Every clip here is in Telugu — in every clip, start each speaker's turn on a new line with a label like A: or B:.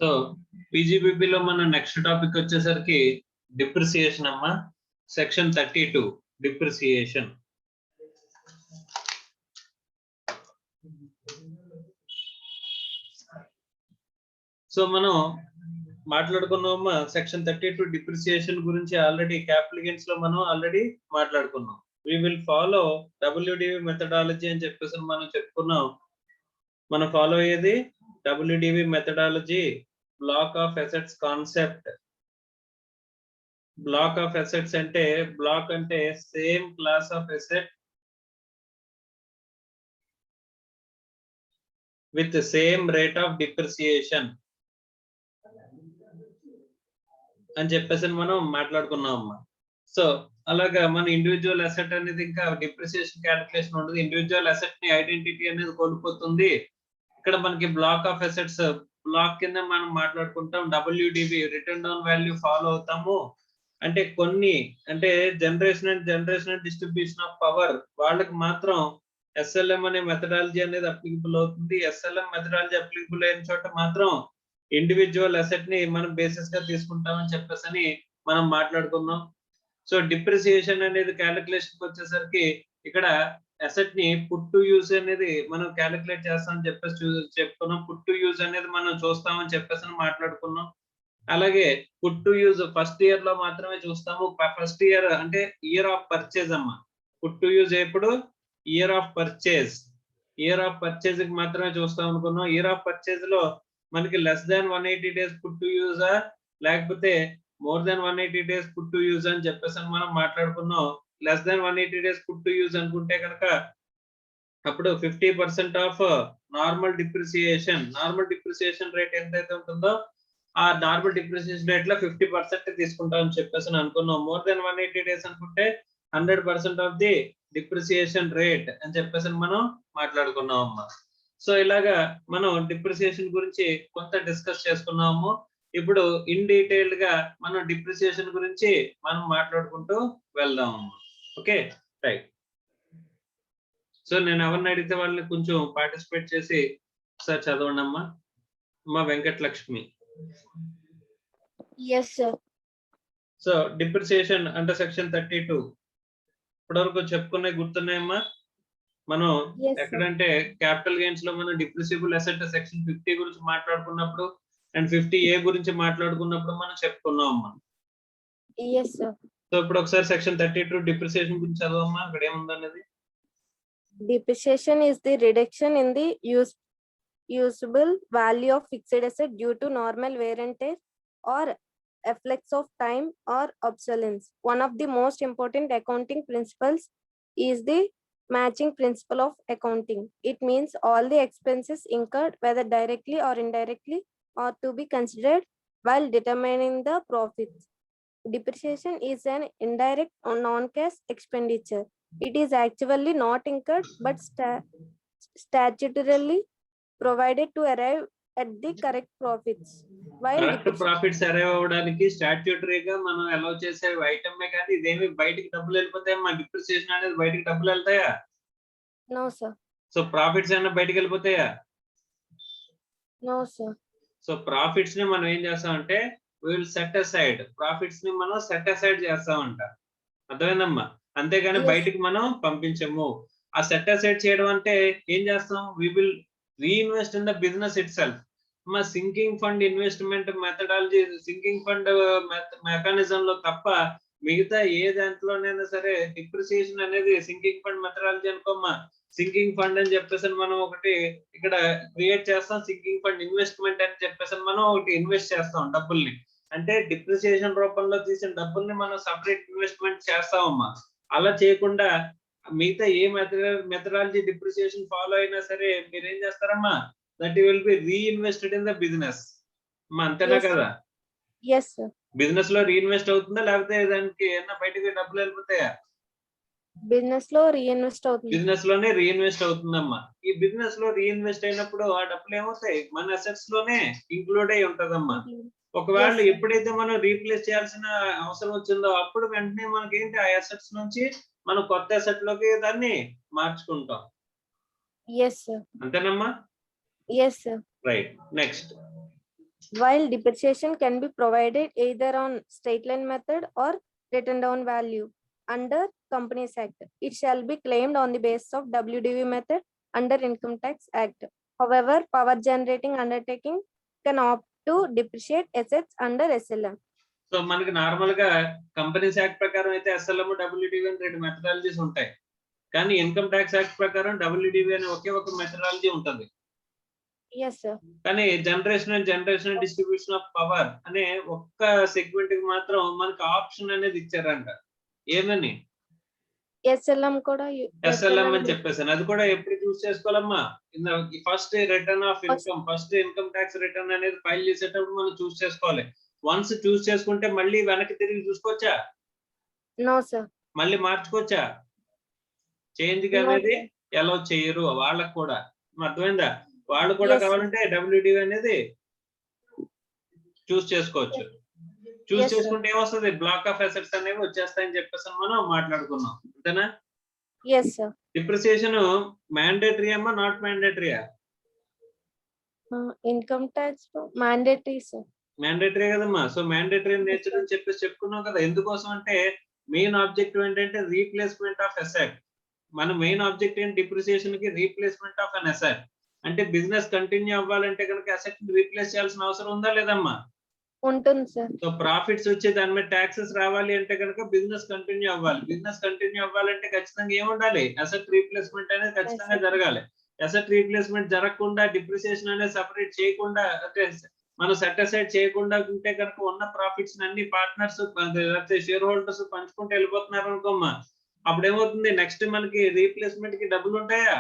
A: సో పీజీబీపీలో మన నెక్స్ట్ టాపిక్ వచ్చేసరికి డిప్రిసియేషన్ అమ్మా. Section 32 depreciation. సో మనం మాట్లాడుకున్నామా సెక్షన్ 32 డిప్రిసియేషన్ గురించి. ఆల్రెడీ క్యాపిటల్ గెయిన్స్ లో మనం ఆల్రెడీ మాట్లాడుకున్నాం. We will follow WDV methodology అని చెప్పేసి మనం చెప్పుకున్నాం. మనం ఫాలో అయ్యేది WDV methodology, block of assets concept. Block of assets అంటే, బ్లాక్ అంటే same class of asset with same rate of depreciation అని చెప్పేసి మనం మాట్లాడుకున్నాం అమ్మా. సో అలాగా మన ఇండివిజువల్ అసెట్ అనేది ఇంకా డిప్రిసియేషన్ క్యాలిక్యులేషన్ ఉండదు. ఇండివిజువల్ అసెట్ ని ఐడెంటిటీ అనేది కోల్పోతుంది. ఇక్కడ మనకి బ్లాక్ ఆఫ్ అసెట్స్ బ్లాక్ కింద మనం మాట్లాడుకుంటాం. WDV return down value follow అవుతాము. అంటే కొన్ని అంటే generation and distribution of power వాళ్ళకి మాత్రం SLM అనే మెథడాలజీ అనేది అప్లికబుల్ అవుతుంది. SLM మెథడాలజీ అప్లికబుల్ అయిన చోట మాత్రం ఇండివిజువల్ అసెట్ ని మనం బేసిస్ గా తీసుకుంటామని చెప్పేసి మనం మాట్లాడుకున్నాం. సో డిప్రిసియేషన్ అనేది క్యాలిక్యులేషన్ వచ్చేసరికి ఇక్కడ అసెట్ ని పుట్ టు యూజ్ అనేది మనం క్యాలిక్యులేట్ చేస్తామని చెప్పేసి చెప్పుకున్నాం. పుట్ టు యూజ్ అనేది మనం చూస్తామని చెప్పేసి మాట్లాడుకున్నాం. అలాగే put to use first year లో మాత్రమే చూస్తాము. ఫస్ట్ ఇయర్ అంటే ఇయర్ ఆఫ్ పర్చేజ్ అమ్మా. పుట్ టు యూజ్ ఎప్పుడు? Year of purchase. Year of purchase కి మాత్రమే చూస్తాం అనుకున్నాం. ఇయర్ ఆఫ్ పర్చేజ్ లో మనకి less than 180 days put to యూజా లేకపోతే more than 180 days put to use అని చెప్పేసి మనం మాట్లాడుకున్నాం. Less than 180 days put to use అనుకుంటే కనుక అప్పుడు 50% ఆఫ్ నార్మల్ డిప్రిసియేషన్ రేట్ ఎంతైతే ఉంటుందో ఆ నార్మల్ డిప్రిసియేషన్ రేట్ లో 50% తీసుకుంటామని చెప్పేసి అనుకున్నాం. మోర్ దాన్ 180 డేస్ అనుకుంటే 100% ఆఫ్ ది డిప్రిసియేషన్ రేట్ అని చెప్పేసి మనం మాట్లాడుకున్నాం అమ్మా. సో ఇలాగా మనం డిప్రిసియేషన్ గురించి కొంత డిస్కస్ చేసుకున్నాము. ఇప్పుడు ఇన్ డీటెయిల్డ్ గా మనం డిప్రిసియేషన్ గురించి మనం మాట్లాడుకుంటూ వెళ్దాం. Okay right. సో నేను ఎవరిని అడిగితే వాళ్ళని కొంచెం పార్టిసిపేట్ చేసి సార్ చదవండి అమ్మా. అమ్మా Venkatalakshmi.
B: Yes, sir.
A: So depreciation అంటే సెక్షన్ 32 ఇప్పటివరకు చెప్పుకునే గుర్తున్నాయమ్మా. మనం
B: Yes, sir.
A: ఎక్కడంటే క్యాపిటల్ గెయిన్స్ లో మనం డిప్రిసిబుల్ అసెట్ సెక్షన్ 50 గురించి మాట్లాడుకున్నప్పుడు అండ్ 50A గురించి మాట్లాడుకున్నప్పుడు మనం చెప్పుకున్నాం అమ్మా.
B: Yes, sir.
A: సో ఇప్పుడు ఒకసారి సెక్షన్ 32 డిప్రిసియేషన్ గురించి చదవమ్మా. అక్కడ ఏముందన్నది.
B: Depreciation is the reduction in the usable value of fixed asset due to normal wear and tear or effects of time or obsolescence. One of the most important accounting principles is the matching principle of accounting. It means all the expenses incurred, whether directly or indirectly, are to be considered while determining the profits. Depreciation is an indirect or non-cash expenditure. It is actually not incurred but statutorily provided to arrive at the correct profits. While
A: correct profits arrive అవ్వడానికి స్టాట్యూటరీగా మనం అలౌ చేసే ఐటమే కానీ ఇదేమి బయటికి డబ్బులు వెళ్ళిపోతాయి. మా డిప్రిసియేషన్ అనేది బయటికి డబ్బులు వెళ్తాయా?
B: No, sir.
A: సో ప్రాఫిట్స్ అయినా బయటికి వెళ్ళిపోతాయా?
B: No, sir.
A: సో ప్రాఫిట్స్ ని మనం ఏం చేస్తామంటే విల్ సెట్ అసైడ్. ప్రాఫిట్స్ ని మనం సెట్ అసైడ్ చేస్తామంట. అర్థమైందమ్మా? అంతేగాని
B: Yes.
A: బయటికి మనం పంపించము. ఆ సెట్ అసైడ్ చేయడం అంటే ఏం చేస్తాం? We will reinvest in the business itself. మా sinking fund investment methodology, sinking fund mechanism లో తప్ప మిగతా ఏ దాంట్లోనైనా సరే డిప్రిసియేషన్ అనేది సింకింగ్ ఫండ్ మెథడాలజీ అనుకోమ్మా. సింకింగ్ ఫండ్ అని చెప్పేసి మనం ఒకటి ఇక్కడ క్రియేట్ చేస్తాం. సింకింగ్ ఫండ్ ఇన్వెస్ట్మెంట్ అని చెప్పేసి మనం ఒకటి ఇన్వెస్ట్ చేస్తాం డబ్బుల్ని. అంటే డిప్రిసియేషన్ రూపంలో తీసిన డబ్బుల్ని మనం సపరేట్ ఇన్వెస్ట్మెంట్ చేస్తామమ్మా. అలా చేయకుండా మిగతా ఏ మెథడాలజీ డిప్రిసియేషన్ ఫాలో అయినా సరే మీరు ఏం చేస్తారమ్మా? That will be reinvested in the business. అంతేనా
B: Yes,
A: కదా?
B: Yes, sir.
A: బిజినెస్ లో రీఇన్వెస్ట్ అవుతుందా లేకపోతే దానికి ఏమన్నా బయటకి డబ్బులు వెళ్ళిపోతాయా?
B: Business లో reinvest అవుతుంది.
A: బిజినెస్ లోనే రీఇన్వెస్ట్ అవుతుందమ్మా. ఈ బిజినెస్ లో రీఇన్వెస్ట్ అయినప్పుడు ఆ డబ్బులు ఏమవుతాయి? మన అసెట్స్ లోనే ఇంక్లూడ్ అయి ఉంటదమ్మా. ఒకవేళ
B: Yes, sir.
A: ఎప్పుడైతే మనం రీప్లేస్ చేయాల్సిన అవసరం వచ్చిందో అప్పుడు వెంటనే మనకి ఏంటి ఆ అసెట్స్ నుంచి మనం కొత్త అసెట్ లోకి దాన్ని మార్చుకుంటాం.
B: Yes, sir.
A: అంతేనమ్మా?
B: Yes, sir.
A: Right. Next
B: while depreciation can be provided either on straight line method or written down value under Companies Act. It shall be claimed on the basis of WDV method under Income Tax Act. However, power generating undertaking can opt to depreciate assets under SLM.
A: So మనకి నార్మల్ గా కంపెనీస్ యాక్ట్ ప్రకారం అయితే ఎస్ఎల్ఎం డబ్ల్యూడివి అని 2 మెథడాలజీస్ ఉంటాయి. కానీ ఇన్కమ్ ట్యాక్స్ యాక్ట్ ప్రకారం డబ్ల్యూడివి అనే ఒకే ఒక మెథడాలజీ ఉంటుంది.
B: Yes, sir.
A: కానీ జనరేషన్ డిస్ట్రిబ్యూషన్ ఆఫ్ పవర్ అనే ఒక్క సెగ్మెంట్ కి మాత్రం మనకి ఆప్షన్ అనేది ఇచ్చారంట. ఏమని?
B: SLM కూడా
A: ఎస్ఎల్ఎం అని చెప్పేసాను. అది కూడా ఎప్పుడు చూస్ చేసుకోవాలమ్మా? First return of income, first income tax return అనేది ఫైల్ చేసేటప్పుడు మనం చూస్ చేసుకోవాలి. వన్స్ చూస్ చేసుకుంటే మళ్ళీ వెనక్కి తిరిగి చూసుకోవచ్చా?
B: No sir.
A: మళ్ళీ మార్చుకోవచ్చా? చేంజ్ అనేది ఎలా చేయరు వాళ్ళకు కూడా. అర్థమైందా? వాళ్ళు కూడా కావాలంటే డబ్ల్యూడివి అనేది చూస్ చేసుకోవచ్చు. చూస్ చేసుకుంటే ఏమొస్తుంది? బ్లాక్ ఆఫ్ అసెట్స్ అనేవి వచ్చేస్తాయని చెప్పేసి మనం మాట్లాడుకున్నాం. అంతేనా?
B: yes sir.
A: డిప్రిసియేషన్ మ్యాండేటరీ అమ్మా, నాట్ మ్యాండేటరీయా?
B: Income tax mandatory sir.
A: Mandatory కదమ్మా. సో మ్యాండేటరీ నేచర్ అని చెప్పేసి చెప్పుకున్నాం కదా. ఎందుకోసం అంటే మెయిన్ ఆబ్జెక్టివ్ ఏంటంటే రీప్లేస్మెంట్ ఆఫ్ అసెట్. మన మెయిన్ ఆబ్జెక్ట్ ఏంటి? డిప్రిసియేషన్ కి రీప్లేస్మెంట్ ఆఫ్ అన్ అసెట్. అంటే బిజినెస్ కంటిన్యూ అవ్వాలంటే కనుక అసెట్ ని రీప్లేస్ చేయాల్సిన అవసరం ఉందా లేదమ్మా?
B: ఉంటుంది సార్.
A: సో ప్రాఫిట్స్ వచ్చి దాని మీద ట్యాక్సెస్ రావాలి అంటే కనుక బిజినెస్ కంటిన్యూ అవ్వాలి. బిజినెస్ కంటిన్యూ అవ్వాలంటే ఖచ్చితంగా ఏముండాలి? అసెట్ రీప్లేస్మెంట్ అనేది ఖచ్చితంగా జరగాలి. అసెట్ రీప్లేస్మెంట్ జరగకుండా డిప్రిసియేషన్ అనేది సెపరేట్ చేయకుండా, అంటే మనం సెట్ అసైడ్ చేయకుండా ఉంటే కనుక ఉన్న ప్రాఫిట్స్ అన్ని పార్ట్నర్స్ షేర్ హోల్డర్స్ పంచుకుంటూ వెళ్ళిపోతున్నారు అనుకోమ్మా. అప్పుడు ఏమవుతుంది? నెక్స్ట్ మనకి రీప్లేస్మెంట్ కి డబ్బులు ఉంటాయా?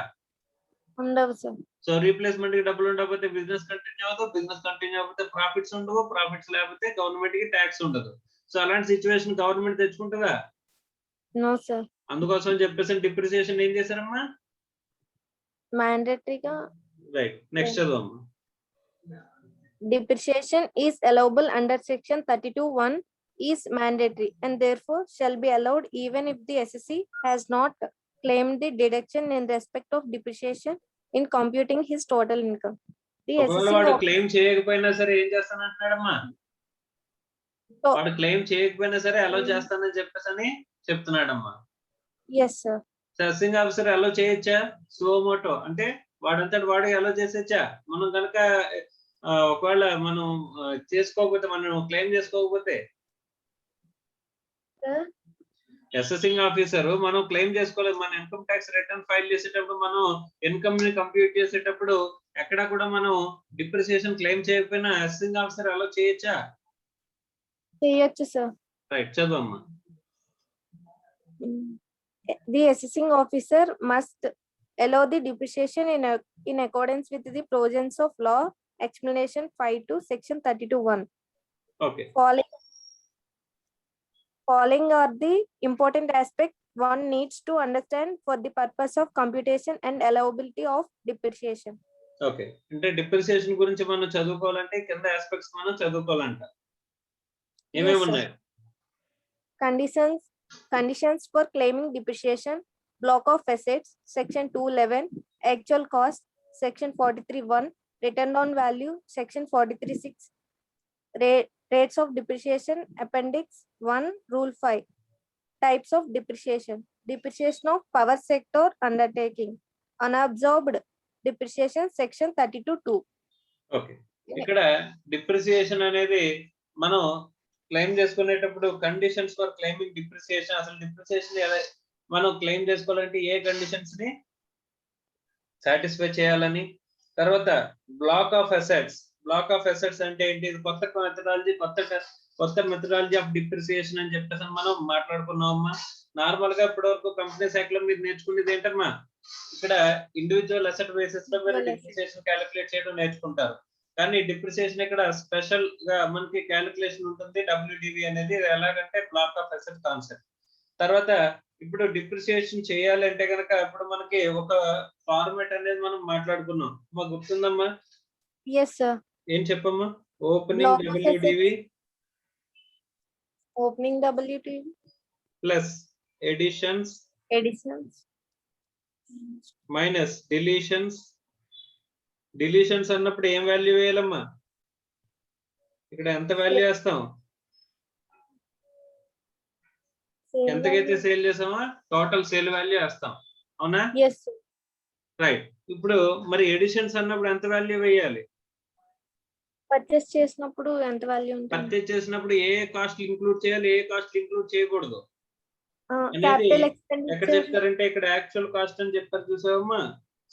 B: ఉండవు సార్.
A: సో రీప్లేస్మెంట్ కి డబ్బులు ఉండకపోతే బిజినెస్ కంటిన్యూ అవ్వదు. బిజినెస్ కంటిన్యూ అవ్వకపోతే ప్రాఫిట్స్ ఉండవు. ప్రాఫిట్స్ లేకపోతే గవర్నమెంట్ కి ట్యాక్స్ ఉండదు. సో అలాంటి సిచ్యువేషన్ గవర్నమెంట్ తెచ్చుకుంటుందా?
B: No sir.
A: అందుకోసం చెప్పేసి డిప్రిసియేషన్ ఏం చేశారమ్మా?
B: మ్యాండేటరీగా.
A: రైట్, నెక్స్ట్ చదవమ్మా.
B: Depreciation is allowable under section 32(1) is mandatory and therefore shall be allowed even if the assessee has not claimed the deduction in respect of depreciation in computing his total income. The
A: వాడు క్లెయిమ్ చేయకపోయినా సరే ఏం చేస్తానంటున్నాడమ్మా? వాడు క్లెయిమ్ చేయకపోయినా సరే అలౌ చేస్తానని చెప్పేసి చెప్తున్నాడమ్మా.
B: Yes sir.
A: Assessing officer allow చేయొచ్చా? సుమోటో అంటే వాడంతటి వాడు అలౌ చేసేచ్చా? మనం కనుక ఒకవేళ మనం చేసుకోకపోతే, మనం క్లెయిమ్ చేసుకోకపోతే అసెసింగ్ ఆఫీసర్ మనం క్లెయిమ్ చేసుకోలేదు. మన ఇన్కమ్ ట్యాక్స్ రిటర్న్ ఫైల్ చేసేటప్పుడు, మనం ఇన్కమ్ ని కంప్యూట్ చేసేటప్పుడు ఎక్కడ కూడా మనం డిప్రిసియేషన్ క్లెయిమ్ చేయకపోయినా అసెసింగ్ ఆఫీసర్ అలౌ చేయొచ్చా?
B: చేయొచ్చు సార్.
A: రైట్, చదవమ్మా.
B: The assessing officer must allow the depreciation in accordance with the provisions of law explanation 5 to section 32(1).
A: Okay.
B: Following are the important aspect one needs to understand for the purpose of computation and allowability of depreciation.
A: Okay. అంటే డిప్రిసియేషన్ గురించి మనం చదువుకోవాలంటే కింద ఆస్పెక్ట్స్ మనం చదువుకోవాలంట. ఏమేమి ఉన్నాయి?
B: Conditions for claiming depreciation, block of assets, section 211, actual cost, section 43(1), written down value, section 43(6), rates of depreciation, appendix 1, rule 5, types of depreciation, depreciation of power sector undertaking, unabsorbed depreciation, section 32(2).
A: Okay, ఇక్కడ డిప్రిసియేషన్ అనేది మనం క్లెయిమ్ చేసుకునేటప్పుడు కండిషన్స్ ఫర్ క్లెయిమింగ్ డిప్రిసియేషన్, అసలు డిప్రిసియేషన్ మనం క్లెయిమ్ చేసుకోవాలంటే ఏ కండిషన్స్ ని సాటిస్ఫై చేయాలని, తర్వాత బ్లాక్ ఆఫ్ అసెట్స్ అంటే ఏంటి? ఇది కొత్త మెథడాలజీ ఆఫ్ డిప్రిసియేషన్ అని చెప్పేసి మనం మాట్లాడుకున్నామమ్మా. నార్మల్ గా ఇప్పటి వరకు కంపెనీస్ యాక్ట్ లో మీరు నేర్చుకునేది ఏంటమ్మా? ఇక్కడ ఇండివిజువల్ అసెట్ బేసిస్ లో మీరు డిప్రిసియేషన్ క్యాలిక్యులేట్ చేయడం నేర్చుకుంటారు. కానీ డిప్రిసియేషన్ ఇక్కడ స్పెషల్ గా మనకి క్యాలిక్యులేషన్ ఉంటుంది. డబ్ల్యూడివి అనేది ఎలాగంటే బ్లాక్ ఆఫ్ అసెట్ కాన్సెప్ట్. తర్వాత ఇప్పుడు డిప్రిసియేషన్ చేయాలంటే కనుక ఇప్పుడు మనకి ఒక ఫార్మాట్ అనేది మనం మాట్లాడుకున్నాం. మాకు గుర్తుందమ్మా?
B: Yes sir.
A: ఏం చెప్పమ్మా? Opening WDV plus additions minus deletions అన్నప్పుడు ఏం వాల్యూ వేయాలమ్మా? ఇక్కడ ఎంత వాల్యూ వేస్తాం? ఎంతకైతే సేల్ చేసామో టోటల్ సేల్ వాల్యూ వేస్తాం, అవునా?
B: yes sir.
A: రైట్. ఇప్పుడు మరి ఎడిషన్స్ అన్నప్పుడు ఎంత వాల్యూ వేయాలి?
B: పర్చేస్ చేసినప్పుడు ఎంత వాల్యూ ఉంటుంది?
A: పర్చేస్ చేసినప్పుడు ఏ కాస్ట్ ఇంక్లూడ్ చేయాలి, ఏ కాస్ట్ ఇంక్లూడ్ చేయకూడదు అనేది
B: క్యాపిటల్
A: ఎక్కడ
B: ఎక్స్పెండిచర్.
A: చెప్తారంటే ఇక్కడ యాక్చువల్ కాస్ట్ అని చెప్పారు చూసావమ్మా,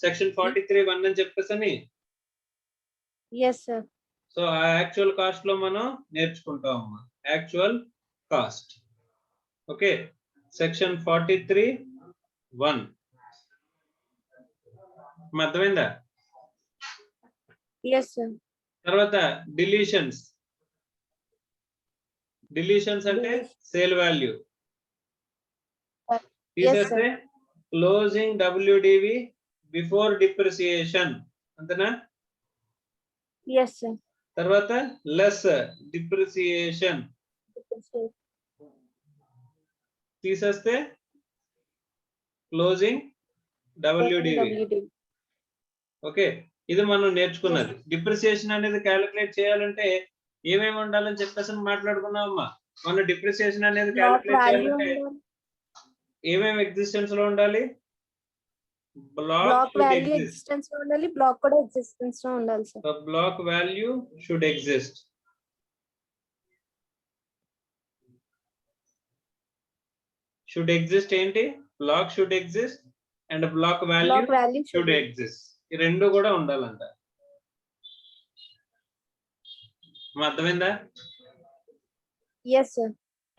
A: సెక్షన్ 43(1) అని చెప్పేసని.
B: yes sir.
A: సో ఆ యాక్చువల్ కాస్ట్ లో మనం నేర్చుకుంటాం అమ్మా, యాక్చువల్ కాస్ట్. ఓకే, సెక్షన్ 43(1) అర్థమైందా?
B: yes sir.
A: తర్వాత డిలీషన్స్. డిలీషన్స్ అంటే సేల్ వాల్యూ తీసేస్తే క్లోజింగ్ WDV బిఫోర్ డిప్రిసియేషన్, అంతేనా?
B: yes sir.
A: తర్వాత లెస్ డిప్రిసియేషన్ తీసేస్తే క్లోజింగ్ WDV. ఓకే, ఇది మనం నేర్చుకున్నది. డిప్రిసియేషన్ అనేది క్యాలిక్యులేట్ చేయాలంటే ఏమేమి ఉండాలని చెప్పేసి మాట్లాడుకున్నామమ్మా. మన డిప్రిసియేషన్ అనేది క్యాలిక్యులేట్ చేయాలంటే ఏమేమి ఎగ్జిస్టెన్స్ లో ఉండాలి?
B: బ్లాక్ వాల్యూ ఎగ్జిస్టెన్స్ లో ఉండాలి, బ్లాక్ కూడా ఎగ్జిస్టెన్స్ లో ఉండాలి sir.
A: Block value should exist. Should exist ఏంటి? Block should exist and block value should exist. ఈ రెండు కూడా ఉండాలంట. అర్థమైందా?
B: yes sir.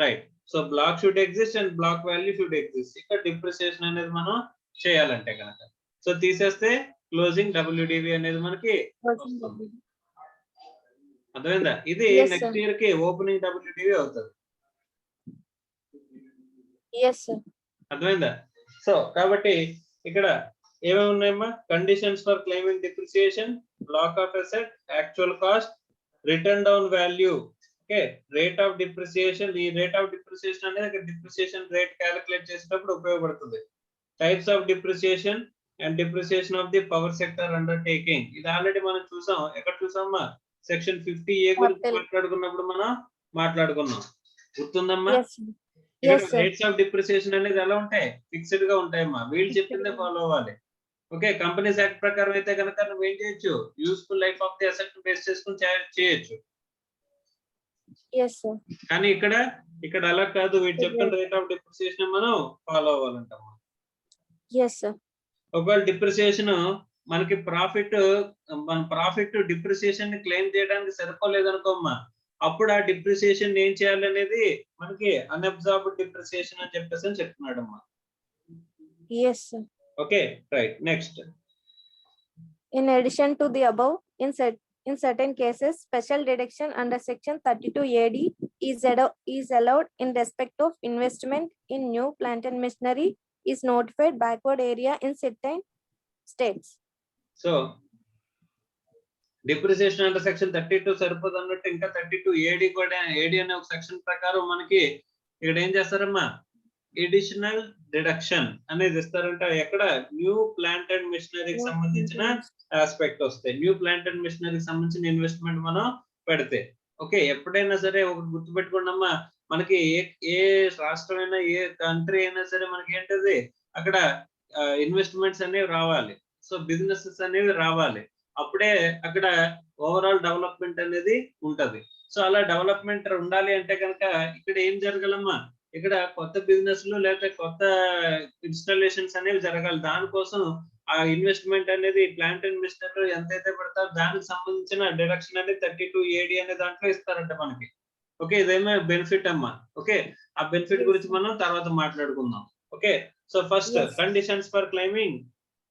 A: Right. So block should exist and block value should exist. ఇక్కడ డిప్రిసియేషన్ అనేది మనం చేయాలంటే కనుక సో తీసేస్తే క్లోజింగ్ WDV అనేది మనకి వస్తుంది. అర్థమైందా? ఇది నెక్స్ట్ ఇయర్ కి ఓపెనింగ్ WDV అవుతుంది.
B: yes sir.
A: అర్థమైందా? సో కాబట్టి ఇక్కడ ఏమేమి ఉన్నాయమ్మా? Conditions for claiming depreciation, black of asset, actual cost, return down value. Okay, rate of depreciation. ఈ రేట్ ఆఫ్ డిప్రిసియేషన్ అనేది డిప్రిసియేషన్ రేట్ క్యాలిక్యులేట్ చేసేటప్పుడు ఉపయోగపడుతుంది. Types of depreciation and depreciation of the power sector undertaking. ఇది ఆల్రెడీ మనం చూసాం. ఎక్కడ చూసామా? సెక్షన్ 50A గురించి మాట్లాడుకున్నప్పుడు మనం మాట్లాడుకున్నాం, గుర్తుందమ్మా? రేట్స్ ఆఫ్ డిప్రిసియేషన్ అనేది ఎలా ఉంటాయి? ఫిక్స్డ్ గా ఉంటాయమ్మా. వీళ్ళు చెప్పిందే ఫాలో అవ్వాలి. ఓకే, కంపెనీస్ యాక్ట్ ప్రకారం అయితే కనుక నువ్వు ఏం చేయొచ్చు? Useful life of the asset base చేసుకుని చేయొచ్చు.
B: yes sir.
A: కానీ ఇక్కడ అలా కాదు. వీళ్ళు చెప్పిన రేట్ ఆఫ్ డిప్రిసియేషన్ మనం ఫాలో అవ్వాలంటమ్మా.
B: yes sir.
A: ఒకవేళ డిప్రిసియేషన్ మనకి ప్రాఫిట్ డిప్రిసియేషన్ ని క్లెయిమ్ చేయడానికి సరిపోలేదనుకోమ్మా, అప్పుడు ఆ డిప్రిసియేషన్ ఏం చేయాలి అనేది మనకి అన్అబ్జార్బ్డ్ డిప్రిసియేషన్ అని చెప్పేసి చెప్తున్నాడమ్మా.
B: yes sir.
A: Okay, right. Next.
B: In addition to the above, in certain cases, special deduction under section 32AD is allowed in respect of investment in new plant and machinery is notified backward area in certain states.
A: So depreciation under section 32 సరిపోదు అన్నట్టు ఇంకా 32AD కూడా, AD అనే ఒక సెక్షన్ ప్రకారం మనకి ఇక్కడ ఏం చేస్తారమ్మా? ఎడిషనల్ డిడక్షన్ అనేది ఇస్తారంట. ఎక్కడ? న్యూ ప్లాంట్ అండ్ మిషనరీకి సంబంధించిన ఆస్పెక్ట్ వస్తాయి. న్యూ ప్లాంట్ అండ్ మిషనరీకి సంబంధించిన ఇన్వెస్ట్మెంట్ మనం పెడితే. ఓకే, ఎప్పుడైనా సరే ఒకటి గుర్తుపెట్టుకోండమ్మా, మనకి ఏ రాష్ట్రమైనా ఏ కంట్రీ అయినా సరే మనకి ఏంటది అక్కడ ఇన్వెస్ట్మెంట్స్ అనేవి రావాలి. సో బిజినెసెస్ అనేవి రావాలి. అప్పుడే అక్కడ ఓవరాల్ డెవలప్మెంట్ అనేది ఉంటది. సో అలా డెవలప్మెంట్ ఉండాలి అంటే కనుక ఇక్కడ ఏం జరగాలమ్మా? ఇక్కడ కొత్త బిజినెస్ లు లేదా కొత్త ఇన్స్టాలేషన్స్ అనేవి జరగాలి. దానికోసం ఆ ఇన్వెస్ట్మెంట్ అనేది ప్లాంట్ అండ్ మిషనరీ ఎంతైతే పెడతారో దానికి సంబంధించిన డిడక్షన్ అనేది 32AD అనే దాంట్లో ఇస్తారంట మనకి. ఓకే, ఇదేమో బెనిఫిట్ అమ్మా. ఓకే, ఆ బెనిఫిట్ గురించి మనం తర్వాత మాట్లాడుకుందాం. Okay, so first conditions for claiming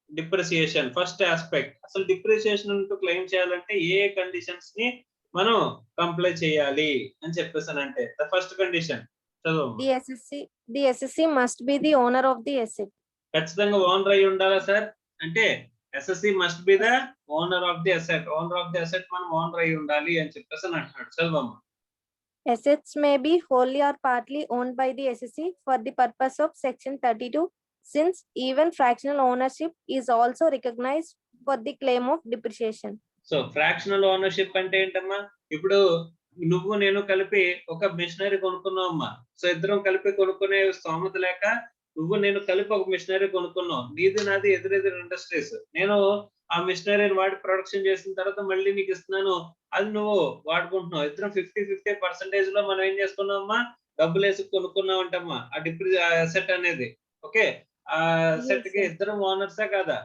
A: depreciation. First aspect, అసలు డిప్రిసియేషన్ అంటూ క్లెయిమ్ చేయాలంటే ఏ కండిషన్స్ ని మనం కంప్లై చేయాలి అని చెప్పేసానంటే the first condition
B: The SSC must be the owner of the asset.
A: ఖచ్చితంగా ఓనర్ అయి ఉండాలా సార్? అంటే SSC must be the owner of the asset. Owner of the asset మనం ఓనర్ అయి ఉండాలి అని చెప్పేసి అంటున్నాడు. చదవమ్మా.
B: Assets may be wholly or partly owned by the SSC for the purpose of section 32, since even fractional ownership is also recognized for the claim of depreciation.
A: So fractional ownership అంటే ఏంటమ్మా? ఇప్పుడు నువ్వు నేను కలిపి ఒక మిషనరీ కొనుక్కున్నాం అమ్మా. సో ఇద్దరం కలిపి కొనుక్కునే స్తోమత లేక నువ్వు నేను కలిపి ఒక మిషనరీ కొనుక్కున్నాం. నీది నాది ఎదురెదురు ఇండస్ట్రీస్. నేను ఆ మిషనరీని వాడి ప్రొడక్షన్ చేసిన తర్వాత మళ్ళీ నీకు ఇస్తున్నాను. అది నువ్వు వాడుకుంటున్నావు. ఇద్దరం 50-50% లో మనం ఏం చేసుకున్నామమ్మా, డబ్బులేసి కొనుక్కున్నాం అంటమ్మా ఆ అసెట్ అనేది. ఓకే, ఆ అసెట్ కి ఇద్దరం ఓనర్సే కాదా?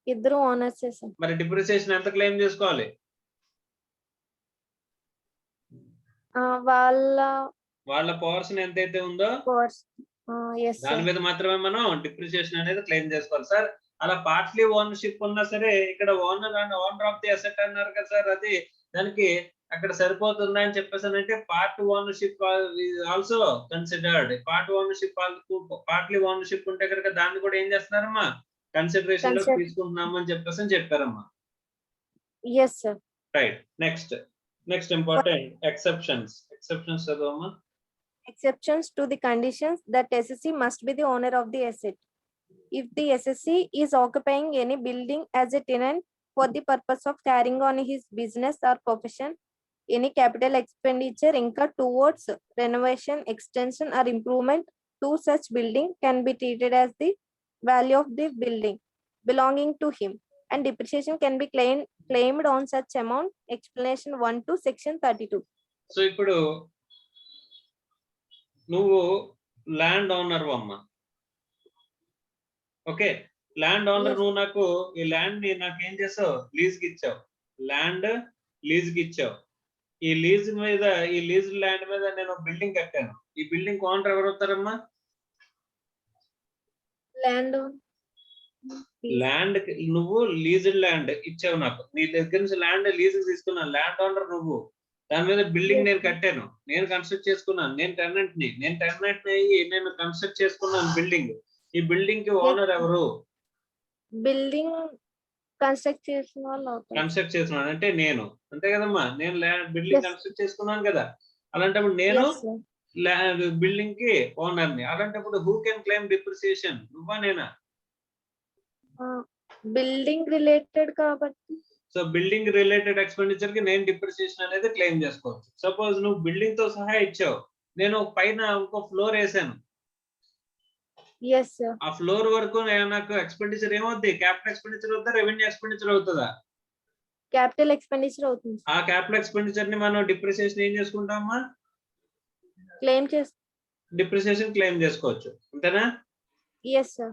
B: ఇద్దరు ఓనర్సే సార్.
A: మరి డిప్రిసియేషన్ ఎంత క్లెయిమ్ చేసుకోవాలి? వాళ్ళ పోర్షన్ ఎంతైతే ఉందో దాని మీద మాత్రమే మనం డిప్రిసియేషన్ అనేది క్లెయిమ్ చేసుకోవాలి సార్. అలా పార్ట్లీ ఓనర్షిప్ ఉన్నా సరే ఇక్కడ ఓనర్ ఆఫ్ ది అసెట్ అన్నారు కదా సార్, అది దానికి అక్కడ సరిపోతుందా అని చెప్పేసానంటే part ownership also considered. Partly ownership ఉంటే కనుక దాన్ని కూడా ఏం చేస్తున్నారమ్మా, కన్సిడరేషన్ లో తీసుకుంటున్నాము అని చెప్పేసి చెప్పారమ్మా.
B: yes sir.
A: Right, next important exceptions చదవమ్మా.
B: Exceptions to the conditions that SSC must be the owner of the asset. If the SSC is occupying any building as a tenant for the purpose of carrying on his business or profession, any capital expenditure incurred towards renovation, extension or improvement to such building can be treated as the value of the building belonging to him, and depreciation can be claimed on such amount. Explanation 1 to section 32.
A: So ఇప్పుడు నువ్వు ల్యాండ్ ఓనర్ అమ్మా. Okay, land owner. నువ్వు నాకు ఈ ల్యాండ్ ని నాకేం చేసావు, లీజ్ కి ఇచ్చావు. ల్యాండ్ లీజ్ కి ఇచ్చావు. ఈ లీజ్ ల్యాండ్ మీద నేను బిల్డింగ్ కట్టాను. ఈ బిల్డింగ్ ఓనర్ ఎవరు అవుతారమ్మా? ల్యాండ్ నువ్వు లీజ్డ్ ల్యాండ్ ఇచ్చావు నాకు. నీ దగ్గర నుంచి ల్యాండ్ లీజ్ తీసుకున్నాను. ల్యాండ్ ఓనర్ నువ్వు. దాని మీద బిల్డింగ్ నేను కట్టాను, నేను కన్స్ట్రక్ట్ చేసుకున్నాను. నేను టెనెంట్ అయ్యి నేను కన్స్ట్రక్ట్ చేసుకున్నాను బిల్డింగ్. ఈ బిల్డింగ్ కి ఓనర్ ఎవరు?
B: బిల్డింగ్ కన్స్ట్రక్ట్
A: చేసిన అంటే నేను, అంతే కదమ్మా. నేను బిల్డింగ్ కన్స్ట్రక్ట్ చేసుకున్నాను కదా. అలాంటప్పుడు నేను బిల్డింగ్ కి ఓనర్ ని. అలాంటప్పుడు హూ కెన్ క్లెయిమ్ డిప్రిసియేషన్, నువ్వా నేనా?
B: బిల్డింగ్ రిలేటెడ్ కాబట్టి
A: సో బిల్డింగ్ రిలేటెడ్ ఎక్స్పెండిచర్ కి నేను డిప్రిసియేషన్ అనేది క్లెయిమ్ చేసుకోవచ్చు. సపోజ్ నువ్వు బిల్డింగ్ తో సహా ఇచ్చావు, నేను పైన ఇంకో ఫ్లోర్ వేసాను. ఆ ఫ్లోర్ వరకు నాకు ఎక్స్పెండిచర్ ఏమవుతుంది? క్యాపిటల్ ఎక్స్పెండిచర్ అవుతుందా, రెవెన్యూ ఎక్స్పెండిచర్ అవుతుందా?
B: క్యాపిటల్ ఎక్స్పెండిచర్ అవుతుంది.
A: ఆ క్యాపిటల్ ఎక్స్పెండిచర్ ని మనం డిప్రిసియేషన్ ఏం చేసుకుంటామా, డిప్రిసియేషన్ క్లెయిమ్ చేసుకోవచ్చు. అంతేనా?
B: yes sir.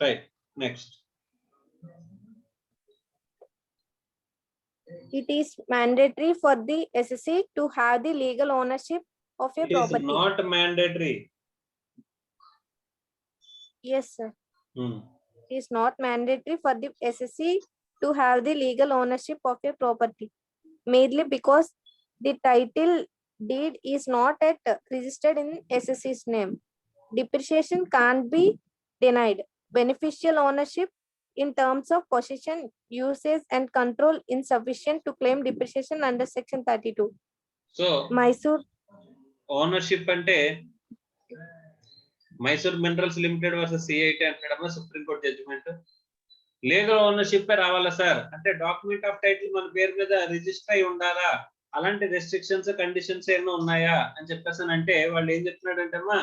A: Right, next.
B: It is mandatory for the SSC to have the legal ownership of a property.
A: It is not mandatory.
B: Yes sir. It is not mandatory for the SSC to have the legal ownership of a property merely because the title deed is not yet registered in SSC's name. Depreciation can't be denied. Beneficial ownership in terms of possession, usage and control insufficient to claim depreciation under section 32.
A: So
B: Mysore
A: ownership ante Mysore Minerals Limited versus CIT అంటాడమ్మా supreme court judgement. Legal ownership రావాలా సార్ అంటే డాక్యుమెంట్ ఆఫ్ టైటిల్ మన పేరు మీద రిజిస్టర్ అయి ఉండాలా, అలాంటి రెస్ట్రిక్షన్స్ కండిషన్స్ ఏమైనా ఉన్నాయా అని చెప్పేసి అంటే వాళ్ళు ఏం చెప్తున్నాడంటే అమ్మా,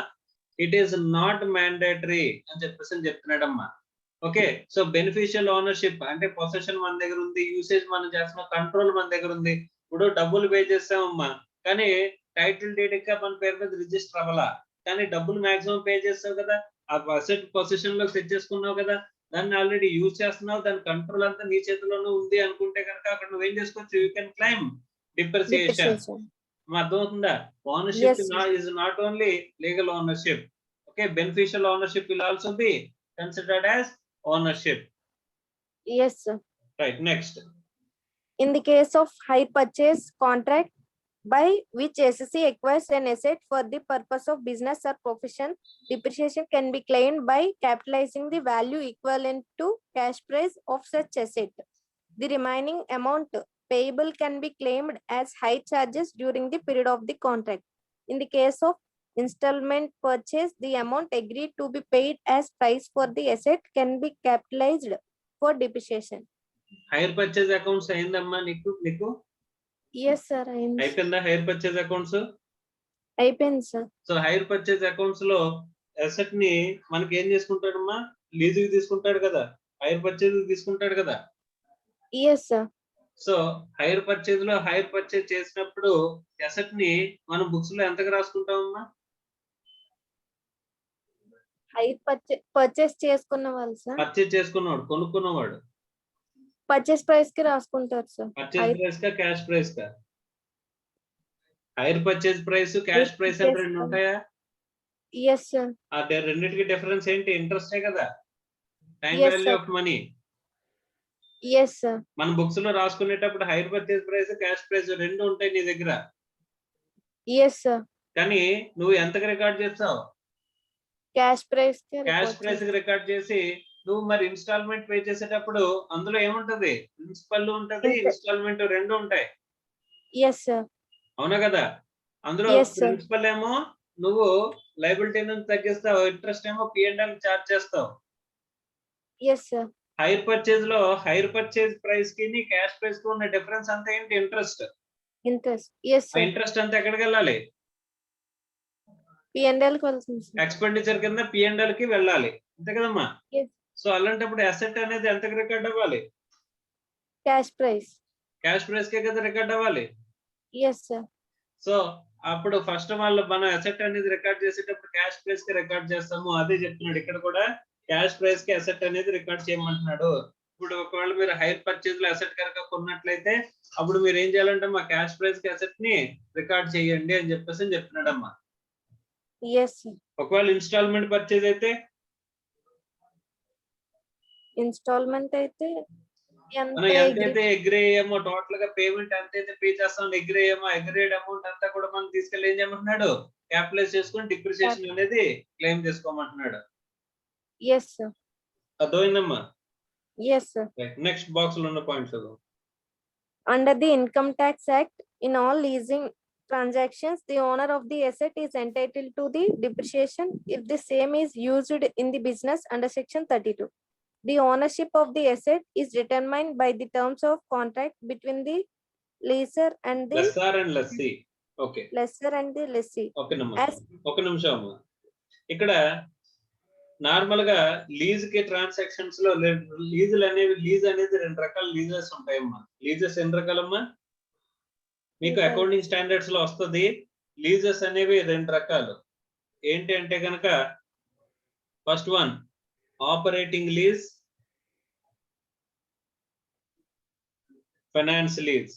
A: ఇట్ ఈస్ నాట్ మ్యాండేటరీ అని చెప్పేసి చెప్తున్నాడమ్మా. ఓకే, సో బెనిఫిషియల్ ఓనర్షిప్ అంటే పొసెషన్ మన దగ్గర ఉంది, యూసేజ్ మనం చేస్తున్నాం, కంట్రోల్ మన దగ్గర ఉంది. ఇప్పుడు డబ్బులు పే చేస్తామమ్మా, కానీ టైటిల్ డీడ్ ఇంకా మన పేరు మీద రిజిస్టర్ అవ్వాలా, కానీ డబ్బులు మాక్సిమం పే చేస్తావు కదా, ఆ అసెట్ పొజిషన్ లో సెట్ చేసుకున్నావు కదా, దాన్ని ఆల్రెడీ యూజ్ చేస్తున్నావు, దాని కంట్రోల్ అంతా నీ చేతిలోనే ఉంది అనుకుంటే కనుక అక్కడ నువ్వేం చేసుకోవచ్చు, యూ కెన్ క్లైమ్ డిప్రిసియేషన్. అర్థమవుతుందా? Ownership is not only legal ownership. Okay, beneficial ownership will also be considered as ownership.
B: Yes sir.
A: Right, next.
B: In the case of hire purchase contract by which SSC acquires an asset for the purpose of business or profession, depreciation can be claimed by capitalizing the value equivalent to cash price of such asset. The remaining amount payable can be claimed as hire charges during the period of the contract. In the case of installment purchase, the amount agreed to be paid as price for the asset can be capitalized for depreciation.
A: Hire purchase accounts అయిందమ్మా నీకు?
B: Yes, sir.
A: అయిపోయిందా హైర్ పర్చేజ్ అకౌంట్స్?
B: అయిపోయింది sir.
A: So hire purchase accounts లో అసెట్ ని మనకి ఏం చేసుకుంటాడమ్మా? లీజుకి తీసుకుంటాడు కదా, హైర్ పర్చేజ్ తీసుకుంటాడు కదా.
B: Yes, sir.
A: So hire purchase లో హైర్ పర్చేజ్ చేసినప్పుడు అసెట్ ని మనం బుక్స్ లో ఎంతకు రాసుకుంటామమ్మా?
B: హైర్ పర్చేస్ చేసుకున్న వాళ్ళు సార్
A: పర్చేజ్ చేసుకున్నవాడు, కొనుక్కున్నవాడు
B: పర్చేస్ ప్రైస్ కి రాసుకుంటారు సార్.
A: పర్చేజ్ ప్రైస్ కా క్యాష్ ప్రైస్ కా? Hire purchase price, cash price అంటే రెండు ఉంటాయా?
B: Yes sir.
A: అదే రెండింటికి డిఫరెన్స్ ఏంటి? ఇంట్రెస్టే కదా, time
B: Yes,
A: value
B: sir.
A: Of money.
B: Yes sir.
A: మన బుక్స్ లో రాసుకునేటప్పుడు hire purchase price, cash price రెండు ఉంటాయి నీ దగ్గర.
B: Yes sir.
A: కానీ నువ్వు ఎంతకు రికార్డ్ చేస్తావు?
B: క్యాష్ ప్రైస్ కి
A: క్యాష్ ప్రైస్ కి రికార్డ్ చేసి నువ్వు మరి ఇన్స్టాల్మెంట్ పే చేసేటప్పుడు అందులో ఏముంటది? ప్రిన్సిపల్ ఉంటది, ఇన్స్టాల్మెంట్ రెండు ఉంటాయి.
B: Yes sir.
A: అవునా కదా? అందులో
B: Yes, sir.
A: ప్రిన్సిపల్ ఏమో నువ్వు లైబిలిటీ నుంచి తగ్గిస్తావు, ఇంట్రెస్ట్ ఏమో P&L చార్జ్ చేస్తావు.
B: Yes sir.
A: హైర్ పర్చేజ్ లో హైర్ పర్చేజ్ ప్రైస్ కి క్యాష్ ప్రైస్ కి ఉన్న డిఫరెన్స్ అంతా ఏంటి? ఇంట్రెస్ట్.
B: ఇంట్రెస్ట్. ఎస్
A: ఆ
B: సార్.
A: ఇంట్రెస్ట్ అంతా ఎక్కడికి వెళ్ళాలి?
B: P&L కి వెళ్తుంది సార్.
A: ఎక్స్పెండిచర్ కింద P&L కి వెళ్ళాలి, అంతే కదమ్మా?
B: Yes.
A: సో అలాంటప్పుడు అసెట్ అనేది ఎంతకు రికార్డ్ అవ్వాలి?
B: Cash price.
A: క్యాష్ ప్రైస్ కే కదా రికార్డ్ అవ్వాలి.
B: Yes sir.
A: సో అప్పుడు ఫస్ట్ వాళ్ళు మన అసెట్ అనేది రికార్డ్ చేసేటప్పుడు క్యాష్ ప్రైస్ కి రికార్డ్ చేస్తాము. అదే చెప్తున్నాడు ఇక్కడ కూడా, క్యాష్ ప్రైస్ కి అసెట్ అనేది రికార్డ్ చేయమంటున్నాడు. ఇప్పుడు ఒకవేళ మీరు హైర్ పర్చేజ్ లో అసెట్ కనుక కొన్నట్లయితే అప్పుడు మీరు ఏం చేయాలంటే మా క్యాష్ ప్రైస్ కి అసెట్ ని రికార్డ్ చేయండి అని చెప్పేసి చెప్తున్నాడమ్మా.
B: Yes sir.
A: ఒకవేళ ఇన్స్టాల్మెంట్ పర్చేజ్ అయితే
B: ఇన్స్టాల్మెంట్ అయితే
A: మనం ఎంతైతే అగ్రీ అయ్యామో, టోటల్ గా పేమెంట్ ఎంతైతే పే చేస్తామో అగ్రీ అయ్యామో, అగ్రీడ్ అమౌంట్ అంతా కూడా మనం తీసుకెళ్ళి ఏం చేయమంటున్నాడు? క్యాపిటలైజ్ చేసుకొని డిప్రిసియేషన్ అనేది క్లెయిమ్ చేసుకోమంటున్నాడు.
B: Yes sir.
A: అర్థమైందమ్మా?
B: Yes sir.
A: నెక్స్ట్ బాక్స్ లో ఉన్న పాయింట్స్ చదువు.
B: Under the Income Tax Act, in all leasing transactions, the owner of the asset is entitled to the depreciation if the same is used in the business under Section 32. The ownership of the asset is determined by the terms of contract between the leaser and the
A: lessor and lessee. Okay,
B: lessor and the lessee.
A: ఒక నిమిషం అమ్మా. ఇక్కడ నార్మల్ గా లీజ్ కి ట్రాన్సాక్షన్స్ లో లీజ్ అనేది రెండు రకాల లీజెస్ ఉంటాయమ్మా. లీజెస్ ఎన్ని రకాలమ్మా? మీకు అకౌంటింగ్ స్టాండర్డ్స్ లో వస్తుంది. లీజెస్ అనేవి రెండు రకాలు. ఏంటి అంటే కనుక first one operating lease, finance lease.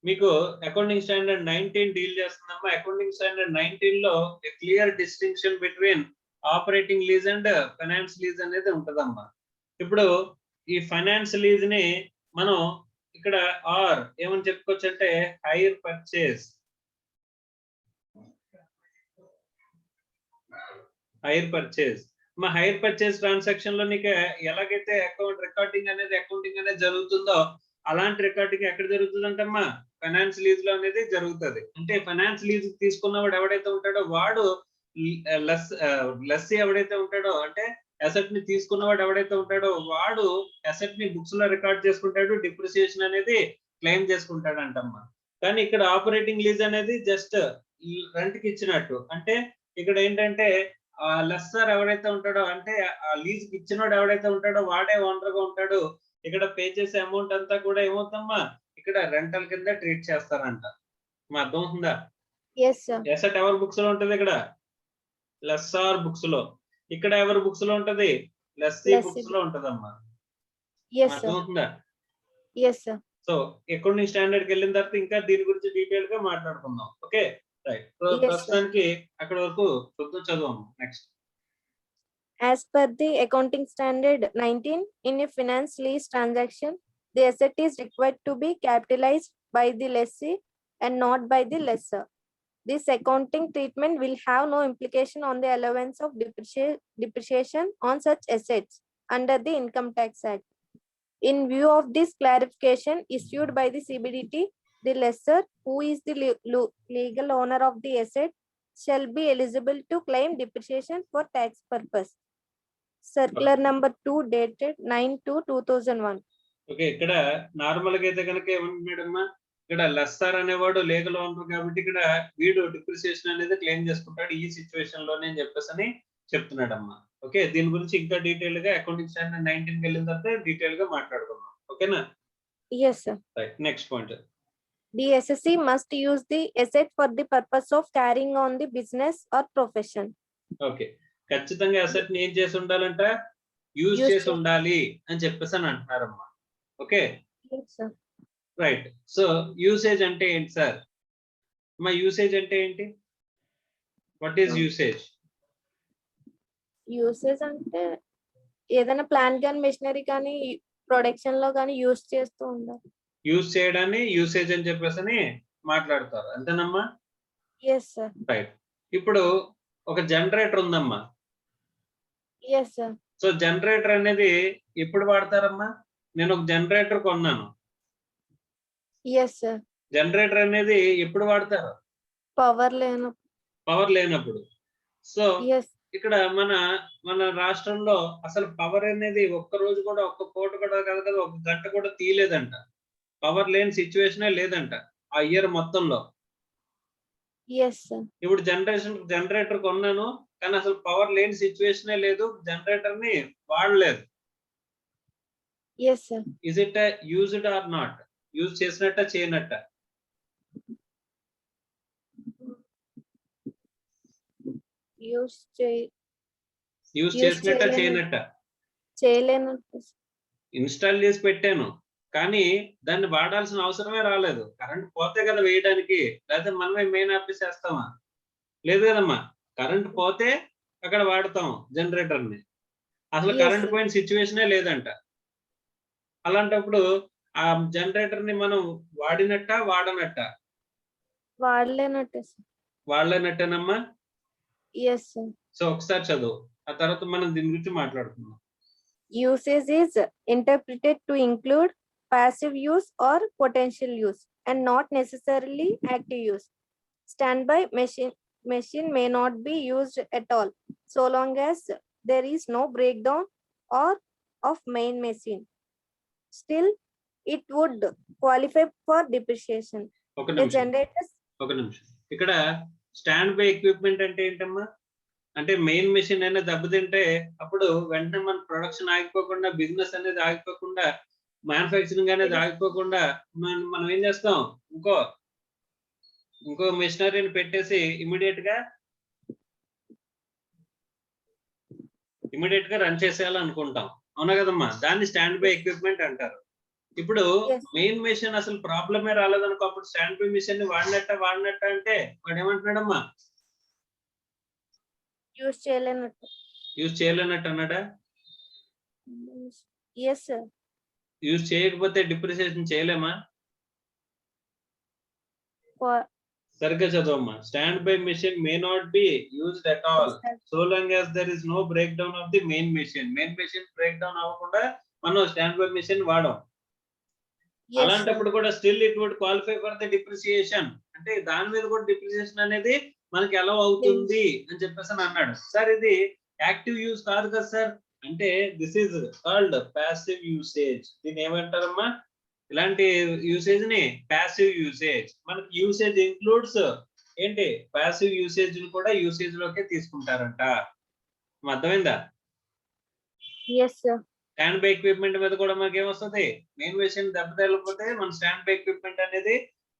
A: మీకు అకౌంటింగ్ స్టాండర్డ్ 19 డీల్ చేస్తుందమ్మా. అకౌంటింగ్ స్టాండర్డ్ 19 లో clear distinction between operating lease and finance lease అనేది ఉంటదమ్మా. ఇప్పుడు ఈ ఫైనాన్స్ లీజ్ ని మనం ఇక్కడ ఆర్ ఏమని చెప్పుకోవచ్చు అంటే హైర్ పర్చేజ్. హైర్ పర్చేజ్ మా హైర్ పర్చేజ్ ట్రాన్సాక్షన్ లో నీకు ఎలాగైతే అకౌంటింగ్ అనేది జరుగుతుందో అలాంటి రికార్డింగ్ ఎక్కడ జరుగుతుందంటమ్మా? ఫైనాన్స్ లీజ్ లో అనేది జరుగుతుంది. అంటే ఫైనాన్స్ లీజ్ తీసుకున్నవాడు ఎవడైతే ఉంటాడో వాడు లెస్సీ ఎవడైతే ఉంటాడో, అంటే అసెట్ ని తీసుకున్నవాడు ఎవడైతే ఉంటాడో వాడు అసెట్ ని బుక్స్ లో రికార్డ్ చేసుకుంటాడు, డిప్రిసియేషన్ అనేది క్లెయిమ్ చేసుకుంటాడు అంటమ్మా. కానీ ఇక్కడ ఆపరేటింగ్ లీజ్ అనేది జస్ట్ రెంట్ కి ఇచ్చినట్టు. అంటే ఇక్కడ ఏంటంటే ఆ లెస్సర్ ఎవడైతే ఉంటాడో, అంటే ఆ లీజ్ కి ఇచ్చినోడు ఎవడైతే ఉంటాడో వాడే ఓనర్ గా ఉంటాడు. ఇక్కడ పే చేసే అమౌంట్ అంతా కూడా ఏమవుతుందమ్మా? ఇక్కడ రెంటల్ కింద ట్రీట్ చేస్తారంట. మా అర్థం అవుతుందా? అసెట్ ఎవరి బుక్స్ లో ఉంటది? ఇక్కడ లెస్సార్ బుక్స్ లో. ఇక్కడ ఎవరి బుక్స్ లో ఉంటది? లెస్సీ బుక్స్ లో ఉంటదమ్మా. అర్థం అవుతుందా? సో అకౌంటింగ్ స్టాండర్డ్ కి వెళ్ళిన తర్వాత ఇంకా దీని గురించి డీటెయిల్ గా మాట్లాడుకుందాం. Okay right. సో ప్రస్తుతానికి అక్కడ వరకు చదువు. Next.
B: As per the Accounting Standard 19, in a finance lease transaction, the asset is required to be capitalized by the lessee and not by the lessor. This accounting treatment will have no implication on the allowance of depreciation on such assets under the Income Tax Act. In view of this clarification issued by the CBDT, the lessor, who is the legal owner of the asset, shall be eligible to claim depreciation for tax purpose. Circular number 2 dated 9/2/2001.
A: Okay, ఇక్కడ నార్మల్ గా అయితే కనుక ఏమంటున్నాడమ్మా, ఇక్కడ లెస్సర్ అనేవాడు లీగల్ ఓనర్ కాబట్టి ఇక్కడ వీడు డిప్రిసియేషన్ అనేది క్లెయిమ్ చేసుకుంటాడు ఈ సిచ్యువేషన్ లోనే అని చెప్పేసి అని చెప్తున్నాడమ్మా. ఓకే, దీని గురించి ఇంకా డీటెయిల్ గా అకౌంటింగ్ స్టాండర్డ్ 19 కి వెళ్ళిన తర్వాత డీటెయిల్ గా మాట్లాడుకుందాం. ఓకేనా?
B: Yes, sir.
A: Right, next point.
B: The SSC must use the asset for the purpose of carrying on the business or profession.
A: Okay, ఖచ్చితంగా అసెట్ ని ఏం చేసి ఉండాలంట, యూజ్
B: Use
A: చేసి
B: చే-
A: ఉండాలి అని చెప్పేసి అని అంటున్నారమ్మా. Okay,
B: Yes, sir.
A: Right. So usage అంటే ఏంటి సార్? మా యూసేజ్ అంటే ఏంటి? What is usage?
B: యూసేజ్ అంటే ఏదైనా ప్లాంట్ కానీ మెషినరీ కానీ ప్రొడక్షన్ లో కానీ యూస్ చేస్తూ ఉండాలి.
A: యూజ్ చేయడాన్ని యూసేజ్ అని చెప్పేసి అని మాట్లాడతారు, అంతేనమ్మా?
B: Yes sir.
A: రైట్. ఇప్పుడు ఒక జనరేటర్ ఉందమ్మా.
B: Yes sir.
A: సో జనరేటర్ అనేది ఎప్పుడు వాడతారమ్మా? నేను ఒక జనరేటర్ కొన్నాను.
B: Yes sir.
A: జనరేటర్ అనేది ఎప్పుడు వాడతారు?
B: పవర్
A: లేనప్పుడు. So
B: yes.
A: ఇక్కడ మన రాష్ట్రంలో అసలు పవర్ అనేది ఒక్క రోజు కూడా, ఒక్క పూట కూడా కాదు కదా, ఒక గంట కూడా తీయలేదంట. పవర్ లేని సిచ్యువేషనే లేదంట ఆ ఇయర్ మొత్తంలో.
B: Yes sir.
A: ఇప్పుడు జనరేటర్ కొన్నాను కానీ అసలు పవర్ లేని సిచ్యువేషనే లేదు, జనరేటర్ ని వాడలేదు.
B: Yes sir.
A: Is it used or not? Use చేసినట్ట చేయనట్ట?
B: యూస్
A: యూజ్ చేసినట్ట చేయనట్ట?
B: చేయలేనట్టు.
A: ఇన్స్టాల్ చేసి పెట్టాను కానీ దాన్ని వాడాల్సిన అవసరమే రాలేదు. కరెంట్ పోతే కదా వేయడానికి, లేకపోతే మనమే మెయిన్ ఆఫీస్ వేస్తామా? లేదు కదమ్మా. కరెంట్ పోతే అక్కడ వాడతాం జనరేటర్ ని. అసలు
B: Yes,
A: కరెంట్
B: sir.
A: పోయిన సిచ్యువేషనే లేదంట. అలాంటప్పుడు ఆ జనరేటర్ ని మనం వాడినట్ట వాడనట్ట?
B: వాడలేనట్టే సార్.
A: వాడలేనట్టేనమ్మా.
B: Yes sir.
A: సో ఒకసారి చదువు, ఆ తర్వాత మనం దీని గురించి మాట్లాడుకుందాం.
B: Usage is interpreted to include passive use or potential use and not necessarily active use. Standby machine may not be used at all so long as there is no breakdown or of main machine. Still, it would qualify for depreciation.
A: ఒక
B: A
A: నిమిషం,
B: generator.
A: ఇక్కడ స్టాండ్ బై ఎక్విప్మెంట్ అంటే ఏంటమ్మా? అంటే మెయిన్ మెషిన్ అయినా దెబ్బతింటే అప్పుడు వెంటనే మన ప్రొడక్షన్ ఆగిపోకుండా, బిజినెస్ అనేది ఆగిపోకుండా, మ్యానుఫ్యాక్చరింగ్ అనేది ఆగిపోకుండా మనం ఏం చేస్తాం, ఇంకో మెషినరీని పెట్టేసి ఇమీడియట్ గా రన్ చేసేయాలనుకుంటాం, అవునా కదమ్మా? దాన్ని స్టాండ్ బై ఎక్విప్మెంట్ అంటారు. ఇప్పుడు
B: Yes.
A: మెయిన్ మెషిన్ అసలు ప్రాబ్లమే రాలేదనుకో, అప్పుడు స్టాండ్ బై మెషిన్ ని వాడినట్ట అంటే వాడు ఏమంటున్నాడమ్మా?
B: యూస్ చేయలేనట్టు.
A: యూజ్ చేయలేనట్టు అన్నాడా?
B: Yes sir.
A: యూజ్ చేయకపోతే డిప్రిసియేషన్ చేయలేమా? సరిగ్గా చదవమ్మా. Standby machine may not be used at all so long as there is no breakdown of the main machine. Main machine break down అవ్వకుండా మనం స్టాండ్ బై మెషిన్ వాడం. అలాంటప్పుడు కూడా still it would qualify for the depreciation. అంటే దాని మీద కూడా డిప్రిసియేషన్ అనేది మనకి ఎలా అవుతుంది అని చెప్పేసి అని అన్నాడు. సార్ ఇది యాక్టివ్ యూజ్ కాదు కదా సార్ అంటే, this is called passive usage. దీన్ని ఏమంటారమ్మా? ఇలాంటి యూసేజ్ ని ప్యాసివ్ యూసేజ్. మనకి యూసేజ్ ఇంక్లూడ్స్ ఏంటి, ప్యాసివ్ యూసేజ్ ని కూడా యూసేజ్ లోకే తీసుకుంటారంట. అర్థమైందా?
B: Yes sir.
A: Standby equipment మీద కూడా మనకి ఏమొస్తుంది, మెయిన్ మెషిన్ దెబ్బతేలకపోతే మనం స్టాండ్ బై ఎక్విప్మెంట్ అనేది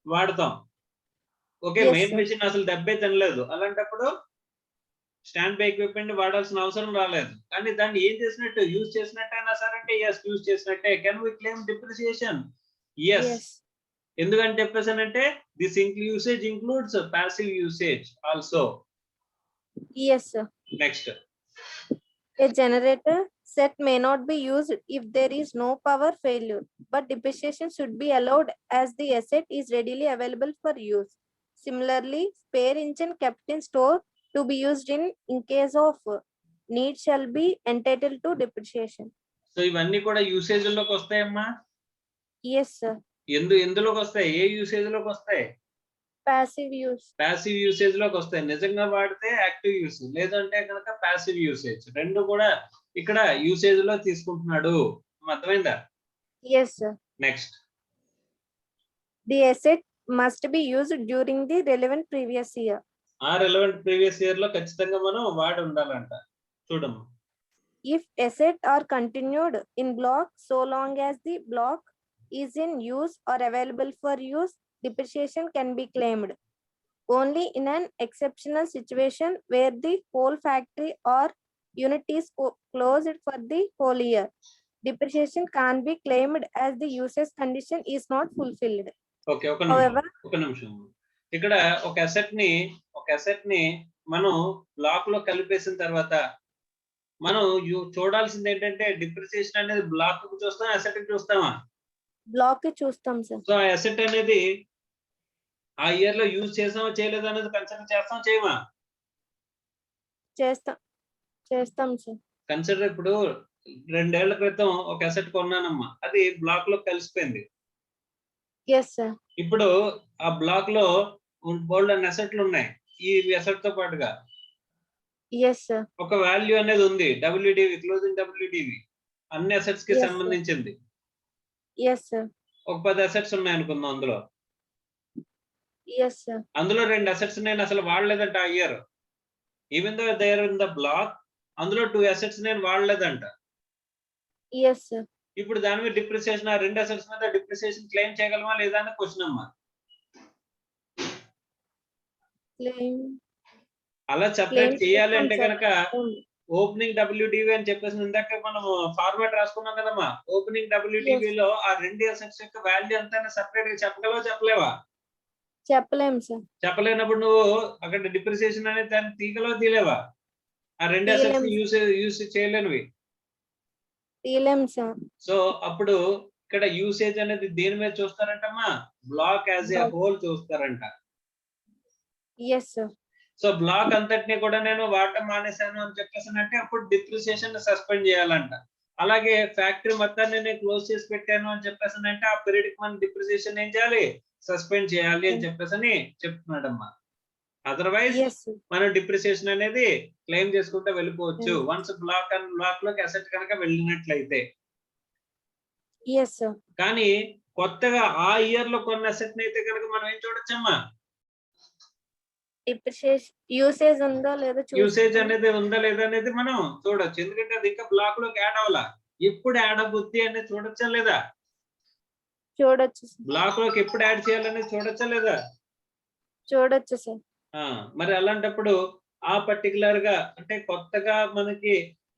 A: వాడతాం. Okay,
B: Yes,
A: main
B: sir.
A: Machine అసలు దెబ్బే తినలేదు, అలాంటప్పుడు స్టాండ్ బై ఎక్విప్మెంట్ వాడాల్సిన అవసరం రాలేదు. కానీ దాన్ని ఏం చేసినట్టు, యూజ్ చేసినట్టయినా సరే అంటే ఎస్ యూజ్ చేసినట్టే. Can we claim depreciation? Yes.
B: Yes.
A: ఎందుకని చెప్పేసానంటే this usage includes passive usage also.
B: Yes, sir.
A: Next,
B: A generator set may not be used if there is no power failure, but depreciation should be allowed as the asset is readily available for use. Similarly, spare engine kept in store to be used in case of need shall be entitled to depreciation.
A: So ఇవన్నీ కూడా యూసేజ్ లోకి వస్తాయమ్మా?
B: Yes, sir.
A: ఎందులోకి వస్తాయి? ఏ యూసేజ్ లోకి వస్తాయి?
B: Passive use.
A: ప్యాసివ్ యూసేజ్ లోకి వస్తాయి. నిజంగా వాడితే యాక్టివ్ యూస్, లేదంటే కనుక ప్యాసివ్ యూసేజ్. రెండు కూడా ఇక్కడ యూసేజ్ లో తీసుకుంటున్నాడు. అర్థమైందా?
B: Yes, sir.
A: Next
B: The asset must be used during the relevant previous year.
A: ఆ రిలవెంట్ ప్రీవియస్ ఇయర్ లో ఖచ్చితంగా మనం వాడి ఉండాలంట. చూడమ్మా,
B: If asset are continued in block so long as the block is in use or available for use, depreciation can be claimed. Only in an exceptional situation where the whole factory or unit is closed for the whole year, depreciation can't be claimed as the usage condition is not fulfilled.
A: Okay,
B: However,
A: ఒక నిమిషం. ఇక్కడ ఒక అసెట్ ని మనం బ్లాక్ లో కలిపేసిన తర్వాత మనం చూడాల్సింది ఏంటంటే డిప్రిసియేషన్ అనేది బ్లాక్ కు చూస్తాం, అసెట్ కి చూస్తామా?
B: block చూస్తాం సార్.
A: సో ఆ అసెట్ అనేది ఆ ఇయర్ లో యూజ్ చేసామా చేయలేదా అనేది కన్సిడర్ చేస్తాం చేయమా?
B: చేస్తాం సార్.
A: కన్సిడర్ ఇప్పుడు 2 ఏళ్ల క్రితం ఒక అసెట్ కొన్నానమ్మా, అది బ్లాక్ లో కలిసిపోయింది.
B: Yes, sir.
A: ఇప్పుడు ఆ బ్లాక్ లో బోల్డ్ అన్ని అసెట్లు ఉన్నాయి ఈ అసెట్ తో పాటుగా.
B: Yes, sir.
A: ఒక వాల్యూ అనేది ఉంది, WDV, క్లోజింగ్ WDV అన్ని అసెట్స్ కి
B: Yes, sir.
A: సంబంధించింది.
B: Yes, sir.
A: ఒక 10 అసెట్స్ ఉన్నాయి అనుకుందాం అందులో.
B: Yes, sir.
A: అందులో 2 అసెట్స్ నేను అసలు వాడలేదంట ఆ year. Even though they are in the block, అందులో 2 అసెట్స్ నేను వాడలేదంట.
B: Yes, sir.
A: ఇప్పుడు దాని మీద డిప్రిసియేషన్, ఆ 2 అసెట్స్ మీద డిప్రిసియేషన్ క్లెయిమ్ చేయగలమా లేదా అని క్వశ్చన్ అమ్మా.
B: Claim.
A: అలా సెపరేట్ చేయాలి
B: చేస్తాం
A: అంటే
B: సార్.
A: కనుక ఓపెనింగ్ WDV అని చెప్పేసి ఇందాక మనం ఫార్మాట్ రాసుకున్నాం కదమ్మా. ఓపెనింగ్ WDV లో ఆ 2 అసెట్స్ యొక్క వాల్యూ ఎంత సెపరేట్ గా చెప్పగలవా చెప్పలేవా?
B: చెప్పలేం సార్.
A: చెప్పలేనప్పుడు నువ్వు అక్కడ డిప్రిసియేషన్ అనేది దాన్ని తీగలవా తీలేవా? ఆ 2 అసెట్స్ యూస్ చేయలేనివి.
B: తీలేం సార్.
A: సో అప్పుడు ఇక్కడ యూసేజ్ అనేది దేని మీద చూస్తారంటమ్మా? బ్లాక్ యాజ్ ఏ హోల్ చూస్తారంట.
B: Yes, sir.
A: సో బ్లాక్ అంతటిని కూడా నేను వాడటం మానేశాను అని చెప్పేసానంటే అప్పుడు డిప్రిసియేషన్ సస్పెండ్ చేయాలంట. అలాగే ఫ్యాక్టరీ మొత్తాన్ని నేను క్లోజ్ చేసి పెట్టాను అని చెప్పేసానంటే ఆ పీరియడ్ మనం డిప్రిసియేషన్ ఏం చేయాలి? సస్పెండ్ చేయాలి అని చెప్పేసి చెప్తున్నాడమ్మా. Otherwise
B: Yes, sir.
A: మనం డిప్రిసియేషన్ అనేది క్లెయిమ్ చేసుకుంటూ వెళ్ళిపోవచ్చు వన్స్ బ్లాక్ లోకి అసెట్ కనుక వెళ్ళినట్లయితే.
B: Yes, sir.
A: కానీ కొత్తగా ఆ ఇయర్ లో కొన్న అసెట్ అయితే కనుక మనం ఏం చూడొచ్చమ్మా?
B: Depreciation యూసేజ్ ఉందో లేదో
A: యూసేజ్ అనేది ఉందా లేదా అనేది మనం చూడొచ్చు. ఎందుకంటే అది ఇంకా బ్లాక్ లోకి యాడ్ అవ్వాలా. ఎప్పుడు యాడ్ అవ్వుద్ది అనేది చూడొచ్చా లేదా?
B: చూడొచ్చు.
A: బ్లాక్ లోకి ఎప్పుడు యాడ్ చేయాలనేది చూడొచ్చా లేదా?
B: చూడొచ్చు సార్.
A: మరి అలాంటప్పుడు ఆ పర్టికులర్ గా అంటే కొత్తగా మనకి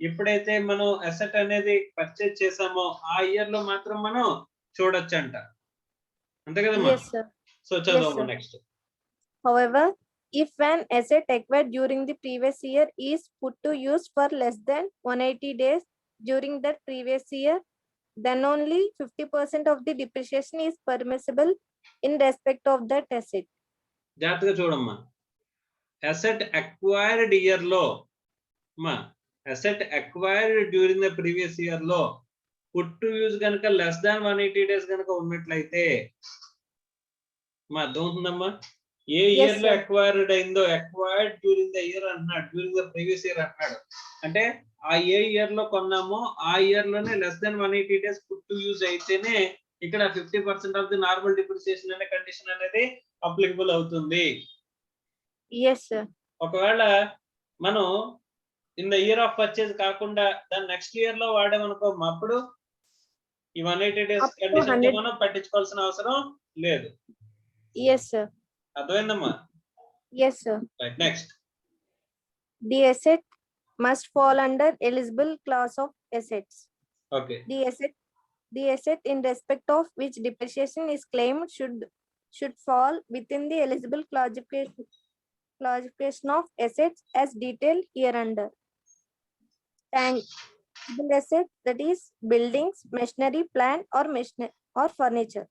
A: ఎప్పుడైతే మనం అసెట్ అనేది పర్చేజ్ చేసామో ఆ ఇయర్ లో మాత్రం మనం చూడొచ్చంట. అంతే కదమ్మా?
B: Yes, sir.
A: సో చదవము next.
B: However, if an asset acquired during the previous year is put to use for less than 180 days during that previous year, then only 50% of the depreciation is permissible in respect of that asset.
A: జాగ్రత్తగా చూడమ్మా. అసెట్ అక్వైర్డ్ ఇయర్ లో asset acquired during the previous year లో పుట్ టు యూజ్ కనుక లెస్ దాన్ 180 డేస్ కనుక ఉన్నట్లయితే అర్థమవుతుందమ్మా? ఏ ఇయర్ లో అక్వైర్డ్ అయిందో, అక్వైర్డ్ డ్యూరింగ్ ద ఇయర్ అంటున్నాడు, డ్యూరింగ్ ద ప్రీవియస్ ఇయర్ అంటున్నాడు. అంటే ఆ ఏ ఇయర్ లో కొన్నామో ఆ ఇయర్ లోనే less than 180 days put to use అయితేనే ఇక్కడ 50% ఆఫ్ ది నార్మల్ డిప్రిసియేషన్ అనే కండిషన్ అనేది అప్లికబుల్ అవుతుంది.
B: Yes, sir.
A: ఒకవేళ మనం in the year of purchase కాకుండా దాని నెక్స్ట్ ఇయర్ లో వాడామనుకో, అప్పుడు ఈ 180 డేస్ కండిషన్ మనం పట్టించుకోవాల్సిన అవసరం లేదు.
B: Yes, sir.
A: అర్థమైందమ్మా?
B: Yes, sir.
A: Right, next.
B: The asset must fall under eligible class of assets.
A: Okay.
B: The asset in respect of which depreciation is claimed should fall within the eligible classification of assets as detailed hereunder. Tangible asset, that is buildings, machinery, plant or furniture.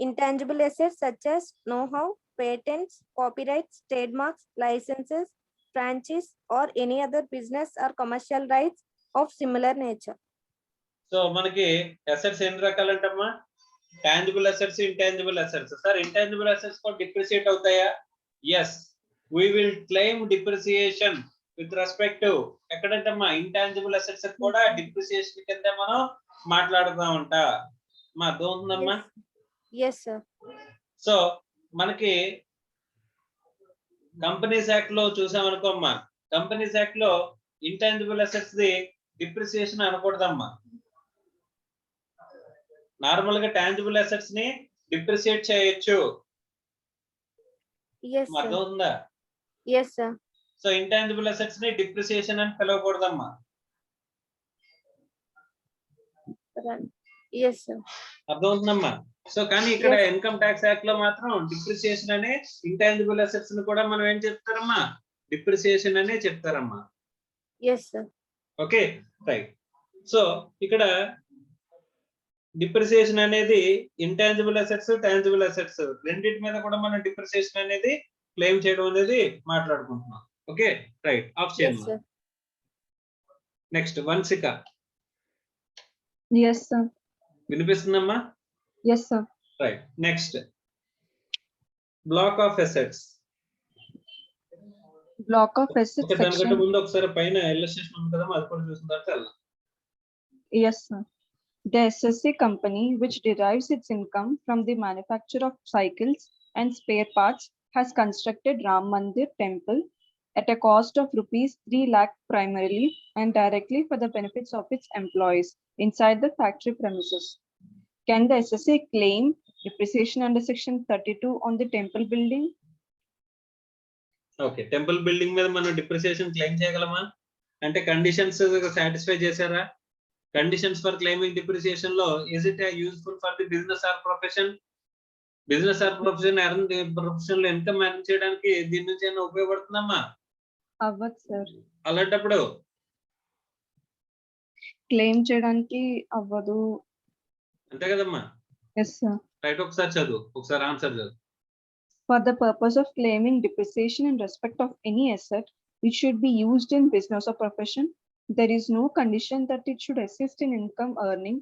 B: Intangible assets such as know-how, patents, copyrights, trademarks, licenses, franchise or any other business or commercial rights of similar nature.
A: So మనకి అసెట్స్ ఎన్ని రకాలంటమ్మా? Tangible assets, intangible assets. Sir intangible assets కూడా డిప్రిసియేట్ అవుతాయా? Yes, we will claim depreciation with respect to ఎక్కడంటమ్మా? ఇంటాంజిబుల్ అసెట్స్ కూడా డిప్రిసియేషన్ కింద మనం మాట్లాడుతామంట. మా అర్థం అవుతుందమ్మా?
B: Yes, sir.
A: సో మనకి కంపెనీస్ యాక్ట్ లో చూసామనుకోమ్మా, కంపెనీస్ యాక్ట్ లో ఇంటాంజిబుల్ అసెట్స్ ది డిప్రిసియేషన్ అనకూడదమ్మా. నార్మల్ గా టాంజిబుల్ అసెట్స్ ని డిప్రిసియేట్ చేయొచ్చు.
B: Yes, sir.
A: అర్థం అవుతుందా?
B: Yes, sir.
A: So intangible assets ని డిప్రిసియేషన్ అని పిలవకూడదమ్మా.
B: Right. Yes, sir.
A: అర్థం అవుతుందమ్మా? సో కానీ ఇక్కడ
B: Yes.
A: ఇన్కమ్ ట్యాక్స్ యాక్ట్ లో మాత్రం డిప్రిసియేషన్ అనే ఇంటాంజిబుల్ అసెట్స్ ని కూడా మనం ఏం చెప్తారమ్మా? డిప్రిసియేషన్ అనే చెప్తారమ్మా.
B: Yes, sir.
A: Okay, right. So ఇక్కడ డిప్రిసియేషన్ అనేది ఇంటాంజిబుల్ అసెట్స్, టాంజిబుల్ అసెట్స్ రెండింటి మీద కూడా మనం డిప్రిసియేషన్ అనేది క్లెయిమ్ చేయడం అనేది మాట్లాడుకుంటున్నాం. Okay, right. ఆఫ్
B: Yes,
A: చేయండి.
B: sir.
A: Next Vamshika,
C: Yes, sir.
A: వినిపిస్తుందమ్మా?
C: Yes, sir.
A: Right. Next black of assets.
C: Block of assets
A: okay, దానికంటే
C: section.
A: ముందు ఒకసారి పైన ఇల్లస్ట్రేషన్ ఉంది కదా, అది కూడా చూసిన తర్వాత వెళ్దాం.
C: Yes, sir. The SSC company, which derives its income from the manufacture of cycles and spare parts, has constructed Ram Mandir temple at a cost of rupees 3 lakh primarily and directly for the benefits of its employees inside the factory premises. Can the SSC claim depreciation under section 32 on the temple building?
A: Okay, temple building మీద మనం డిప్రిసియేషన్ క్లెయిమ్ చేయగలమా? అంటే కండిషన్స్ సాటిస్ఫై చేశారా? కండిషన్స్ ఫర్ క్లెయిమింగ్ డిప్రిసియేషన్ లో is it useful for the business are profession? Business are profession లో ఇన్కమ్ ఎర్న్ చేయడానికి దీని నుంచి ఏమైనా ఉపయోగపడుతుందమ్మా?
C: Avat, sir.
A: అలాంటప్పుడు
C: Claim chedaniki avvadu.
A: అంతే కదమ్మా?
C: Yes, sir.
A: రైట్, ఒకసారి చదువు, ఒకసారి ఆన్సర్ చదువు.
C: For the purpose of claiming depreciation in respect of any asset, it should be used in business or profession. There is no condition that it should assist in income earning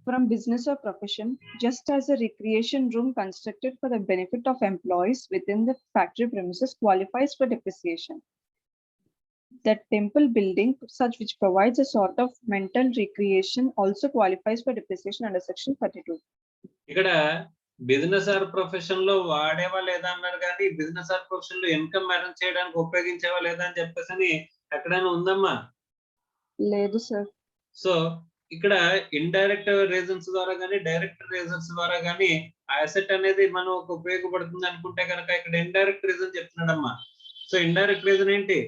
C: from business or profession, just as a recreation room constructed for the benefit of employees within the factory premises qualifies for depreciation. The temple building, such which provides a sort of mental recreation, also qualifies for depreciation under section 32.
A: ఇక్కడ బిజినెస్ ఆర్ ప్రొఫెషన్ లో వాడేవా లేదా అన్నారు, కానీ బిజినెస్ ఆర్ ప్రొఫెషన్ లో ఇన్కమ్ ఎర్న్ చేయడానికి ఉపయోగించేవా లేదా అని చెప్పేసి ఎక్కడైనా ఉందమ్మా?
C: లేదు, sir.
A: సో ఇక్కడ ఇండైరెక్ట్ రీజన్స్ ద్వారా కానీ డైరెక్ట్ రీజన్స్ ద్వారా కానీ ఆ అసెట్ అనేది మనకు ఉపయోగపడుతుంది అనుకుంటే కనుక ఇక్కడ ఇండైరెక్ట్ రీజన్ చెప్తున్నాడమ్మా. సో ఇండైరెక్ట్ రీజన్ ఏంటి?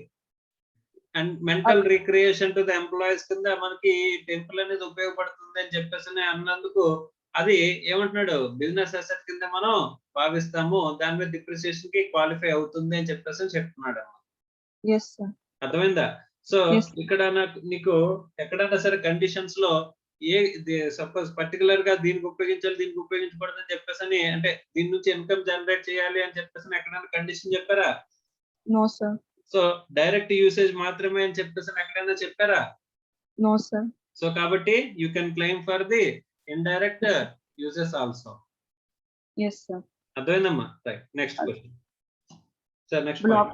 A: And mental recreation to the employees కింద మనకి టెంపుల్ అనేది ఉపయోగపడుతుంది అని చెప్పేసి అన్నందుకు అది ఏమంటున్నాడు? బిజినెస్ అసెట్ కింద మనం భావిస్తాము, దాని మీద డిప్రిసియేషన్ కి క్వాలిఫై అవుతుంది అని చెప్పేసి చెప్తున్నాడు అమ్మా.
C: Yes, sir.
A: అర్థమైందా? So
C: Yes.
A: ఇక్కడ నీకు ఎక్కడైనా సరే కండిషన్స్ లో సపోజ్ పర్టికులర్ గా దీనికి ఉపయోగించాలి, దీనికి ఉపయోగించకూడదు అని చెప్పేసి, అంటే దీని నుంచి ఇన్కమ్ జనరేట్ చేయాలి అని చెప్పేసి ఎక్కడైనా కండిషన్ చెప్పారా?
C: No, sir.
A: So direct usage మాత్రమే అని చెప్పేసి ఎక్కడైనా చెప్పారా?
C: No, sir.
A: సో కాబట్టి you can claim for the indirect uses also.
C: Yes, sir.
A: అర్థమైందమ్మా? Right. Next question sir. Next
C: Block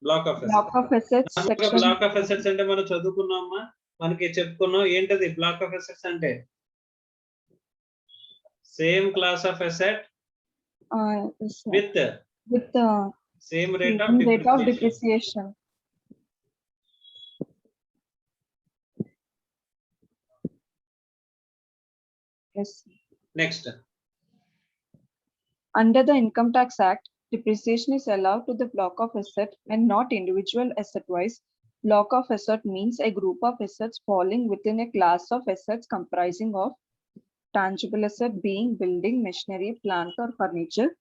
A: black of
C: block of assets section.
A: Black of assets అంటే మనం చదువుకున్నామా, మనకి చెప్పుకున్నాం. ఏంటది బ్లాక్ ఆఫ్ అసెట్స్ అంటే? Same class of asset
C: Yes, sir.
A: With
C: With
A: same rate
C: rate
A: of
C: of depreciation. Yes.
A: Next
C: Under the Income Tax Act, depreciation is allowed to the block of asset and not individual asset wise. Block of asset means a group of assets falling within a class of assets comprising of tangible asset being building, machinery, plant or furniture.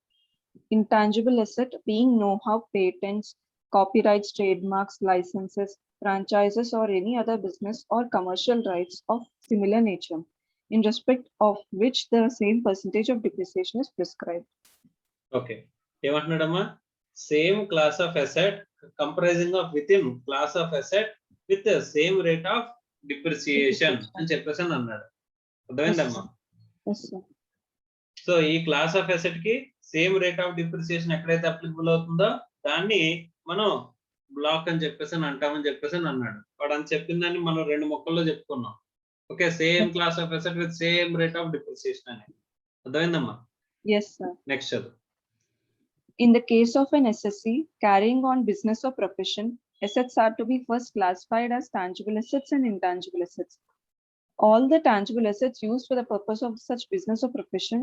C: Intangible asset being know-how, patents, copyrights, trademarks, licenses, franchises or any other business or commercial rights of similar nature, in respect of which the same percentage of depreciation is prescribed.
A: Okay, ఏమంటున్నాడమ్మా? Same class of asset comprising of with in class of asset with same rate of depreciation అని చెప్పేసి అన్నాడు. అర్థమైందమ్మా?
C: Yes, sir.
A: సో ఈ క్లాస్ ఆఫ్ అసెట్ కి సేమ్ రేట్ ఆఫ్ డిప్రిసియేషన్ ఎక్కడైతే అప్లికబుల్ అవుతుందో దాన్ని మనం బ్లాక్ అని చెప్పేసి అంటామని చెప్పేసి అన్నాడు. వాడు అని చెప్పిన దాన్ని మనం 2 ముక్కల్లో చెప్పుకున్నాం. Okay, same class of asset with same rate of depreciation అని. అర్థమైందమ్మా?
C: Yes, sir.
A: నెక్స్ట్ చదువు.
C: In the case of an SSC carrying on business or profession, assets are to be first classified as tangible assets and intangible assets. All the tangible assets used for the purpose of such business or profession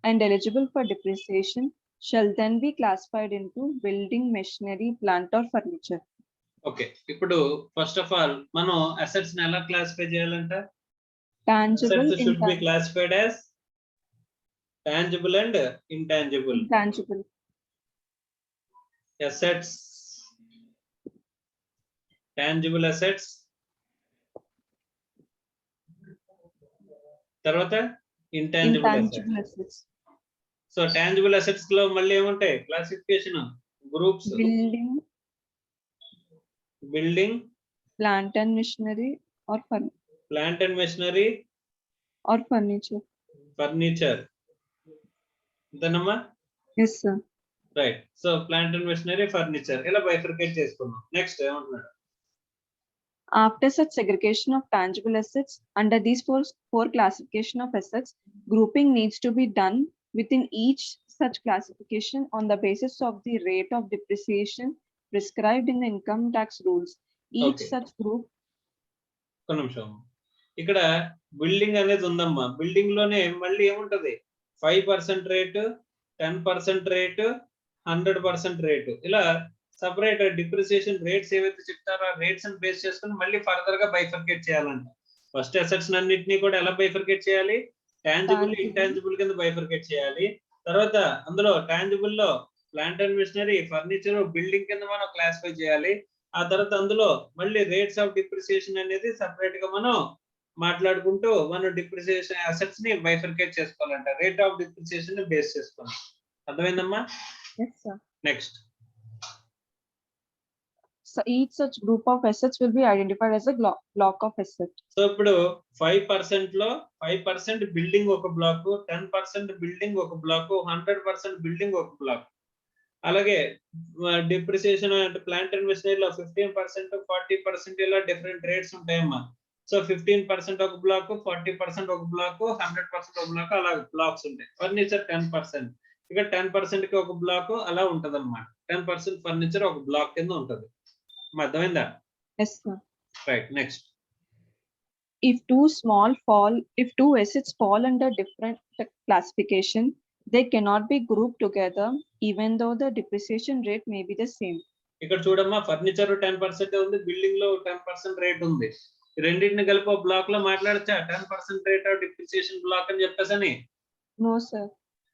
C: and eligible for depreciation shall then be classified into building, machinery, plant or furniture.
A: Okay, ఇప్పుడు ఫస్ట్ ఆఫ్ ఆల్ మనం అసెట్స్ ని ఎలా క్లాసిఫై చేయాలంట?
C: Tangible,
A: Assets should be
C: intangible,
A: classified as tangible and intangible.
C: intangible.
A: Assets, tangible assets, తర్వాత intangible assets.
C: Intangible assets.
A: So tangible assets లో మళ్ళీ ఏముంటాయి? Classification groups. Building,
C: Plant and machinery or
A: plant and machinery,
C: or furniture.
A: Furniture. అంతేనమ్మా?
C: Yes, sir.
A: Right. So plant and machinery, furniture ఇలా బైఫర్కేట్ చేసుకున్నాం. నెక్స్ట్ ఏమంటున్నాడు?
C: After such segregation of tangible assets under these four classification of assets, grouping needs to be done within each such classification on the basis of the rate of depreciation prescribed in the income tax rules. Each
A: Okay.
C: such group.
A: ఒక నిమిషం. ఇక్కడ బిల్డింగ్ అనేది ఉందమ్మా. బిల్డింగ్ లోనే మళ్ళీ ఏముంటది? 5% రేటు, 10% రేటు, 100% రేటు, ఇలా సపరేట్ డిప్రిసియేషన్ రేట్స్ ఏవైతే చెప్తారో ఆ రేట్స్ ని బేస్ చేసుకుని మళ్ళీ ఫర్దర్ గా బైఫర్కేట్ చేయాలంట. ఫస్ట్ అసెట్స్ అన్నిటిని కూడా ఎలా బైఫర్కేట్ చేయాలి? టాంజిబుల్, ఇంటాంజిబుల్ కింద బైఫర్కేట్ చేయాలి. తర్వాత అందులో టాంజిబుల్ లో plant and machinery, furniture, building కింద మనం క్లాసిఫై చేయాలి. ఆ తర్వాత అందులో మళ్ళీ రేట్స్ ఆఫ్ డిప్రిసియేషన్ అనేది సపరేట్ గా మనం మాట్లాడుకుంటూ మనం డిప్రిసియేషన్ అసెట్స్ ని బైఫర్కేట్ చేసుకోవాలంట. రేట్ ఆఫ్ డిప్రిసియేషన్ ని బేస్ చేసుకోవాలి. అర్థమైందమ్మా?
C: Yes, sir.
A: Next.
C: So each such group of assets will be identified as a block of asset.
A: So ఇప్పుడు 5% లో 5% బిల్డింగ్ ఒక బ్లాక్, 10% బిల్డింగ్ ఒక బ్లాక్, 100% బిల్డింగ్ ఒక బ్లాక్. అలాగే డిప్రిసియేషన్ అంటే ప్లాంట్ అండ్ మెషినరీలో 15%, 40% ఇలా డిఫరెంట్ రేట్స్ ఉంటాయమ్మా. సో 15% ఒక బ్లాక్, 40% ఒక బ్లాక్, 100% ఒక బ్లాక్, అలా బ్లాక్స్ ఉంటాయి. ఫర్నిచర్ 10%, ఇక 10% కి ఒక బ్లాక్ అలా ఉంటది అనమాట. 10% ఫర్నిచర్ ఒక బ్లాక్ కింద ఉంటది. అర్థమైందా?
C: Yes, sir.
A: Right. Next.
C: If two assets fall under different classification, they cannot be grouped together even though the depreciation rate may be the same.
A: ఇక్కడ చూడమ్మా, ఫర్నిచర్ 10% ఉంది, బిల్డింగ్ లో 10% రేట్ ఉంది. ఈ రెండింటిని కలిపి ఒక బ్లాక్ లో మాట్లాడచ్చా? 10% రేట్ ఆఫ్ డిప్రిసియేషన్ బ్లాక్ అని చెప్పేసని?
C: No, sir.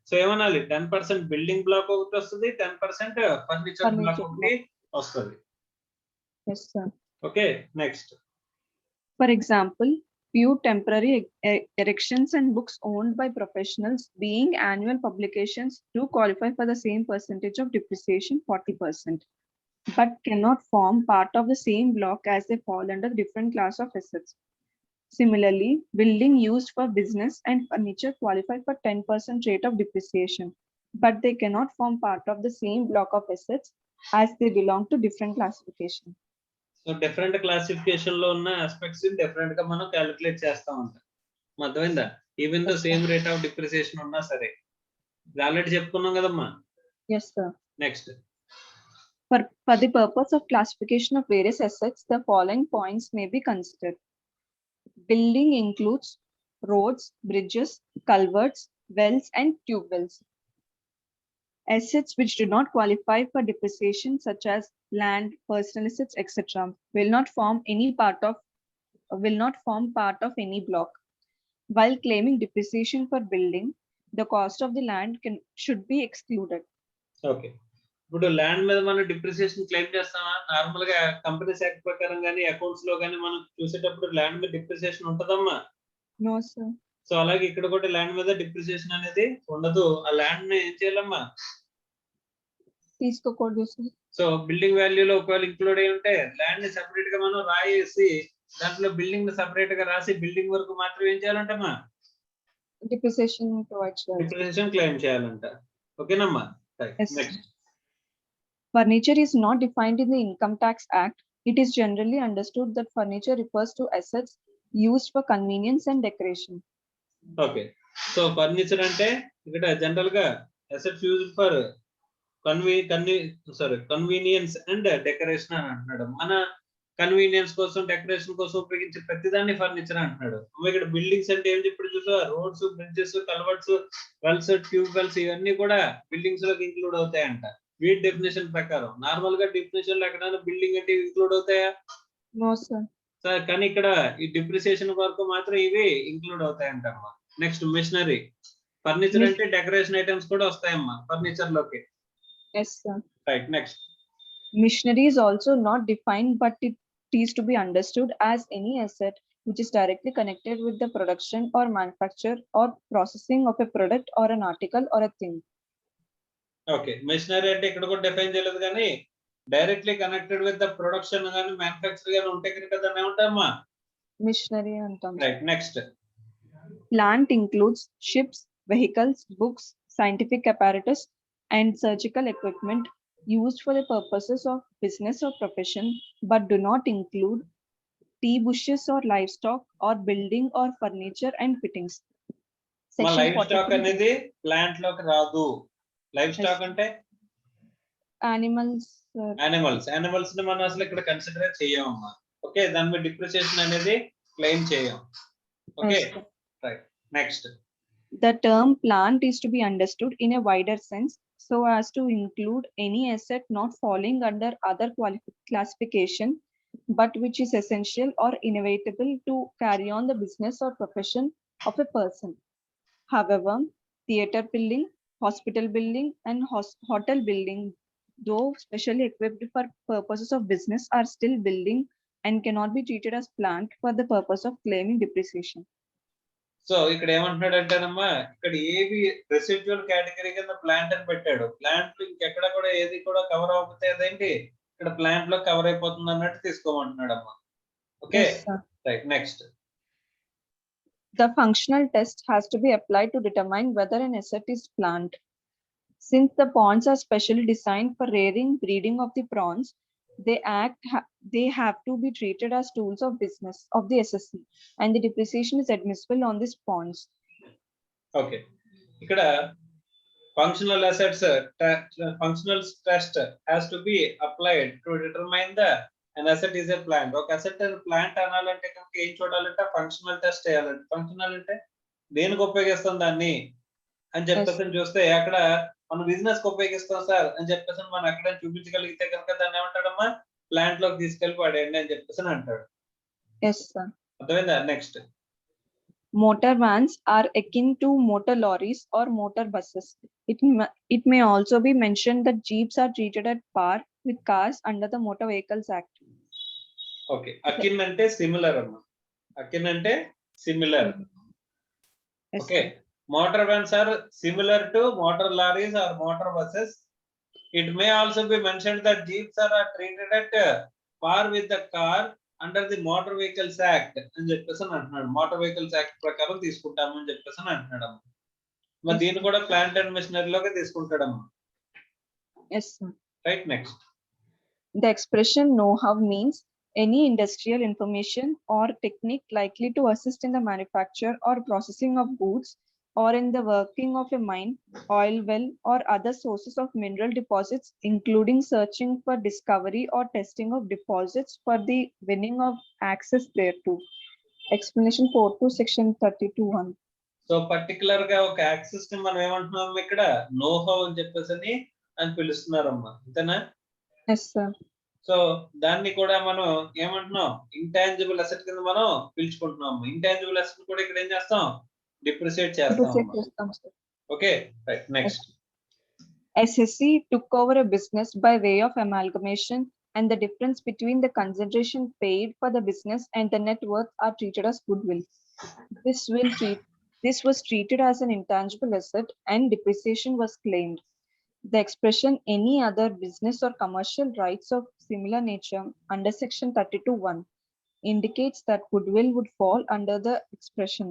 A: సో ఏమనాలి? 10% బిల్డింగ్ బ్లాక్ ఒకటి వస్తుంది, 10% ఫర్నిచర్ బ్లాక్ ఒకటి వస్తుంది.
C: Yes, sir.
A: Okay, next.
C: For example, few temporary erections and books owned by professionals being annual publications do qualify for the same percentage of depreciation, 40%, but cannot form part of the same block as they fall under different class of assets. Similarly, building used for business and furniture qualify for 10% rate of depreciation, but they cannot form part of the same block of assets as they belong to different classification.
A: So different classification లో ఉన్న ఆస్పెక్ట్స్ డిఫరెంట్ గా మనం క్యాలిక్యులేట్ చేస్తా ఉంటాం. అర్థమైందా? Even though same rate of depreciation ఉన్నా సరే. ఆల్రెడీ చెప్పుకున్నాం కదమ్మా.
C: Yes, sir.
A: Next.
C: For the purpose of classification of various assets, the following points may be considered. Building includes roads, bridges, culverts, wells, and tube wells. Assets which do not qualify for depreciation, such as land, personal assets, etc., will not form part of any block. While claiming depreciation for building, the cost of the land should be excluded.
A: Okay, ఇప్పుడు ల్యాండ్ మీద మనం డిప్రిసియేషన్ క్లెయిమ్ చేస్తామా? నార్మల్ గా కంపెనీస్ యాక్ట్ ప్రకారం కానీ అకౌంట్స్ లో కానీ మనం చూసేటప్పుడు ల్యాండ్ మీద డిప్రిసియేషన్ ఉంటదమ్మా?
C: No, sir.
A: సో అలాగే ఇక్కడ కూడా ల్యాండ్ మీద డిప్రిసియేషన్ అనేది ఉండదు. ఆ ల్యాండ్ ని ఏం చేయాలమ్మా?
C: తీసుకోకూడదు, sir.
A: సో బిల్డింగ్ వాల్యూలో ఒకవేళ ఇంక్లూడ్ అయి ఉంటే ల్యాండ్ ని సెపరేట్ గా మనం రాయేసి దాంట్లో బిల్డింగ్ ని సెపరేట్ గా రాసి బిల్డింగ్ వరకు మాత్రం ఏం చేయాలంటమ్మా?
C: Depreciation provide చేయాలి.
A: డిప్రిసియేషన్ క్లెయిమ్ చేయాలంట. ఓకేనమ్మా?
C: Yes.
A: Next.
C: Furniture is not defined in the Income Tax Act. It is generally understood that furniture refers to assets used for convenience and decoration.
A: Okay. So furniture అంటే ఇక్కడ జనరల్ గా assets used for convenience and decoration అని అంటున్నాడు. మన కన్వీనియన్స్ కోసం డెకరేషన్ కోసం ఉపయోగించే ప్రతిదాన్ని ఫర్నిచర్ అంటున్నాడు. ఇక్కడ బిల్డింగ్స్ అంటే ఏం చెప్పాడు చూసా, roads, bridges, culverts, wells, tube wells ఇవన్నీ కూడా బిల్డింగ్స్ లోకి ఇంక్లూడ్ అవుతాయంట వీటి డెఫినేషన్ ప్రకారం. నార్మల్ గా డెఫినేషన్ లో ఎక్కడైనా బిల్డింగ్ అంటే ఇంక్లూడ్ అవుతాయా?
C: No, sir.
A: సార్ కానీ ఇక్కడ ఈ డిప్రిసియేషన్ వరకు మాత్రం ఇవి ఇంక్లూడ్ అవుతాయంటమ్మా. Next machinery. ఫర్నిచర్ అంటే డెకరేషన్ ఐటమ్స్ కూడా వస్తాయమ్మా ఫర్నిచర్ లోకి.
C: Yes, sir.
A: Right. Next
C: Machinery is also not defined, but it is to be understood as any asset which is directly connected with the production or manufacture or processing of a product or an article or a thing.
A: Okay. Machinery అంటే ఇక్కడ కూడా డిఫైన్ చేయలేదు కానీ directly connected with the production గానీ మ్యానుఫ్యాక్చర్ గానీ ఉంటే కనుక దాన్ని ఏమంటామా?
C: Machinery and terms.
A: రైట్. నెక్స్ట్
C: Plant includes ships, vehicles, books, scientific apparatus, and surgical equipment used for the purposes of business or profession, but do not include tea bushes or livestock or building or furniture and fittings.
A: మా
C: Section
A: లైఫ్ స్టాక్
C: 43,
A: అనేది ప్లాంట్ లోకి రాదు. లైఫ్ స్టాక్ అంటే
C: animals.
A: యానిమల్స్ ని మనం అసలు ఇక్కడ కన్సిడర్ చేయమమ్మా. ఓకే, దాని మీద డిప్రిసియేషన్ అనేది క్లెయిమ్ చేయం. Okay,
C: Yes, sir.
A: Right. Next
C: The term plant is to be understood in a wider sense so as to include any asset not falling under other classification, but which is essential or inevitable to carry on the business or profession of a person. However, theater building, hospital building, and hotel building, though specially equipped for purposes of business, are still building and cannot be treated as plant for the purpose of claiming depreciation.
A: So ఇక్కడ ఏమంటున్నాడు అంటేనమ్మా, ఇక్కడ ఏవి రెసిడ్యువల్ కేటగిరీ కింద ప్లాంట్ అని పెట్టాడు. ప్లాంట్ లో ఇంకెక్కడ కూడా ఏది కూడా కవర్ అవ్వకపోతే అదేంటి ఇక్కడ ప్లాంట్ లో కవర్ అయిపోతుంది అన్నట్టు తీసుకోమంటున్నాడు అమ్మా. Okay,
C: Yes, sir.
A: Right. Next
C: The functional test has to be applied to determine whether an asset is plant. Since the ponds are specially designed for rearing, breeding of the prawns, they have to be treated as tools of business of the SSC, and the depreciation is admissible on these ponds.
A: Okay, ఇక్కడ functional assets functional test has to be applied to determine the an asset is a plant. ఒక అసెట్ ప్లాంట్ అనాలంటే కనుక ఏం చూడాలంటే ఫంక్షనల్ టెస్ట్ చేయాలంటే. ఫంక్షనల్ అంటే దేనికి ఉపయోగిస్తాం దాన్ని అని చెప్పేసి చూస్తే అక్కడ మనం బిజినెస్ కి ఉపయోగిస్తాం సార్ అని చెప్పేసి మనం అక్కడ చూపించగలిగితే కనుక దాన్ని ఏమంటాడమ్మా, ప్లాంట్ లోకి తీసుకెళ్లి పడేయండి అని చెప్పేసి అంటాడు.
C: Yes, sir.
A: అర్థమైందా? Next
C: Motor vans are akin to motor lorries or motor buses. It may also be mentioned that jeeps are treated at par with cars under the Motor Vehicles Act.
A: Okay, akin అంటే సిమిలర్ అమ్మా. అకిన్ అంటే similar.
C: Yes,
A: okay,
C: sir.
A: motor vans are similar to motor lorries or motor buses. It may also be mentioned that jeeps are treated at par with the car under the Motor Vehicles Act అని చెప్పేసి అంటున్నాడు. మోటార్ వెహికల్స్ యాక్ట్ ప్రకారం తీసుకుంటామని చెప్పేసి అంటున్నాడు అమ్మ. మరి దీన్ని కూడా ప్లాంట్ అండ్ మిషనరీ లోకి తీసుకుంటాడమ్మా.
C: Yes, sir.
A: Right. Next
C: The expression know-how means any industrial information or technique likely to assist in the manufacture or processing of goods or in the working of a mine, oil well, or other sources of mineral deposits, including searching for discovery or testing of deposits for the winning of access thereto. Explanation 4 to section 32(1).
A: So particular గా ఒక యాక్సెస్ ని మనం ఏమంటున్నాం ఇక్కడ నోహౌ అని చెప్పేసి అని పిలుస్తున్నారమ్మా. అంతేనా?
C: Yes, sir.
A: సో దాన్ని కూడా మనం ఏమంటున్నాం, ఇంటాంజిబుల్ అసెట్ కింద మనం పిలుచుకుంటున్నాం. ఇంటాంజిబుల్ అసెట్ కూడా ఇక్కడ ఏం చేస్తాం, డిప్రిసియేట్ చేస్తాం. Okay, right. Next
C: SSC took over a business by way of amalgamation, and the difference between the consideration paid for the business and the net worth are treated as goodwill. This was treated as an intangible asset, and depreciation was claimed. The expression any other business or commercial rights of similar nature under section 32(1) indicates that goodwill would fall under the expression.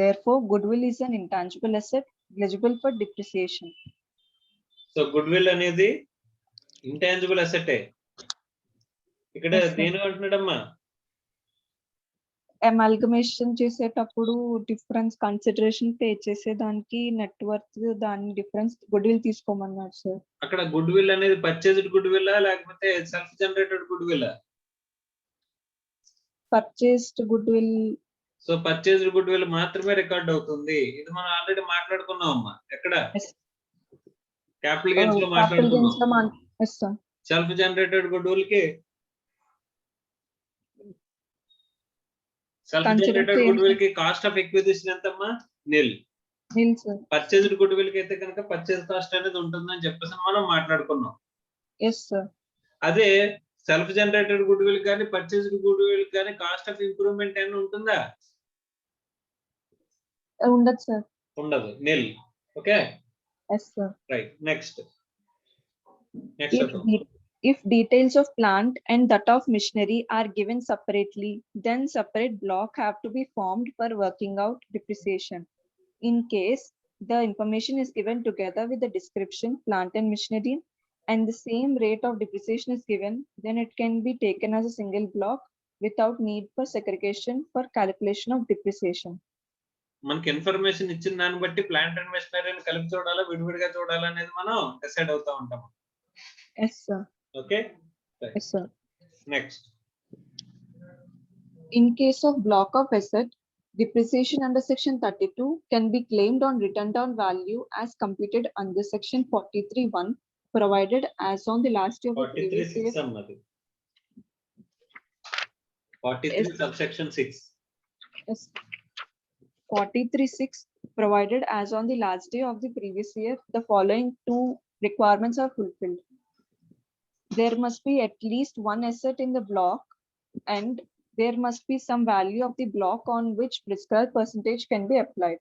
C: Therefore, goodwill is an intangible asset eligible for depreciation.
A: So good will అనేది ఇంటాంజిబుల్ అసెట్. ఇక్కడ
C: Yes, sir.
A: దేని అంటున్నాడమ్మా,
C: అమాల్గమేషన్ చేసేటప్పుడు డిఫరెన్స్ కన్సిడరేషన్ పే చేసేదానికి నెట్వర్క్ దాని డిఫరెన్స్ గుడ్ విల్ తీసుకోమన్నారు సార్.
A: అక్కడ గుడ్ విల్ అనేది పర్చేజ్డ్ గుడ్ విల్ లేకపోతే self generated good will?
C: Purchased good will.
A: So purchased good will మాత్రమే రికార్డ్ అవుతుంది. ఇది మనం ఆల్రెడీ మాట్లాడుకున్నాం అమ్మా. ఎక్కడ? క్యాపిటల్ గెయిన్స్ లో మాట్లాడుకున్నాం. సెల్ఫ్ జనరేటెడ్ గుడ్ విల్ కి కాస్ట్ ఆఫ్ ఎక్విజిషన్ ఎంతమ్మా? నిల్. పర్చేజ్డ్ గుడ్ విల్ కి అయితే కనుక పర్చేజ్ కాస్ట్ అనేది ఉంటుందని చెప్పేసి మనం మాట్లాడుకున్నాం. అదే సెల్ఫ్ జనరేటెడ్ గుడ్ విల్ కానీ పర్చేజ్డ్ గుడ్ విల్ కానీ కాస్ట్ ఆఫ్ ఇంప్రూవ్మెంట్ అని ఉంటుందా?
C: ఉండదు సార్. ఉండదు.
A: నిల్. Okay.
C: Yes sir.
A: Right. Next.
C: If details of plant and that of machinery are given separately, then separate block have to be formed for working out depreciation. In case the information is given together with the description, plant and machinery, and the same rate of depreciation is given, then it can be taken as a single block without need for segregation for calculation of depreciation.
A: మనకి ఇన్ఫర్మేషన్ ఇచ్చిన దాన్ని బట్టి ప్లాంట్ అండ్ మెషినరీని కలిపి చూడాలా విడివిడిగా చూడాలా అనేది మనం డిసైడ్ అవుతా ఉంటాం.
C: Yes sir.
A: Okay.
C: Yes sir.
A: Next.
C: In case of block of asset, depreciation under section 32 can be claimed on written down value as computed under section 43(1) provided as on the last year of the previous year.
A: 43 subsection 6.
C: Yes. 43(6) provided as on the last day of the previous year, the following two requirements are fulfilled. There must be at least one asset in the block and there must be some value of the block on which prescribed percentage can be applied.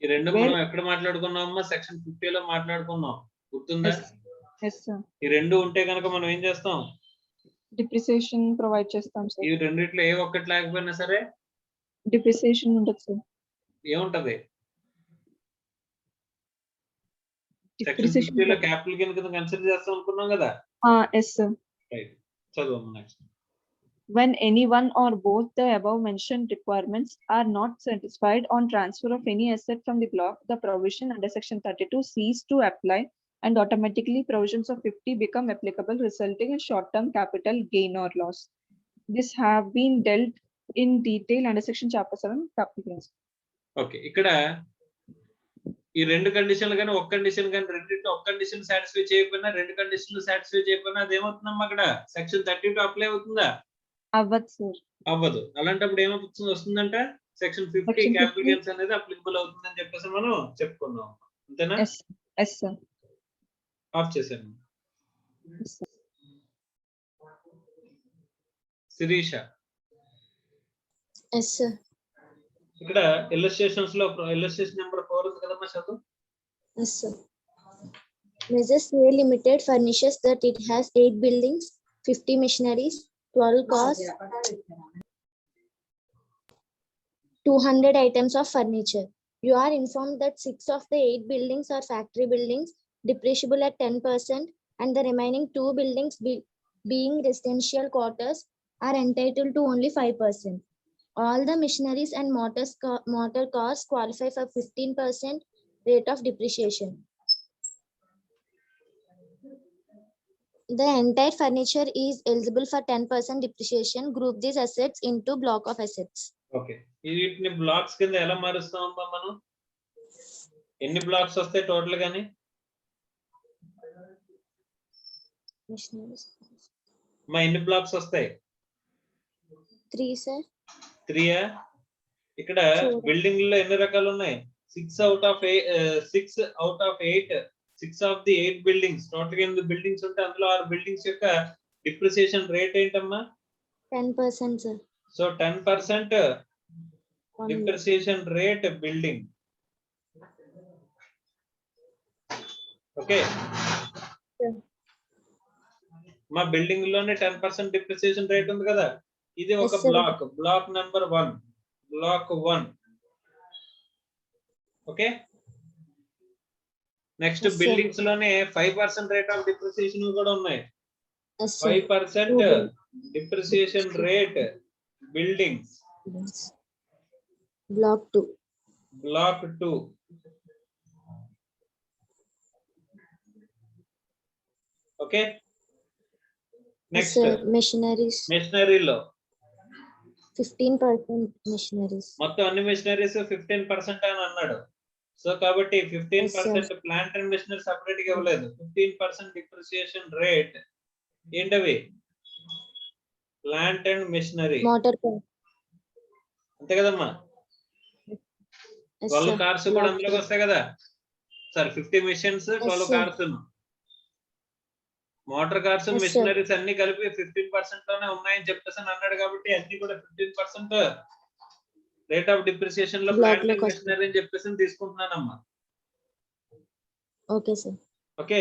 A: ఈ రెండు మనం ఎక్కడ మాట్లాడుకున్నామమ్మా? సెక్షన్ 50 లో మాట్లాడుకున్నాం. గుర్తుందా?
C: Yes sir.
A: ఈ రెండు ఉంటే కనుక మనం ఏం చేస్తాం?
C: Depreciation provide చేస్తాం sir.
A: ఈ రెండిట్లో ఏ ఒక్కటి లేకపోయినా సరే
C: depreciation ఉండదు sir.
A: ఏముంటది? సెక్షన్ 50 లో క్యాపిటల్ గెయిన్ కింద కన్సిడర్ చేస్తాం అనుకున్నాం కదా?
C: Yes sir.
A: రైట్. చదువు next.
C: When any one or both the above mentioned requirements are not satisfied on transfer of any asset from the block, the provision under section 32 cease to apply and automatically provisions of 50 become applicable, resulting in short-term capital gain or loss. This have been dealt in detail under section chapter 7 capital gains.
A: Okay. ఇక్కడ ఈ రెండు కండిషన్లు కానీ ఒక కండిషన్ కానీ రెండింటిలో ఒక కండిషన్ సాటిస్ఫై చేయకపోయినా రెండు కండిషన్లు సాటిస్ఫై చేయకపోయినా అదేమవుతుందమ్మా? అక్కడ సెక్షన్ 32 అప్లై అవుతుందా?
C: అవ్వదు సార్.
A: అవ్వదు. అలాంటప్పుడు ఏమవుతుంది వస్తుందంట? సెక్షన్ 50 క్యాపిటల్ గెయిన్స్ అనేది అప్లికబుల్ అవుతుందని చెప్పేసి మనం చెప్పుకున్నాం. అంతేనా?
C: Yes sir.
A: ఆఫ్ చేశాను. శిరీష.
D: Yes sir.
A: ఇక్కడ ఇల్లస్ట్రేషన్స్ లో ఇల్లస్ట్రేషన్ నెంబర్ 4 ఉంది కదమ్మా, చదువు.
D: Yes sir. Measures A Limited furnishes that it has 8 buildings, 50 machineries, 12 cars, 200 items of furniture. You are informed that 6 of the 8 buildings are factory buildings, depreciable at 10%, and the remaining 2 buildings being residential quarters are entitled to only 5%. All the machineries and motor cars qualify for 15% rate of depreciation. The entire furniture is eligible for 10% depreciation. Group these assets into block of assets.
A: Okay. వీటిని బ్లాక్స్ కింద ఎలా మారుస్తామమ్మా మనం? ఎన్ని బ్లాక్స్ వస్తాయి టోటల్ గాని? మా ఎన్ని బ్లాక్స్ వస్తాయి?
D: 3 sir.
A: 3 ఇక్కడ బిల్డింగ్ లో ఎన్ని రకాలు ఉన్నాయి? 6 out of 8 6 of the 8 buildings. Total గా 8 బిల్డింగ్స్ ఉంటే అందులో 6 బిల్డింగ్స్ యొక్క డిప్రిసియేషన్ రేట్ ఏంటమ్మా?
D: 10% sir.
A: So 10% depreciation rate building. Okay. మా బిల్డింగ్ లోనే 10% డిప్రిసియేషన్ రేట్ ఉంది కదా? ఇది ఒక block. Block number 1. Block 1. Okay. Next buildings లోనే 5% రేట్ ఆఫ్ డిప్రిసియేషన్ కూడా ఉన్నాయి. 5% depreciation rate buildings.
D: Block 2.
A: Block 2. Okay.
D: Yes,
A: Next,
D: sir. Machineries.
A: మెషినరీలో
D: 15% machineries.
A: మొత్తం అన్ని మెషినరీస్ 15% అని అన్నాడు. సో కాబట్టి 15%
D: Yes,
A: plant and machinery separate గా ఇవ్వలేదు. 15% డిప్రిసియేషన్ రేట్ ఏంటవి? Plant and machinery
D: Motor car.
A: అంతే కదమ్మా.
D: Yes,
A: 12
D: sir.
A: కార్స్ కూడా
D: Block
A: అందులోకి
D: 4.
A: వస్తాయి కదా sir. 50 machines, 12
D: sir.
A: Cars, motor cars,
D: Yes, sir.
A: Machineries అన్ని కలిపి 15% లోనే ఉన్నాయని చెప్పేసి అన్నాడు. కాబట్టి అన్ని కూడా 15% రేట్ ఆఫ్ డిప్రిసియేషన్ లో
D: Block
A: ప్లాంట్
D: లోకి
A: అండ్
D: వస్తాయి.
A: మెషినరీ అని చెప్పేసి తీసుకుంటున్నానమ్మా.
D: Okay, sir.
A: Okay.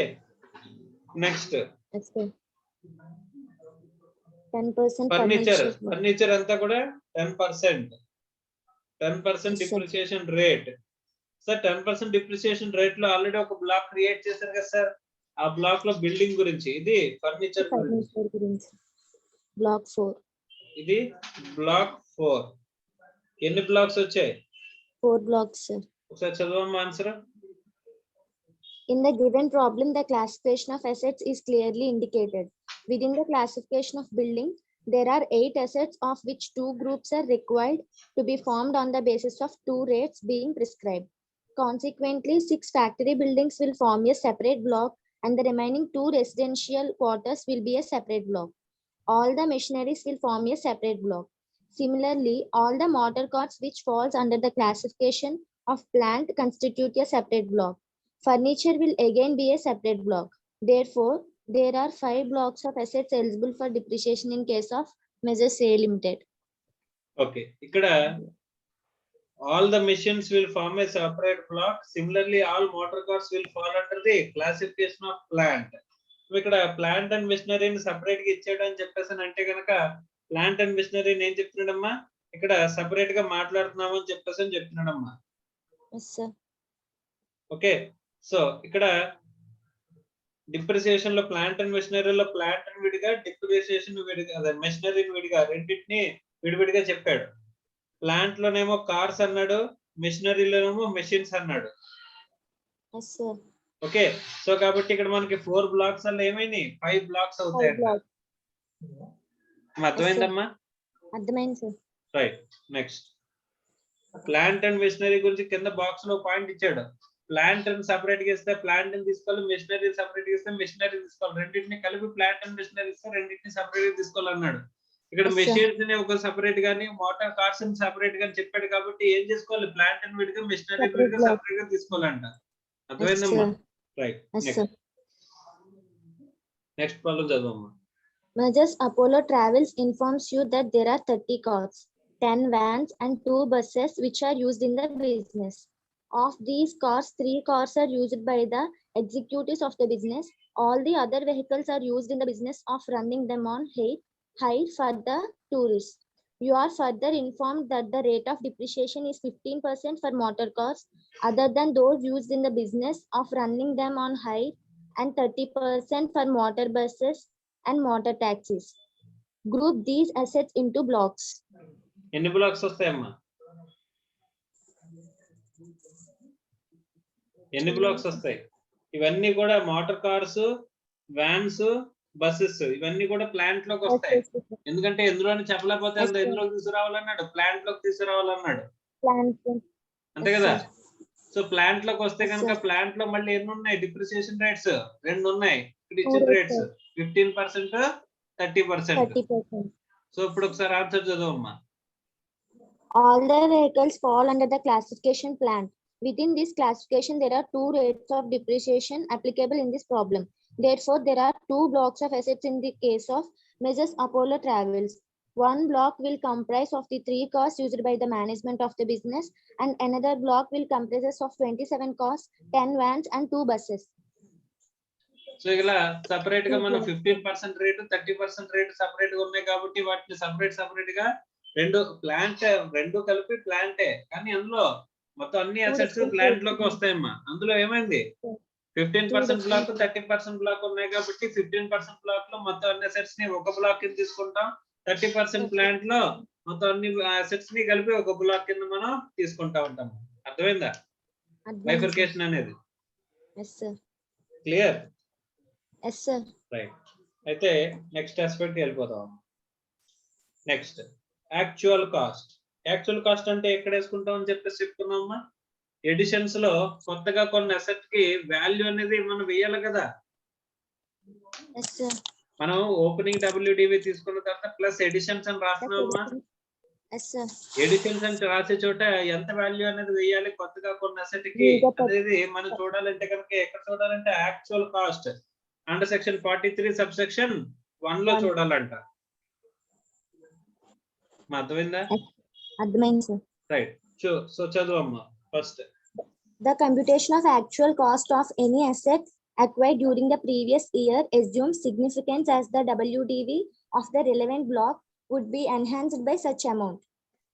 A: Next
D: Yes, sir. 10%
A: furniture.
D: furniture.
A: Furniture అంతా కూడా 10%. 10%
D: Yes, sir.
A: Depreciation rate. Sir 10% depreciation rate లో ఆల్రెడీ ఒక బ్లాక్ క్రియేట్ చేశారు కదా సార్. ఆ బ్లాక్ లో బిల్డింగ్ గురించి, ఇది ఫర్నిచర్ గురించి.
D: Furniture గురించి. Block 4.
A: ఇది బ్లాక్ 4. ఎన్ని బ్లాక్స్ వచ్చాయి?
D: 4 blocks, sir.
A: ఒకసారి చదవమ్మా answer.
D: In the given problem, the classification of assets is clearly indicated. Within the classification of building, there are 8 assets of which 2 groups are required to be formed on the basis of 2 rates being prescribed. Consequently, 6 factory buildings will form a separate block and the remaining 2 residential quarters will be a separate block. All the machineries will form a separate block. Similarly, all the motor cars which falls under the classification of plant constitute a separate block. Furniture will again be a separate block. Therefore, there are 5 blocks of assets eligible for depreciation in case of Measures A Limited.
A: Okay. ఇక్కడ all the machines will form a separate block. Similarly, all motor cars will fall under the classification of plant. ఇక్కడ ప్లాంట్ అండ్ మెషినరీని సెపరేట్ గా ఇచ్చాడు అని చెప్పేసి అంటే కనుక ప్లాంట్ అండ్ మెషినరీని ఏం చెప్తున్నాడమ్మా, ఇక్కడ సెపరేట్ గా మాట్లాడుతున్నాము అని చెప్పేసి అని చెప్తున్నాడమ్మా.
D: Yes, sir.
A: ఓకే. సో ఇక్కడ డిప్రిసియేషన్ లో ప్లాంట్ అండ్ మెషినరీలో ప్లాంట్ అండ్ విడిగా, డిప్రిసియేషన్ విడిగా, అదే మెషినరీ విడిగా, రెండింటిని విడివిడిగా చెప్పాడు. ప్లాంట్ లోనేమో కార్స్ అన్నాడు, మెషినరీలోనేమో మెషిన్స్ అన్నాడు.
D: Yes, sir.
A: ఓకే. సో కాబట్టి ఇక్కడ మనకి 4 బ్లాక్స్ అలా ఏమైంది 5 బ్లాక్స్
D: 5
A: అవుతాయి.
D: blocks.
A: అర్థమైందమ్మా?
D: అర్థమైంది, sir.
A: Right. Next, plant and machinery గురించి కింద బాక్స్ లో పాయింట్ ఇచ్చాడు. ప్లాంట్ అని సెపరేట్ గా ఇస్తే ప్లాంట్ అని తీసుకోవాలి, మెషినరీ సెపరేట్ గా ఇస్తే మెషినరీ తీసుకోవాలి. రెండింటిని కలిపి ప్లాంట్ అండ్ మెషినరీ ఇస్తే రెండింటిని సెపరేట్ గా తీసుకోవాలన్నాడు. ఇక్కడ
D: Yes, sir.
A: మెషిన్స్ ని ఒక సెపరేట్ గాని, మోటార్ కార్స్ ని సెపరేట్ గా చెప్పాడు. కాబట్టి ఏం చేసుకోవాలి, ప్లాంట్ అండ్ విడిగా, మెషినరీ
D: Separate
A: విడిగా
D: block.
A: సెపరేట్ గా తీసుకోవాలంట.
D: Yes,
A: అర్థమైందమ్మా?
D: sir.
A: Right.
D: Yes,
A: next
D: sir.
A: Next problem చదవమ్మా.
D: Measures Apollo Travels informs you that there are 30 cars, 10 vans, and 2 buses which are used in the business. Of these cars, 3 cars are used by the executives of the business. All the other vehicles are used in the business of running them on hire for the tourists. You are further informed that the rate of depreciation is 15% for motor cars other than those used in the business of running them on hire and 30% for motor buses and motor taxis. Group these assets into blocks.
A: ఎన్ని బ్లాక్స్ వస్తాయమ్మా? ఎన్ని బ్లాక్స్ వస్తాయి? ఇవన్నీ కూడా మోటార్ కార్స్, వ్యాన్స్, బస్సెస్ ఇవన్నీ కూడా ప్లాంట్ లోకి వస్తాయి. ఎందుకంటే ఎందులోని చెప్పలేకపోతే ఎందులోకి తీసుకురావాలన్నాడు, ప్లాంట్ లోకి తీసుకురావాలన్నాడు. అంతే కదా. సో ప్లాంట్ లోకి వస్తే కనుక ప్లాంట్ లో మళ్ళీ ఎన్ని ఉన్నాయి, డిప్రిసియేషన్ రేట్స్ 2 ఉన్నాయి. ఇక్కడ ఇచ్చిన రేట్స్ 15%, 30%. సో ఇప్పుడు ఒకసారి answer చదవమ్మా.
D: All the vehicles fall under the classification plan. Within this classification, there are 2 rates of depreciation applicable in this problem. Therefore, there are 2 blocks of assets in the case of Measures Apollo Travels. One block will comprise of the 3 cars used by the management of the business, and another block will comprise of 27 cars, 10 vans, and 2 buses.
A: So ఇలా సెపరేట్ గా మనం 15% రేటు, 30% రేటు సెపరేట్ గా ఉన్నాయి. కాబట్టి వాటిని సెపరేట్ గా రెండు కలిపి ప్లాంటే. కానీ అందులో మొత్తం అన్ని అసెట్స్ ప్లాంట్ లోకి వస్తాయమ్మా. అందులో ఏమైంది 15% బ్లాక్, 30% బ్లాక్ ఉన్నాయి. కాబట్టి 15% బ్లాక్ లో మొత్తం అన్ని అసెట్స్ ని ఒక బ్లాక్ కింద తీసుకుంటాం. 30% ప్లాంట్ లో మొత్తం అన్ని అసెట్స్ ని కలిపి ఒక బ్లాక్ కింద మనం తీసుకుంటా ఉంటాం. అర్థమైందా బైఫర్కేషన్ అనేది?
D: Yes sir.
A: Clear?
D: Yes sir.
A: Right. అయితే నెక్స్ట్ ఆస్పెక్ట్ వెళ్ళిపోతాం. Next actual cost. Actual cost అంటే ఎక్కడ వేసుకుంటాం అని చెప్పేసి చెప్తున్నామా? ఎడిషన్స్ లో కొత్తగా కొన్ని అసెట్ కి వాల్యూ అనేది మనం వేయాలి కదా.
D: Yes sir.
A: మనం ఓపెనింగ్ WDV తీసుకున్న తర్వాత ప్లస్ ఎడిషన్స్ అని రాస్తున్నామా?
D: Yes sir.
A: ఎడిషన్స్ అని రాసే చోట ఎంత వాల్యూ అనేది వేయాలి కొత్తగా కొన్ని అసెట్ కి అనేది మనం చూడాలంటే కనుక ఎక్కడ చూడాలంటే actual cost under section 43 sub section 1 లో చూడాలంట. అర్థమైందా?
D: అర్థమైంది సార్.
A: రైట్. సో చదువు అమ్మా first.
D: The computation of actual cost of any asset acquired during the previous year assumes significance as the WDV of the relevant block would be enhanced by such amount.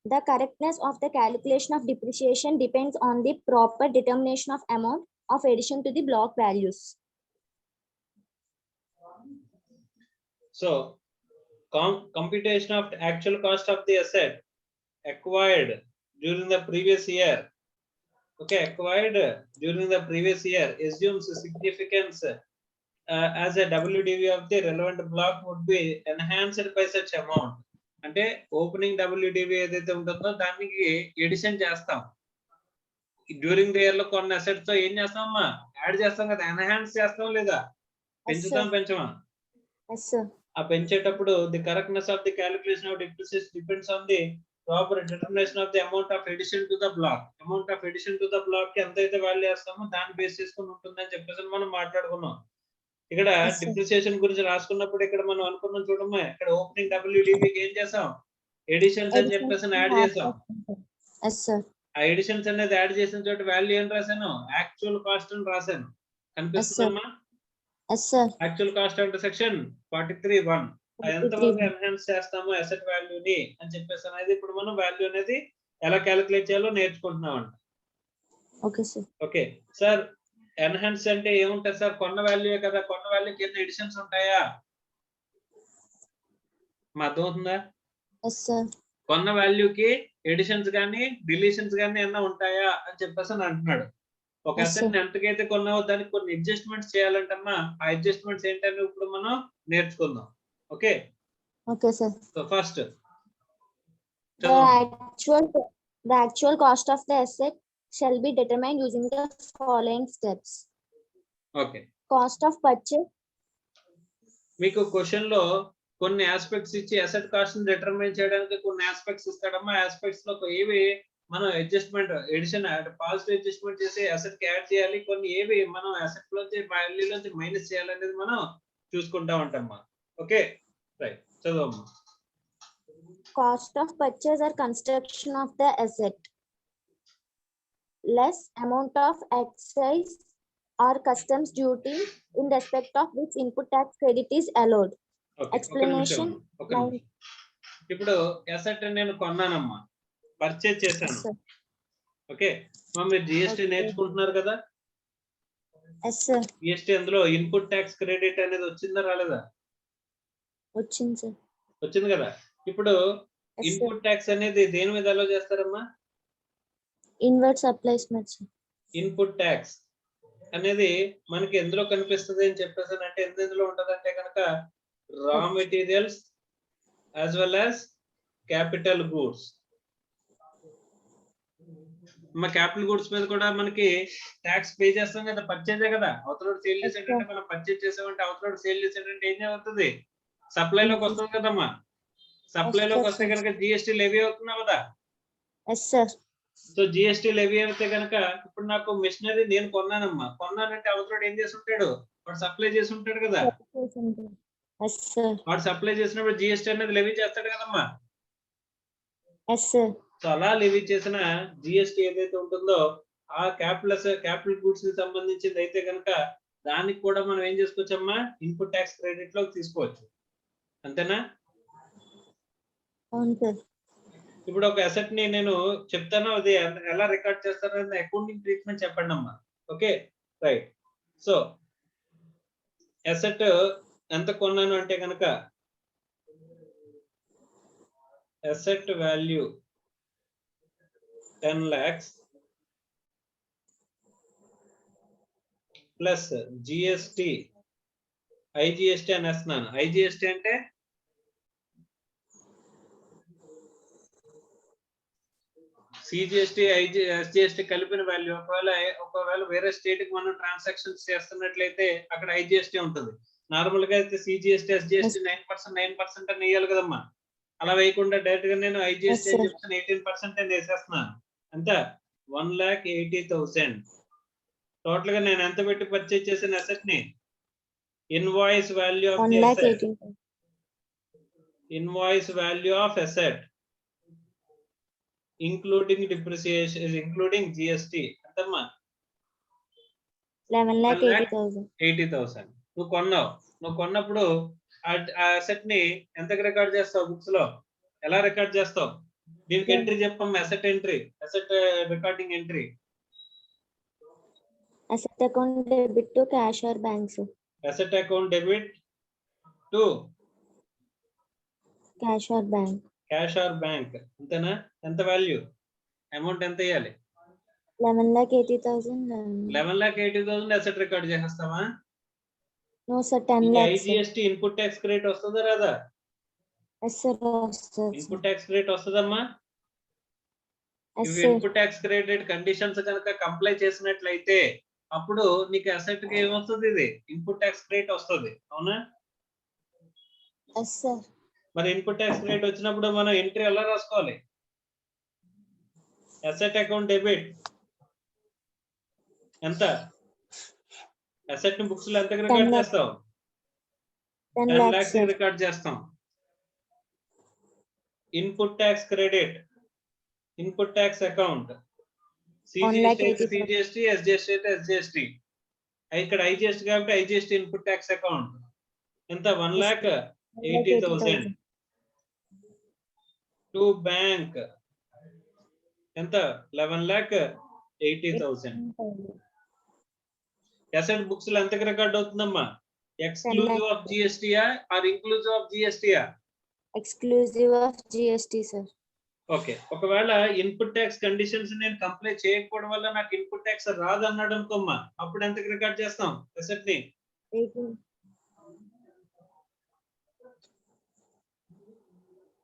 D: The correctness of the calculation of depreciation depends on the proper determination of amount of addition to the block values.
A: So computation of actual cost of the asset acquired during the previous year. Okay, acquired during the previous year assumes significance as a WDV of the relevant block would be enhanced by such amount. అంటే ఓపెనింగ్ WDV ఏదైతే ఉంటుందో దానికి ఎడిషన్ చేస్తాం. డ్యూరింగ్ ది ఇయర్ లో కొన్ని అసెట్స్ తో ఏం చేస్తామమ్మా? యాడ్ చేస్తాం కదా, ఎన్హాన్స్ చేస్తాం లేదా? పెంచమా? ఆ పెంచేటప్పుడు the correctness of the calculation of depreciation depends on the proper determination of the amount of addition to the block. Amount of addition to the block కి ఎంతైతే వాల్యూ వేస్తామో దాన్ని బేస్ చేసుకుని ఉంటుందని చెప్పేసి మనం మాట్లాడుకున్నాం. ఇక్కడ డిప్రిసియేషన్ గురించి రాసుకున్నప్పుడు ఇక్కడ మనం అనుకున్నాం చూడమ్మా, ఇక్కడ ఓపెనింగ్ WDV కి ఏం చేసాం? ఎడిషన్స్ అని చెప్పేసి యాడ్ చేసాం. ఆ ఎడిషన్స్ అనేది యాడ్ చేసిన చోట వాల్యూ ఏం రాశాను? యాక్చువల్ కాస్ట్ అని రాశాను. కనిపిస్తుందమ్మా? యాక్చువల్ కాస్ట్ అంటే సెక్షన్ 43(1). ఎంతవరకు ఎన్హాన్స్ చేస్తాము అసెట్ వాల్యూని అని చెప్పేసి అనేది ఇప్పుడు మనం వాల్యూ అనేది ఎలా క్యాలిక్యులేట్ చేయాలో నేర్చుకుంటున్నాం అంట. ఓకే సార్, ఎన్హాన్స్ అంటే ఏముంటది సార్? కొన్న వాల్యూ కదా, కొన్న వాల్యూ కింద ఎడిషన్స్ ఉంటాయా? అర్థమవుతుందా? కొన్న వాల్యూకి ఎడిషన్స్ గానీ డిలీషన్స్ గానీ ఏమన్నా ఉంటాయా అని చెప్పేసి అని అంటున్నాడు. ఒక అసెట్ ఎంతకైతే కొన్నావో దానికి కొన్ని అడ్జస్ట్మెంట్స్ చేయాలంటమ్మా. ఆ అడ్జస్ట్మెంట్స్ ఏంటని ఇప్పుడు మనం నేర్చుకుందాం. Okay sir. So first
D: the actual cost of the asset shall be determined using the following steps.
A: Okay.
D: Cost of purchase.
A: మీకు క్వశ్చన్ లో కొన్ని ఆస్పెక్ట్స్ ఇచ్చి అసెట్ కాస్ట్ ని డిటర్మైన్ చేయడానికి కొన్ని ఆస్పెక్ట్స్ ఇస్తాడమ్మా. ఆస్పెక్ట్స్ లో ఏవి మనం అడ్జస్ట్మెంట్ ఎడిషన్ పాజిటివ్ అడ్జస్ట్మెంట్ చేసి అసెట్ కి యాడ్ చేయాలి, కొన్ని ఏవి మనం అసెట్ లోంచి వాల్యూ లోంచి మైనస్ చేయాలనేది మనం చూసుకుంటా ఉంటామా. ఓకే రైట్, చదవమ్మా.
D: Cost of purchase or construction of the asset less amount of excise or customs duty in respect of which input tax credit is allowed. Explanation.
A: ఇప్పుడు అసెట్ నేను కొన్నానమ్మా, పర్చేజ్ చేశాను. ఓకే, మీరు GST నేర్చుకుంటున్నారు కదా. GST అందులో ఇన్పుట్ ట్యాక్స్ క్రెడిట్ అనేది వచ్చిందా రాలేదా? వచ్చింది కదా. ఇప్పుడు ఇన్పుట్ ట్యాక్స్ అనేది దేని మీద అలో చేస్తారమ్మా?
D: ఇన్వర్ట్ సప్లైస్ మీద.
A: ఇన్పుట్ ట్యాక్స్ అనేది మనకి ఎందులో కనిపిస్తుంది అని చెప్పేసి అంటే ఎందులో ఉంటది అంటే కనుక రా materials as well as capital goods. Capital goods మీద కూడా మనకి ట్యాక్స్ పే చేస్తాం కదా, పర్చేజే కదా. అవతలోడు సేల్ చేసేటంటే మనం పర్చేజ్ చేసామంటే అవతలోడు సేల్ చేసేటంటే ఏం అవుతుంది? సప్లైలోకి వస్తుంది కదమ్మా. సప్లైలోకి వస్తే కనుక GST లెవీ అవుతున్నా కదా. సో GST లెవీ అయితే కనుక ఇప్పుడు నాకు మిషనరీ నేను కొన్నానమ్మా, కొన్నానంటే అవతలోడు ఏం చేసి ఉంటాడు? వాడు సప్లై చేసి ఉంటాడు కదా. వాడు సప్లై చేసినప్పుడు GST అనేది లెవీ చేస్తాడు కదమ్మా. సో అలా లెవీ చేసిన GST ఏదైతే ఉంటుందో ఆ క్యాపిటల్ గూడ్స్ కి సంబంధించింది అయితే కనుక దానికి కూడా మనం ఏం చేసుకోవచ్చమ్మా? ఇన్పుట్ ట్యాక్స్ క్రెడిట్ లోకి తీసుకోవచ్చు. అంతేనా? ఇప్పుడు ఒక అసెట్ ని నేను చెప్తాను, అది ఎలా రికార్డ్ చేస్తారో అకౌంటింగ్ ట్రీట్మెంట్ చెప్పండి అమ్మా. Okay right. సో అసెట్ ఎంత కొన్నాను అంటే కనుక asset value 10 lakhs plus GST IGST అని వేస్తున్నాను. IGST అంటే CGST SGST కలిపిన వాల్యూ. ఒకవేళ వేరే స్టేట్ కి మనం ట్రాన్సాక్షన్స్ చేస్తున్నట్లయితే అక్కడ IGST ఉంటుంది. నార్మల్ గా అయితే CGST SGST 9% అని వేయాలి కదమ్మా. అలా వేయకుండా డైరెక్ట్ గా నేను IGST అని చెప్తాను 18% అని వేసేస్తున్నాను. అంతా 1,80,000. టోటల్ గా నేను ఎంత పెట్టి పర్చేజ్ చేసిన అసెట్ ని invoice value of the asset.
B: 1,18,000.
A: Invoice value of asset including depreciation is including GST. ఎంతమ్మా?
B: 11,80,000.
A: 80,000. నువ్వు కొన్నప్పుడు ఆ అసెట్ ని ఎంతకు రికార్డ్ చేస్తావు బుక్స్ లో? ఎలా రికార్డ్ చేస్తావు? దీనికి ఎంట్రీ చెప్పమ్మా. Asset entry, asset recording entry.
B: Asset account debit to cash or banks.
A: Asset account debit to
B: Cash or bank.
A: Cash or bank. అంతేనా? ఎంత వాల్యూ అమౌంట్ ఎంత వేయాలి?
B: 11,80,000.
A: 11,80,000 అసెట్ రికార్డ్ చేసేస్తావా?
B: No sir, 10 lakhs. sir.
A: IGST input tax credit వస్తుందా రాదా?
B: Yes sir. Yes, sir.
A: Input tax credit వస్తుందమ్మా.
B: Yes,
A: ఇవి
B: sir.
A: Input tax credit conditions కనుక కంప్లై చేసినట్లయితే అప్పుడు నీకు అసెట్ కి ఏమొస్తుంది? ఇది ఇన్పుట్ ట్యాక్స్ క్రెడిట్ వస్తుంది. అవునా?
B: Yes sir.
A: మరి ఇన్పుట్ ట్యాక్స్ క్రెడిట్ వచ్చినప్పుడు మనం ఎంట్రీ ఎలా రాసుకోవాలి? అసెట్ అకౌంట్ డెబిట్ ఎంత? అసెట్ ని బుక్స్ లో ఎంత
B: 10
A: రికార్డ్
B: lakhs.
A: చేస్తావు?
B: 10
A: 10
B: lakhs.
A: lakhs
B: sir.
A: రికార్డ్ చేస్తాం. Input tax credit, input tax account. CGST అయితే
B: 1,80,000.
A: CGST, SGST అయితే SGST. ఇక్కడ IGST కాబట్టి IGST ఇన్పుట్ ట్యాక్స్ అకౌంట్. ఎంత? 1,80,000. టు బ్యాంక్ ఎంత? 11,80,000. అసెట్ బుక్స్ లో ఎంతకి రికార్డ్ అవుతుందమ్మా? Exclusive of GST or inclusive of GST?
B: Exclusive of GST sir.
A: Okay. ఒకవేళ ఇన్పుట్ ట్యాక్స్ కండిషన్స్ నేను కంప్లై చేయకపోవడం వల్ల నాకు ఇన్పుట్ ట్యాక్స్ రాదు అన్నాడు అనుకోమ్మా, అప్పుడు ఎంతకి రికార్డ్ చేస్తాం అసెట్ ని?
B: 18.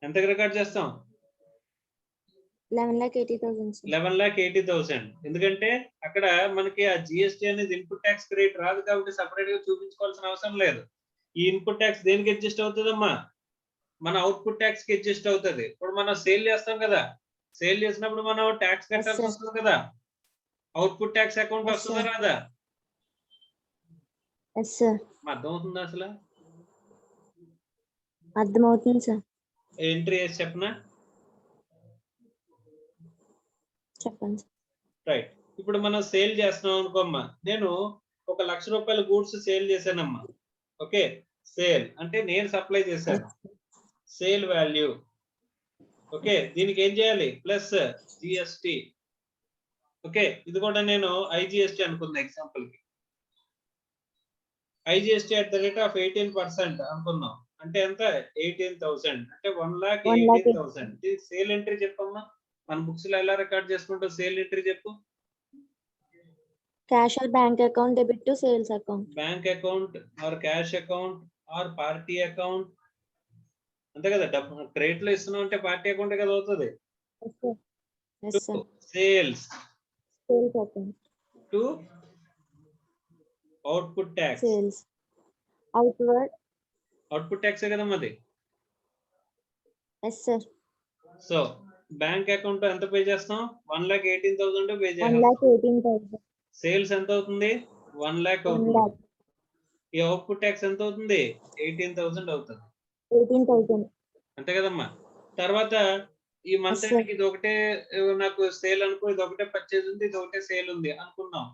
A: ఎంతకి రికార్డ్ చేస్తాం?
B: 11,80,000 sir.
A: 11,80,000. ఎందుకంటే అక్కడ మనకి ఆ GST అనేది ఇన్పుట్ ట్యాక్స్ క్రెడిట్ రాదు కాబట్టి సపరేట్ గా చూపించుకోవాల్సిన అవసరం లేదు. ఈ ఇన్పుట్ ట్యాక్స్ దేనికి అడ్జస్ట్ అవుతుందమ్మా? మన అవుట్పుట్ ట్యాక్స్ కి అడ్జస్ట్ అవుతుంది. ఇప్పుడు మనం సేల్ చేస్తాం కదా, సేల్ చేసినప్పుడు మనం ట్యాక్స్ కట్టాల్సి
B: sir.
A: వస్తుంది కదా. అవుట్పుట్ ట్యాక్స్ అకౌంట్
B: Yes,
A: వస్తుందా
B: sir.
A: రాదా?
B: Yes sir.
A: అర్థమవుతుందా అసలు?
B: అర్థమవుతుంది సార్.
A: ఎంట్రీ వేసి చెప్పనా?
B: చెప్పండి.
A: రైట్. ఇప్పుడు మనం సేల్ చేస్తున్నాం అనుకోమ్మా. నేను 1,00,000 రూపాయల గూడ్స్ సేల్ చేశానమ్మా. ఓకే. సేల్ అంటే నేను సప్లై చేశాను. Sale value. ఓకే. దీనికి ఏం చేయాలి? Plus GST. ఓకే. ఇది కూడా నేను IGST అనుకున్నా ఎగ్జాంపుల్ కి. IGST at the rate of 18% అనుకున్నాం. అంటే ఎంత? 18,000. అంటే 1,80,000. ఇది సేల్ ఎంట్రీ చెప్పమ్మా. మన బుక్స్ లో ఎలా రికార్డ్ చేసుకుంటూ సేల్ ఎంట్రీ చెప్పు.
B: Cash or bank account debit to sales account.
A: Bank account or cash account or party account. అంతే కదా. డబ్బు క్రెడిట్ లో ఇస్తున్నాం అంటే పార్టీ అకౌంట్ కదా అవుతుంది.
B: Yes sir. Yes sir.
A: Sales
B: Sales account.
A: To output tax.
B: Sales. Outward.
A: Output tax కదమ్మా అది.
B: Yes sir.
A: So bank account ఎంత పే చేస్తాం? 1,18,000 పే చేస్తాం.
B: 1,18,000.
A: సేల్స్ ఎంత అవుతుంది? 1 lakh
B: 1
A: అవుతుంది.
B: lakh.
A: ఈ అవుట్పుట్ ట్యాక్స్ ఎంత అవుతుంది? 18,000 అవుతుంది.
B: 18,000.
A: అంతే కదమ్మా. తర్వాత ఈ మంత్
B: Yes, sir.
A: ఎండ్కి ఇది ఒకటే నాకు సేల్ అనుకో, ఇది ఒకటే పర్చేజ్ ఉంది, ఇది ఒకటే సేల్ ఉంది అనుకున్నాం.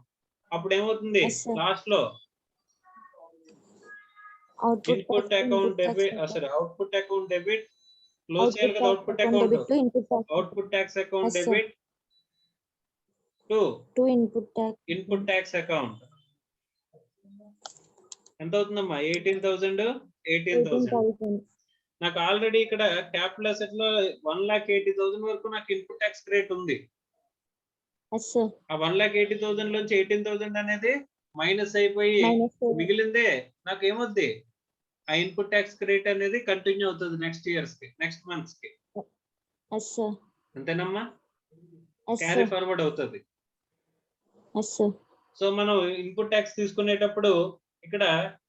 A: అప్పుడు ఏమవుతుంది?
B: Yes, sir.
A: లాస్ట్ లో
B: Output
A: input
B: tax to
A: account
B: input tax
A: debit,
B: account.
A: Sorry output account debit close చేయాలి కదా.
B: Output
A: output
B: tax account
A: account,
B: debit to input tax.
A: Output tax account
B: Yes, sir.
A: Debit to
B: To input tax.
A: Input tax account. ఎంత అవుతుందమ్మా? 18,000. 18,000.
B: 18,000.
A: నాకు ఆల్రెడీ ఇక్కడ క్యాపిటల్ అసెట్ లో 1,80,000 వరకు నాకు ఇన్పుట్ ట్యాక్స్ క్రెడిట్ ఉంది.
D: Yes, sir.
A: ఆ 1,80,000 లోంచి 18,000 అనేది మైనస్ అయిపోయి
D: Minus, sir.
A: మిగిలిందే నాకు ఏమొద్ది, ఆ ఇన్పుట్ ట్యాక్స్ క్రెడిట్ అనేది కంటిన్యూ అవుతుంది నెక్స్ట్ ఇయర్స్ కి, నెక్స్ట్ మంత్స్ కి.
D: Yes, sir.
A: అంతేనమ్మా?
D: Yes,
A: carry
D: sir.
A: ఫార్వర్డ్ అవుతుంది.
D: Yes, sir.
A: సో మనం ఇన్పుట్ ట్యాక్స్ తీసుకునేటప్పుడు ఇక్కడ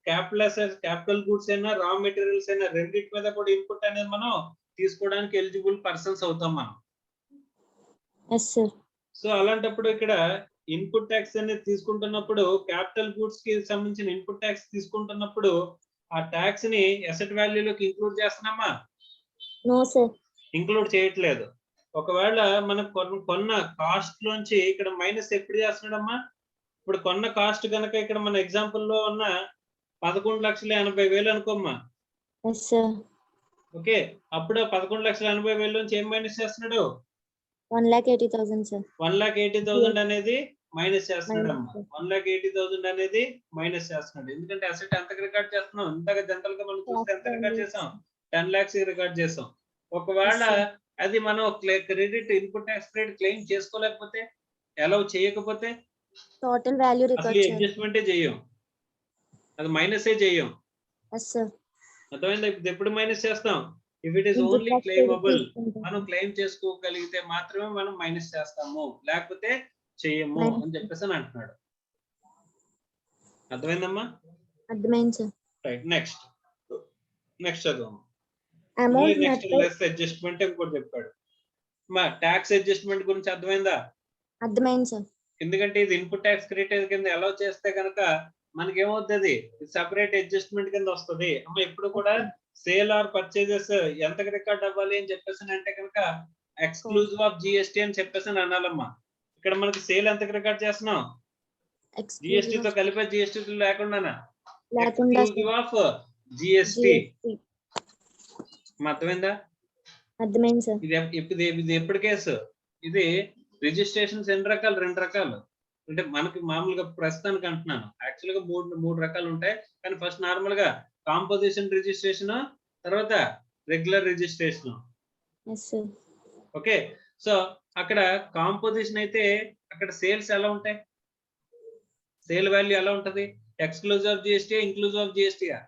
A: క్యాపిటల్ అసెట్స్, క్యాపిటల్ గూడ్స్ అయినా రా మెటీరియల్స్ అయినా రెండింటి మీద కూడా ఇన్పుట్ అనేది మనం తీసుకోవడానికి ఎలిజిబుల్ పర్సన్స్ అవుతాం మనం.
D: Yes, sir.
A: సో అలాంటప్పుడు ఇక్కడ ఇన్పుట్ ట్యాక్స్ అనేది తీసుకుంటున్నప్పుడు క్యాపిటల్ గూడ్స్ కి సంబంధించిన ఇన్పుట్ ట్యాక్స్ తీసుకుంటున్నప్పుడు ఆ ట్యాక్స్ ని అసెట్ వాల్యూలోకి ఇంక్లూడ్ చేస్తున్నామా?
D: No, sir.
A: ఇంక్లూడ్ చేయట్లేదు. ఒకవేళ మనం కొన్న కాస్ట్ లోంచి ఇక్కడ మైనస్ ఎప్పుడు చేస్తున్నాడమ్మా? ఇప్పుడు కొన్న కాస్ట్ కనుక ఇక్కడ మన ఎగ్జాంపుల్ లో ఉన్న 11,80,000 అనుకోమ్మా.
D: Yes, sir.
A: ఓకే, అప్పుడు 11,80,000 నుంచి ఏం మైనస్ చేస్తున్నాడు?
D: 1,80,000, sir.
A: 1,80,000 అనేది మైనస్ చేస్తున్నాడు అమ్మా.
D: Minus.
A: 1,80,000 అనేది మైనస్ చేస్తున్నాడు. ఎందుకంటే అసెట్ ఎంత రికార్డ్ చేస్తున్నాం? ఇంతగా జనరల్ గా మనం చూస్తే ఎంత రికార్డ్ చేసాం? 10 lakhs రికార్డ్ చేసాం. ఒకవేళ అది మనం credit input tax credit claim చేసుకోలేకపోతే, అలౌ చేయకపోతే
D: Total value record,
A: అసలు
D: sir.
A: అడ్జస్ట్మెంటే చేయం, అది మైనసే చేయం.
D: Yes, sir.
A: అర్థమైందా? ఇప్పుడు ఎప్పుడు మైనస్ చేస్తాం? If it is
D: Input
A: only
D: tax credit
A: క్లెయిమబుల్,
D: తీసుకుంటాం.
A: మనం క్లెయిమ్ చేసుకోగలిగితే మాత్రమే మనం మైనస్ చేస్తాము, లేకపోతే చెయ్యము
D: Minus.
A: అని చెప్పేసి అని అంటున్నాడు. అర్థమైందమ్మా?
D: అర్థమైంది, sir.
A: రైట్, నెక్స్ట్ చదువు.
D: Amount
A: next
D: net by
A: less adjustment ఇంకోటి చెప్పాడు. మా ట్యాక్స్ అడ్జస్ట్మెంట్ గురించి అర్థమైందా?
D: అర్థమైంది, sir.
A: ఎందుకంటే ఇది ఇన్పుట్ ట్యాక్స్ క్రెడిట్ కింద అలౌ చేస్తే కనుక మనకి ఏమవుతుంది, సెపరేట్ అడ్జస్ట్మెంట్ కింద వస్తుంది. అమ్మ ఎప్పుడు కూడా సేల్ ఆర్ పర్చేజెస్ ఎంతకి రికార్డ్ అవ్వాలి అని చెప్పేసి అంటే కనుక ఎక్స్క్లూజివ్ ఆఫ్ జిఎస్టీ అని చెప్పేసి అనాలమ్మా. ఇక్కడ మనకి సేల్ ఎంతకి రికార్డ్ చేస్తున్నాం? జిఎస్టీ తో కలిపే జిఎస్టీ లేకుండానా? Exclusive of GST. అర్థమైందా?
D: అర్థమైంది, sir.
A: ఇది ఎప్పుడు కేసు? ఇది రిజిస్ట్రేషన్స్ ఎన్ని రకాలు? 2 రకాలు. అంటే మనకి మామూలుగా ప్రస్తుతానికి అంటున్నాను, యాక్చువల్ గా మూడు రకాలు ఉంటాయి. కానీ ఫస్ట్ నార్మల్ గా కాంపోజిషన్ రిజిస్ట్రేషన్, తర్వాత regular registration.
D: Yes, sir.
A: Okay, so అక్కడ కాంపోజిషన్ అయితే అక్కడ సేల్స్ ఎలా ఉంటాయి? సేల్ వాల్యూ ఎలా ఉంటది? Exclusive of GST, inclusive of జిఎస్టీయా?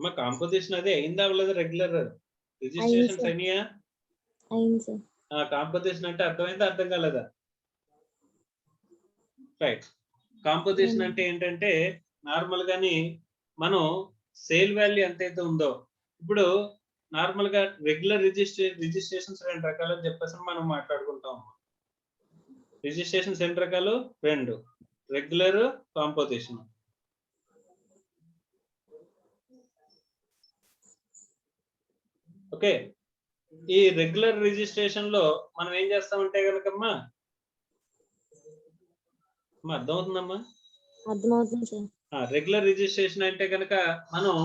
A: మా కాంపోజిషన్ అదే అయిందా అవ్వలేదు? Regular registrations
D: sir.
A: అయినాయా?
D: అయింది, sir.
A: కాంపోజిషన్ అంటే అర్థమైందా, అర్థం కాలేదా? రైట్, కాంపోజిషన్ అంటే ఏంటంటే నార్మల్ గాని మనం సేల్ వాల్యూ ఎంతైతే ఉందో, ఇప్పుడు నార్మల్ గా రెగ్యులర్ రిజిస్ట్రేషన్స్ 2 రకాలు అని చెప్పేసి మనం మాట్లాడుకుంటాం. రిజిస్ట్రేషన్స్ ఎన్ని రకాలు? 2, రెగ్యులర్, కాంపోజిషన్. ఓకే, ఈ రెగ్యులర్ రిజిస్ట్రేషన్ లో మనం ఏం చేస్తామంటే కనుకమ్మా, అర్థమవుతుందమ్మా?
D: అర్థమవుతుంది, sir.
A: రెగ్యులర్ రిజిస్ట్రేషన్ అంటే కనుక మనం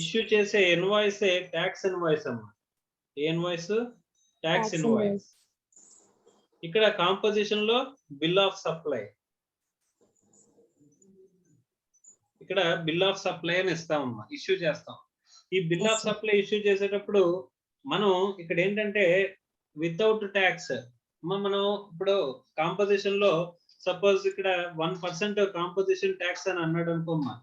A: ఇష్యూ చేసే ఇన్వాయిస్ ట్యాక్స్ ఇన్వాయిస్ అమ్మా. ఏ invoice? Tax
D: Tax
A: invoice.
D: invoice.
A: ఇక్కడ కాంపోజిషన్ లో బిల్ ఆఫ్ సప్లై, ఇక్కడ బిల్ ఆఫ్ సప్లై అని ఇస్తామమ్మా, ఇష్యూ చేస్తాం. ఈ బిల్ ఆఫ్ సప్లై ఇష్యూ చేసేటప్పుడు మనం ఇక్కడ ఏంటంటే వితౌట్ ట్యాక్స్, మనం ఇప్పుడు కాంపోజిషన్ లో సపోజ్ ఇక్కడ 1% కాంపోజిషన్ ట్యాక్స్ అని అన్నాడు అనుకోమ్మా.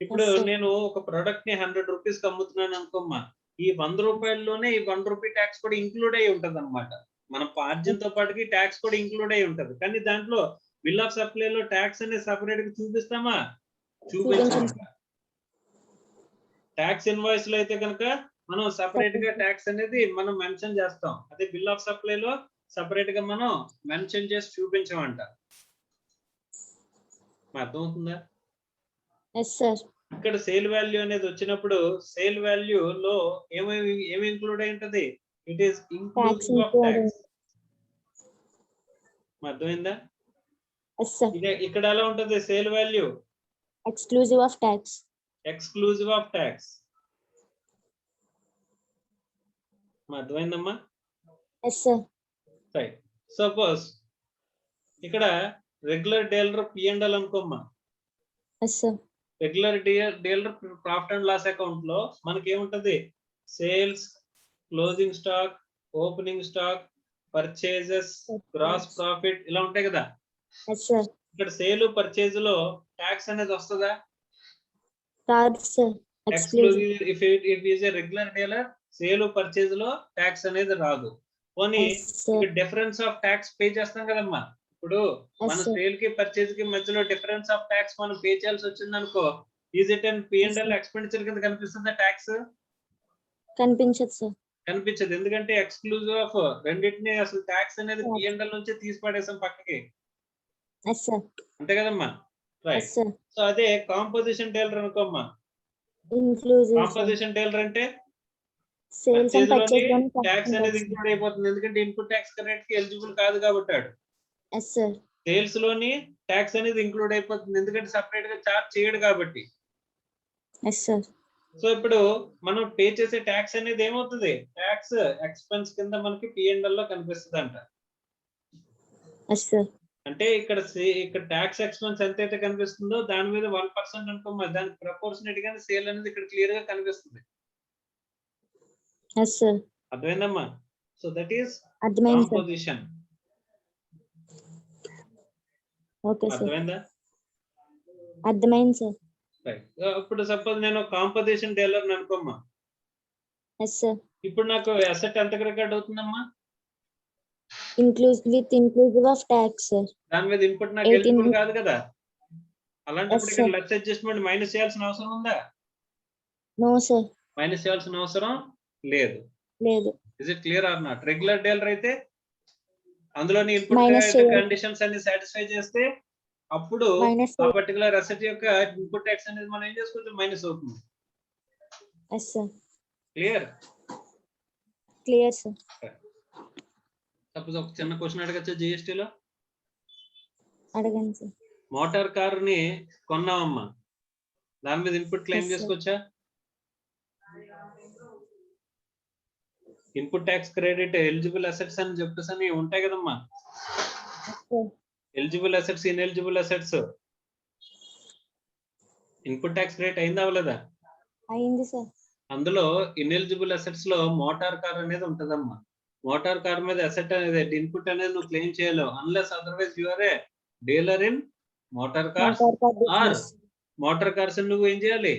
A: ఇప్పుడు
D: Yes, sir.
A: నేను ఒక ప్రొడక్ట్ ని 100 రూపీస్ అమ్ముతున్నాను అనుకోమ్మా. ఈ 100 రూపాయల్లోనే ఈ 1 రూపీ ట్యాక్స్ కూడా ఇంక్లూడ్ అయి ఉంటది అనమాట. మన మార్జిన్ తో పాటుకి ట్యాక్స్ కూడా ఇంక్లూడ్ అయి ఉంటది. కానీ దాంట్లో బిల్ ఆఫ్ సప్లై లో ట్యాక్స్ అనేది సపరేట్ గా చూపిస్తామా? చూపించమంట. ట్యాక్స్ ఇన్వాయిస్ లో అయితే కనుక మనం సపరేట్ గా ట్యాక్స్ అనేది మనం మెన్షన్ చేస్తాం. అదే బిల్ ఆఫ్ సప్లై లో సపరేట్ గా మనం మెన్షన్ చేసి చూపించమంట. అర్థమవుతుందా?
D: Yes, sir.
A: ఇక్కడ సేల్ వాల్యూ అనేది వచ్చినప్పుడు సేల్ వాల్యూ లో ఏమి ఇంక్లూడ్ అయి ఉంటది? It is inclusive of tax. అర్థమైందా?
D: Yes, sir.
A: ఇక్కడ ఎలా ఉంటది సేల్ వాల్యూ?
D: Exclusive of tax.
A: Exclusive of tax. అర్థమైందమ్మా?
D: Yes, sir.
A: రైట్, సపోజ్ ఇక్కడ రెగ్యులర్ డీలర్ P&L అనుకోమ్మా.
D: Yes, sir.
A: Regular dealer profit and loss account లో మనకి ఏముంటది? Sales, closing stock, opening stock, purchases, gross profit ఇలా ఉంటాయి కదా.
D: Yes, sir.
A: ఇక్కడ సేల్ పర్చేజ్ లో ట్యాక్స్ అనేది వస్తుందా?
D: రాదు సార్. Exclusive.
A: Exclusive if is a regular dealer sale purchase లో ట్యాక్స్ అనేది రాదు. పోనీ
D: Yes, sir.
A: ఇక్కడ డిఫరెన్స్ ఆఫ్ ట్యాక్స్ పే చేస్తాం కదమ్మా. ఇప్పుడు
D: Yes,
A: మన
D: sir.
A: సేల్ కి పర్చేజ్ కి మధ్యలో డిఫరెన్స్ ఆఫ్ ట్యాక్స్ మనం పే చేయాల్సి వచ్చింది అనుకో, is it and P&L expenditure కింద కనిపిస్తుందా ట్యాక్స్?
D: కనిపించదు సార్.
A: కనిపించదు. ఎందుకంటే ఎక్స్క్లూజివ్ ఆఫ్ రెండింటిని అసలు ట్యాక్స్ అనేది
D: Yes.
A: P&L నుంచి తీసి పడేసాం పక్కకి.
D: Yes, sir.
A: అంతే కదమ్మా.
D: Yes,
A: right.
D: sir.
A: సో అదే కాంపోజిషన్ డీలర్ అనుకోమ్మా.
D: Inclusive, sir.
A: కాంపోజిషన్ డీలర్ అంటే
D: Sales and purchase లోని
A: ట్యాక్స్ అనేది
D: tax.
A: ఇంక్లూడ్ అయిపోతుంది. ఎందుకంటే ఇన్పుట్ ట్యాక్స్ క్రెడిట్ కి ఎలిజిబుల్ కాదు కాబట్టి.
D: Yes, sir.
A: సేల్స్ లోని ట్యాక్స్ అనేది ఇంక్లూడ్ అయిపోతుంది. ఎందుకంటే సెపరేట్ గా చార్జ్ చేయడు కాబట్టి.
D: Yes, sir.
A: సో ఇప్పుడు మనం పే చేసే ట్యాక్స్ అనేది ఏమవుతుంది? ట్యాక్స్ ఎక్స్పెన్స్ కింద మనకి P&L లో కనిపిస్తుంది అంట.
D: Yes, sir.
A: అంటే ఇక్కడ ట్యాక్స్ ఎక్స్పెన్స్ ఎంతైతే కనిపిస్తుందో దాని మీద 1% అనుకోమా, దానికి ప్రపోర్షనేట్ గా సేల్ అనేది ఇక్కడ క్లియర్ గా కనిపిస్తుంది.
D: Yes, sir.
A: అర్థమైందమ్మా? సో దట్ ఈస్
D: అర్థమైంది సార్.
A: కాంపోజిషన్.
D: Okay sir.
A: అర్థమైందా?
D: అర్థమైంది సార్.
A: రైట్. ఇప్పుడు సపోజ్ నేను కాంపోజిషన్ డీలర్ అనుకోమ్మా.
D: Yes sir.
A: ఇప్పుడు నాకు అసెట్ ఎంత రికార్డ్ అవుతుందమ్మా?
D: inclusive of tax, sir.
A: దాని మీద ఇన్పుట్ నాకు
D: 18
A: ఎలిజిబుల్ కాదు కదా. అలాంటప్పుడు
D: Yes,
A: ఇక్కడ
D: sir.
A: లెస్ అడ్జస్ట్మెంట్ మైనస్ చేయాల్సిన అవసరం ఉందా?
D: No, sir.
A: మైనస్ చేయాల్సిన అవసరం లేదు.
D: లేదు.
A: Is it clear or not? Regular dealer అయితే అందులోని
D: Minus
A: ఇన్పుట్
D: చేయాలి.
A: కండిషన్స్ అన్ని సాటిస్ఫై చేస్తే అప్పుడు
D: Minus
A: ఆ పర్టికులర్ అసెట్ యొక్క ఇన్పుట్ ట్యాక్స్ అనేది మనం ఏం చేసుకోవచ్చు? మైనస్ అవుతుంది.
D: Yes, sir.
A: Clear?
D: Clear, sir.
A: Suppose ఒక చిన్న క్వశ్చన్ అడగచ్చా GST లో?
D: అడగండి సార్.
A: మోటార్ కార్ ని కొన్నామమ్మా, దాని మీద ఇన్పుట్ క్లెయిమ్
D: Yes, sir.
A: చేసుకోవచ్చా? Input tax credit eligible assets అని చెప్పేసి అని ఉంటాయి కదమ్మా.
D: Sir.
A: Eligible assets, ineligible assets. Input tax credit అయిందా అవ్వలేదా?
D: అయింది సార్.
A: అందులో ఇన్ఎలిజిబుల్ అసెట్స్ లో మోటార్ కార్ అనేది ఉంటదమ్మా. మోటార్ కార్ మీద అసెట్ అనేది ఇన్పుట్ అనేది నువ్వు క్లెయిమ్ చేయలేవు unless otherwise you are a dealer in motor cars
D: Motor car
A: or
D: business.
A: Motor cars నువ్వు ఏం చేయాలి?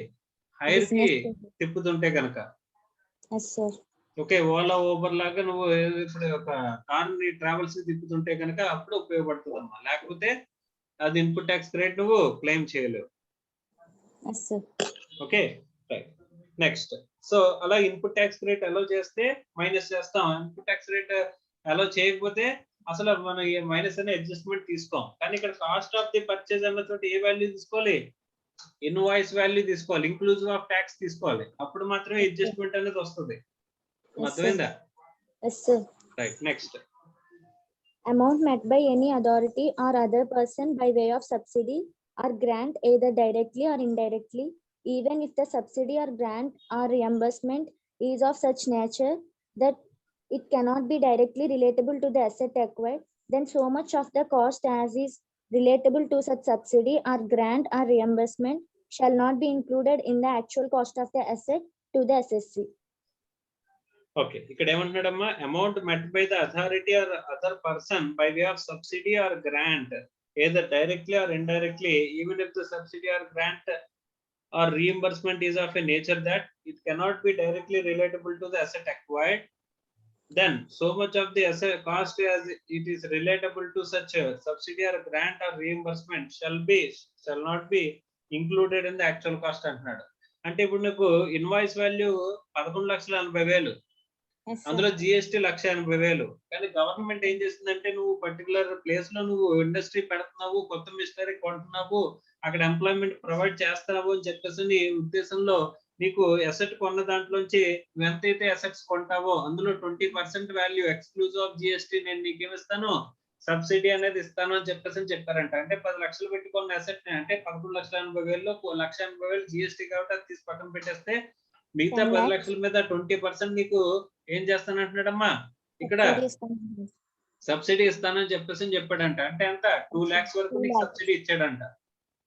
A: హైర్ కి
D: Business.
A: తిప్పుతుంటే కనుక.
D: Yes, sir.
A: Okay, Ola Uber లాగా నువ్వు ఇప్పుడు ఒక కార్ ని ట్రావెల్స్ ని తిప్పుతుంటే కనుక అప్పుడు ఉపయోగపడుతుందమ్మా. లేకపోతే అది ఇన్పుట్ ట్యాక్స్ క్రెడిట్ నువ్వు క్లెయిమ్ చేయలేవు.
D: Yes, sir.
A: Okay, right. Next, so అలా ఇన్పుట్ ట్యాక్స్ రేట్ అలో చేస్తే మైనస్ చేస్తాం. ఇన్పుట్ ట్యాక్స్ రేట్ అలో చేయకపోతే అసలు మనం మైనస్ అనే అడ్జస్ట్మెంట్ తీసుకోం. కానీ ఇక్కడ కాస్ట్ ఆఫ్ ది పర్చేజ్ అన్న చోట ఏ వాల్యూ తీసుకోవాలి? ఇన్వాయిస్ వాల్యూ తీసుకోవాలి, ఇంక్లూజివ్ ఆఫ్ ట్యాక్స్ తీసుకోవాలి. అప్పుడు మాత్రమే అడ్జస్ట్మెంట్ అనేది వస్తుంది.
D: Yes, sir.
A: అర్థమైందా?
D: Yes, sir.
A: Right. Next,
D: Amount met by any authority or other person by way of subsidy or grant either directly or indirectly, even if the subsidy or grant or reimbursement is of such nature that it cannot be directly relatable to the asset acquired, then so much of the cost as is relatable to such subsidy or grant or reimbursement shall not be included in the actual cost of the asset to the SSC.
A: Okay, ఇక్కడ ఏమంటున్నాడమ్మా? Amount met by the authority or other person by way of subsidy or grant either directly or indirectly, even if the subsidy or grant or reimbursement is of a nature that it cannot be directly relatable to the asset acquired, then so much of the asset cost as it is relatable to such a subsidy or grant or reimbursement shall not be included in the actual cost అంటున్నాడు. అంటే ఇప్పుడు నీకు ఇన్వాయిస్ వాల్యూ 11,80,000,
D: Yes, sir.
A: అందులో GST 1,80,000. కానీ గవర్నమెంట్ ఏం చేస్తుందంటే నువ్వు పర్టికులర్ ప్లేస్ లో నువ్వు ఇండస్ట్రీ పెడుతున్నావు, కొత్త మిషనరీ కొంటున్నావు, అక్కడ ఎంప్లాయ్మెంట్ ప్రొవైడ్ చేస్తున్నావు అని చెప్పేసి నీ ఉద్దేశంలో నీకు అసెట్ కొన్న దాంట్లోంచి నువ్వు ఎంతైతే అసెట్స్ కొంటావో అందులో 20% వాల్యూ ఎక్స్క్లూజివ్ ఆఫ్ GST నేను నీకు ఏమిస్తాను, సబ్సిడీ అనేది ఇస్తాను అని చెప్పేసి చెప్పారంట. అంటే 10 లక్షలు పెట్టుకున్న అసెట్ అంటే 11,80,000లో 1,80,000 GST కాబట్టి అది తీసి పక్కన పెట్టేస్తే మిగతా
D: 10
A: 10
D: lakhs.
A: లక్షల మీద 20% నీకు ఏం చేస్తానంటున్నాడమ్మా? ఇక్కడ సబ్సిడీ ఇస్తానని చెప్పేసి చెప్పాడంట. అంటే ఎంత? 2 lakhs వరకు నీకు సబ్సిడీ ఇచ్చాడంట.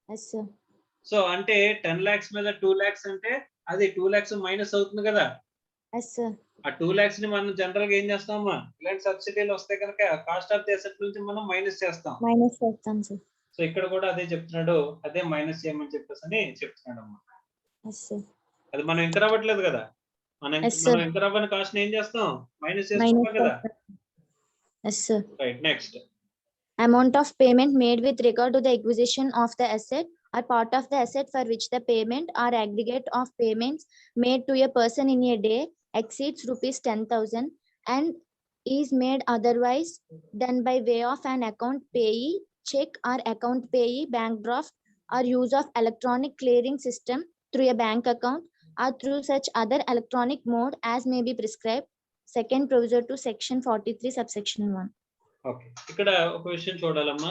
D: Yes, sir.
A: సో అంటే 10 lakhs మీద 2 lakhs అంటే అది 2 lakhs మైనస్ అవుతుంది కదా.
D: Yes, sir.
A: ఆ 2 lakhs ని మనం జనరల్ గా ఏం చేస్తామమ్మా, ఇలాంటి సబ్సిడీలు వస్తే కనుక కాస్ట్ ఆఫ్ ది అసెట్ నుంచి మనం మైనస్ చేస్తాం.
D: Minus చేస్తాం, sir.
A: సో ఇక్కడ కూడా అదే చెప్తున్నాడు, అదే మైనస్ చేయమని చెప్పేసి అని చెప్తున్నాడు అమ్మా.
D: Yes, sir.
A: అది మనం ఎంత రావట్లేదు కదా, మనం
D: Yes, sir.
A: ఎంత రావని కాస్ట్ ని ఏం చేస్తాం, మైనస్
D: Minus
A: చేస్తాం కదా.
D: చేస్తాం. Yes, sir.
A: Right, next.
D: Amount of payment made with regard to the acquisition of the asset or part of the asset for which the payment or aggregate of payments made to a person in a day exceeds rupees 10,000 and is made otherwise than by way of an account payee check or account payee bank draft or use of electronic clearing system through a bank account or through such other electronic mode as may be prescribed. Second proviso to section 43 subsection 1.
A: Okay, ఇక్కడ ఒక విషయం చూడాలమ్మా,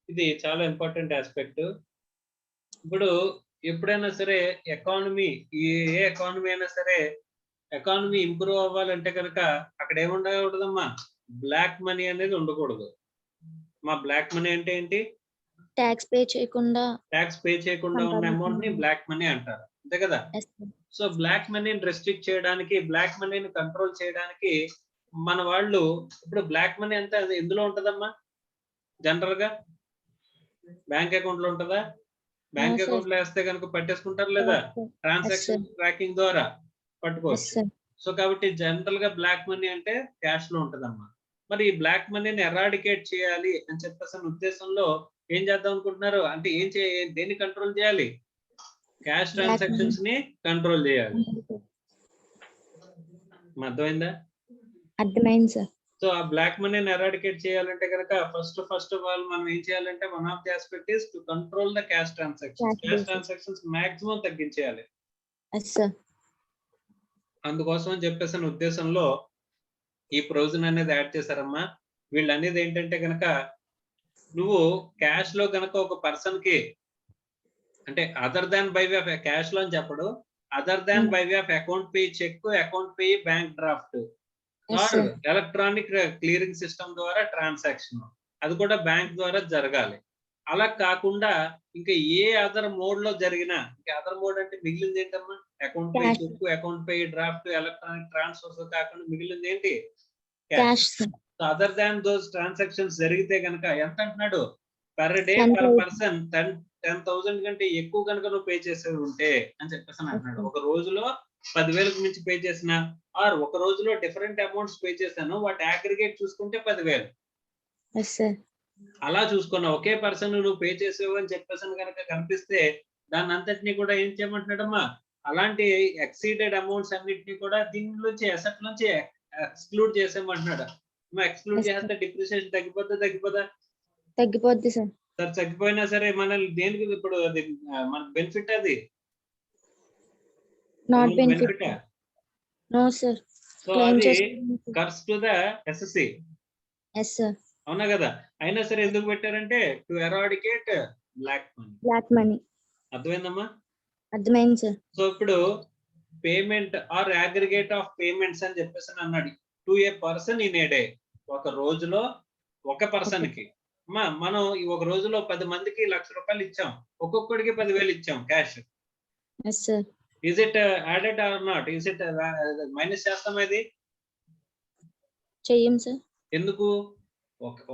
A: ఇది చాలా ఇంపార్టెంట్ ఆస్పెక్ట్. ఇప్పుడు ఎప్పుడైనా సరే ఎకానమీ, ఏ ఎకానమీ అయినా సరే, ఎకానమీ ఇంప్రూవ్ అవ్వాలంటే కనుక అక్కడ ఏముండకూడదమ్మా, బ్లాక్ మనీ అనేది ఉండకూడదు. మా బ్లాక్ మనీ అంటే ఏంటి,
D: ట్యాక్స్ పే చేయకుండా
A: ఉన్న అమౌంట్ ని బ్లాక్ మనీ అంటారు, అంతే కదా.
D: Yes, sir.
A: సో బ్లాక్ మనీని రెస్ట్రిక్ట్ చేయడానికి, బ్లాక్ మనీని కంట్రోల్ చేయడానికి మన వాళ్ళు, ఇప్పుడు బ్లాక్ మనీ అంతా అది ఎందులో ఉంటదమ్మా, జనరల్ గా బ్యాంక్ అకౌంట్ లో ఉంటదా, బ్యాంక్
D: sir.
A: అకౌంట్ లో వేస్తే కనుక పట్టేసుకుంటారు లేదా, ట్రాన్సాక్షన్ ట్రాకింగ్ ద్వారా
D: Yes,
A: పట్టుకోవచ్చు.
D: sir.
A: సో కాబట్టి జనరల్ గా బ్లాక్ మనీ అంటే క్యాష్ లో ఉంటదమ్మా. మరి ఈ బ్లాక్ మనీని ఎరాడికేట్ చేయాలి అని చెప్పేసి ఉద్దేశంలో ఏం చేద్దాం అనుకుంటున్నారు అంటే, దేన్ని కంట్రోల్ చేయాలి, క్యాష్ ట్రాన్సాక్షన్స్ ని కంట్రోల్ చేయాలి. అర్థమైందా?
D: అర్థమైంది సార్.
A: సో ఆ బ్లాక్ మనీని ఎరాడికేట్ చేయాలంటే కనుక ఫస్ట్ ఆఫ్ ఆల్ మనం ఏం చేయాలంటే, one of the aspect is to control the cash transactions. Cash transactions maximum తగ్గించేయాలి.
D: Yes, sir.
A: అందుకోసం అని చెప్పేసి ఉద్దేశంలో ఈ ప్రొవిజన్ అనేది యాడ్ చేశారమ్మా. వీళ్ళు అనేది ఏంటంటే కనుక, నువ్వు క్యాష్ లో కనుక ఒక పర్సన్ కి, అంటే other than by way of cash లో అని చెప్పడు, other than by way of account payee cheque, account payee bank draft
D: Yes,
A: or
D: sir.
A: Electronic clearing system ద్వారా ట్రాన్సాక్షన్, అది కూడా బ్యాంక్ ద్వారా జరగాలి. అలా కాకుండా ఇంకా ఏ అదర్ మోడ్ లో జరిగినా, ఇంకా అదర్ మోడ్ అంటే మిగిలింది ఏంటమ్మా, account payee
D: Cash.
A: Cheque, account payee draft, electronic transfers కాకుండా మిగిలింది ఏంటి,
D: Cash, sir.
A: Other than those transactions జరిగితే కనుక ఎంత అంటున్నాడు, పర్ డే
D: 10,000.
A: పర్ పర్సన్ 10,000 కంటే ఎక్కువ కనుక నువ్వు పే చేసేది ఉంటే అని చెప్పేసి అంటున్నాడు. ఒక రోజులో 10,000కి మించి పే చేసిన, ఆర్ ఒక రోజులో డిఫరెంట్ అమౌంట్స్ పే చేశాను, వాటి అగ్రిగేట్ చూసుకుంటే 10,000.
D: Yes, sir.
A: అలా చూసుకున్నా ఒకే పర్సన్ నువ్వు పే చేసావు అని చెప్పేసి కనుక కనిపిస్తే దాన్ని అంతటినీ కూడా ఏం చేయమంటున్నాడమ్మా, అలాంటి ఎక్సీడెడ్ అమౌంట్స్ అన్నిటిని కూడా దీని నుంచి అసెట్ నుంచి ఎక్స్క్లూడ్ చేసేయమంటున్నాడు. Exclude
D: Yes, sir.
A: చేస్తే డిప్రిసియేషన్ తగ్గిపోదా,
D: తగ్గిపోద్ది సార్.
A: సార్ తగ్గిపోయినా సరే మనల్ని దేనికి ఇప్పుడు అది మన బెనిఫిట్, అది
D: not benefit. No sir.
A: So
D: claim
A: అది
D: చేసుకోవడానికి.
A: Curse to the SSC,
D: Yes, sir.
A: అవునా కదా. అయినా సరే ఎందుకు పెట్టారంటే to eradicate black money.
D: Black money.
A: అర్థమైందమ్మా?
D: అర్థమైంది సార్.
A: సో ఇప్పుడు payment or aggregate of payments అని చెప్పేసి అన్నాడు, to a person in a day, ఒక రోజులో ఒక పర్సన్ కి. మనం ఈ ఒక రోజులో 10 మందికి 1,00,000 రూపాయలు ఇచ్చాం, ఒక్కొక్కడికి 10,000 ఇచ్చాం cash.
D: Yes, sir.
A: Is it added or not? Is it minus చేస్తామా ఇది?
D: చెయ్యం సార్.
A: ఎందుకు?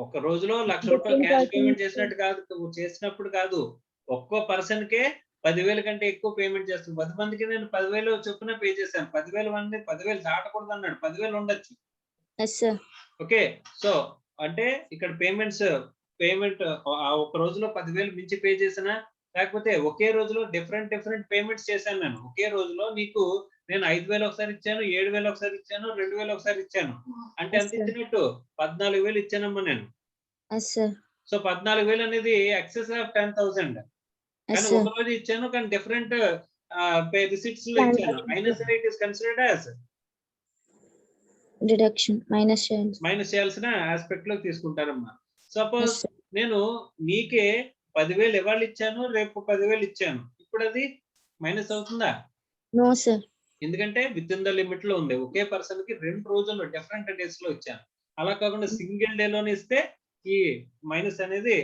A: ఒక రోజులో 1,00,000 రూపాయలు క్యాష్ పేమెంట్ చేసినప్పుడు కాదు, ఒక్కో పర్సన్ కే 10,000 కంటే ఎక్కువ పేమెంట్ చేస్తాం. 10 మందికి నేను 10,000 చొప్పున పే చేశాను. 10,000 మంది 10,000 దాటకూడదు అన్నాడు, 10,000 ఉండొచ్చు.
D: Yes, sir.
A: ఓకే, సో అంటే ఇక్కడ పేమెంట్ ఒక రోజులో 10,000 మించి పే చేసినా, లేకపోతే ఒకే రోజులో డిఫరెంట్ పేమెంట్స్ చేశాను నేను. ఒకే రోజులో నీకు నేను 5,000 ఒకసారి ఇచ్చాను, 7,000 ఒకసారి ఇచ్చాను, 2,000 ఒకసారి ఇచ్చాను. అంటే ఎంత ఇచ్చినట్టు 14,000 ఇచ్చానమ్మా నేను.
D: Yes, sir.
A: సో 14,000 అనేది ఎక్సెస్ ఆఫ్ 10,000.
D: Yes,
A: కానీ
D: sir.
A: ఒక రోజు ఇచ్చాను, కానీ డిఫరెంట్ పే రిసిప్ట్స్ లో ఇచ్చాను. అయినా సరే it is considered as
D: deduction, minus చేయండి.
A: మైనస్ చేయాల్సిన ఆస్పెక్ట్ లో తీసుకుంటారమ్మా. Suppose
D: Yes, sir.
A: నేను నీకే 10,000 ఇవాళ ఇచ్చాను, రేపు 10,000 ఇచ్చాను, ఇప్పుడు అది మైనస్ అవుతుందా?
D: No sir.
A: ఎందుకంటే విత్ ఇన్ ద లిమిట్ లో ఉంది. ఒకే పర్సన్ కి 2 రోజుల్లో డిఫరెంట్ డేస్ లో ఇచ్చాను. అలా కాకుండా సింగిల్ డే లోనే ఇస్తే ఈ మైనస్ అనేది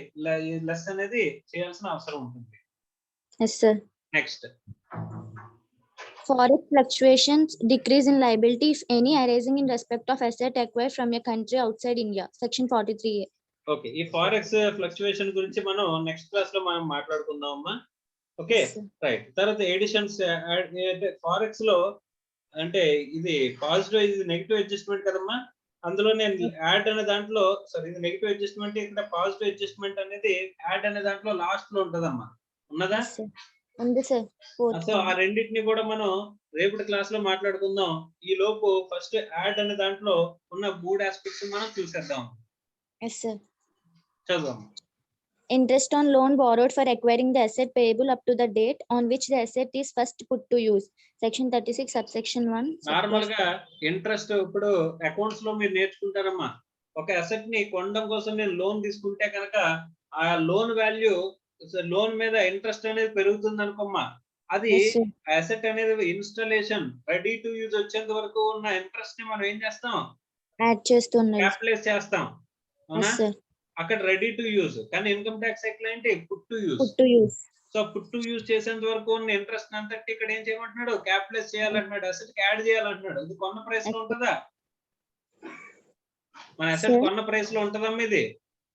A: లెస్ అనేది చేయాల్సిన అవసరం ఉంటుంది.
D: Yes, sir.
A: Next
D: Forex fluctuations decrease in liability if any arising in respect of asset acquired from a country outside India. Section 43A.
A: Okay, ఈ ఫారెక్స్ ఫ్లక్చుయేషన్ గురించి మనం నెక్స్ట్ క్లాస్ లో మనం మాట్లాడుకుందాం అమ్మా. Okay
D: Yes, sir.
A: రైట్. తర్వాత ఎడిషన్స్ అంటే ఫారెక్స్ లో అంటే ఇది పాజిటివ్, ఇది నెగిటివ్ అడ్జస్ట్మెంట్ కదమ్మా. అందులో నేను యాడ్ అనే దాంట్లో సారీ ఇది నెగిటివ్ అడ్జస్ట్మెంట్, ఇక్కడ పాజిటివ్ అడ్జస్ట్మెంట్ అనేది యాడ్ అనే దాంట్లో లాస్ట్ లో ఉంటదమ్మా. ఉన్నదా?
D: Yes, sir. ఉంది sir. Fourth
A: సో ఆ
D: one.
A: రెండింటిని కూడా మనం రేపటి క్లాస్ లో మాట్లాడుకుందాం. ఈ లోపు ఫస్ట్ యాడ్ అనే దాంట్లో ఉన్న 3 ఆస్పెక్ట్స్ మనం చూసేద్దాం.
D: Yes, sir.
A: చదువు.
D: Interest on loan borrowed for acquiring the asset payable up to the date on which the asset is first put to use. Section 36 subsection 1.
A: Normal గా ఇంట్రెస్ట్ ఇప్పుడు అకౌంట్స్ లో మీరు నేర్చుకుంటారమ్మా. ఒక అసెట్ ని కొనడం కోసం నేను లోన్ తీసుకుంటే కనుక ఆ లోన్ వాల్యూ, లోన్ మీద ఇంట్రెస్ట్ అనేది పెరుగుతుంది అనుకోమ్మా. అది
D: Yes, sir.
A: అసెట్ అనేది ఇన్స్టాలేషన్ రెడీ టు యూజ్ వచ్చేంత వరకు ఉన్న ఇంట్రెస్ట్ ని మనం ఏం చేస్తాం?
D: Add చేస్తున్నారు.
A: క్యాపిటలైజ్ చేస్తాం. అవునా?
D: Yes, sir.
A: అక్కడ రెడీ టు యూజ్, కానీ ఇన్కమ్ ట్యాక్స్ యాక్ట్ ఏంటి? Put to use.
D: Put to use.
A: So put to use చేసేంత వరకు ఉన్న ఇంట్రెస్ట్ అంతా ఇక్కడ ఏం చేయమంటున్నాడు? క్యాపిటలైజ్ చేయాలంటున్నాడు, అసెట్ కి యాడ్ చేయాలంటున్నాడు. ఇది కొన్న ప్రైస్ లో ఉంటుందా? మన అసెట్
D: Sir.
A: కొన్న ప్రైస్ లో ఉంటుందమ్మా ఇది.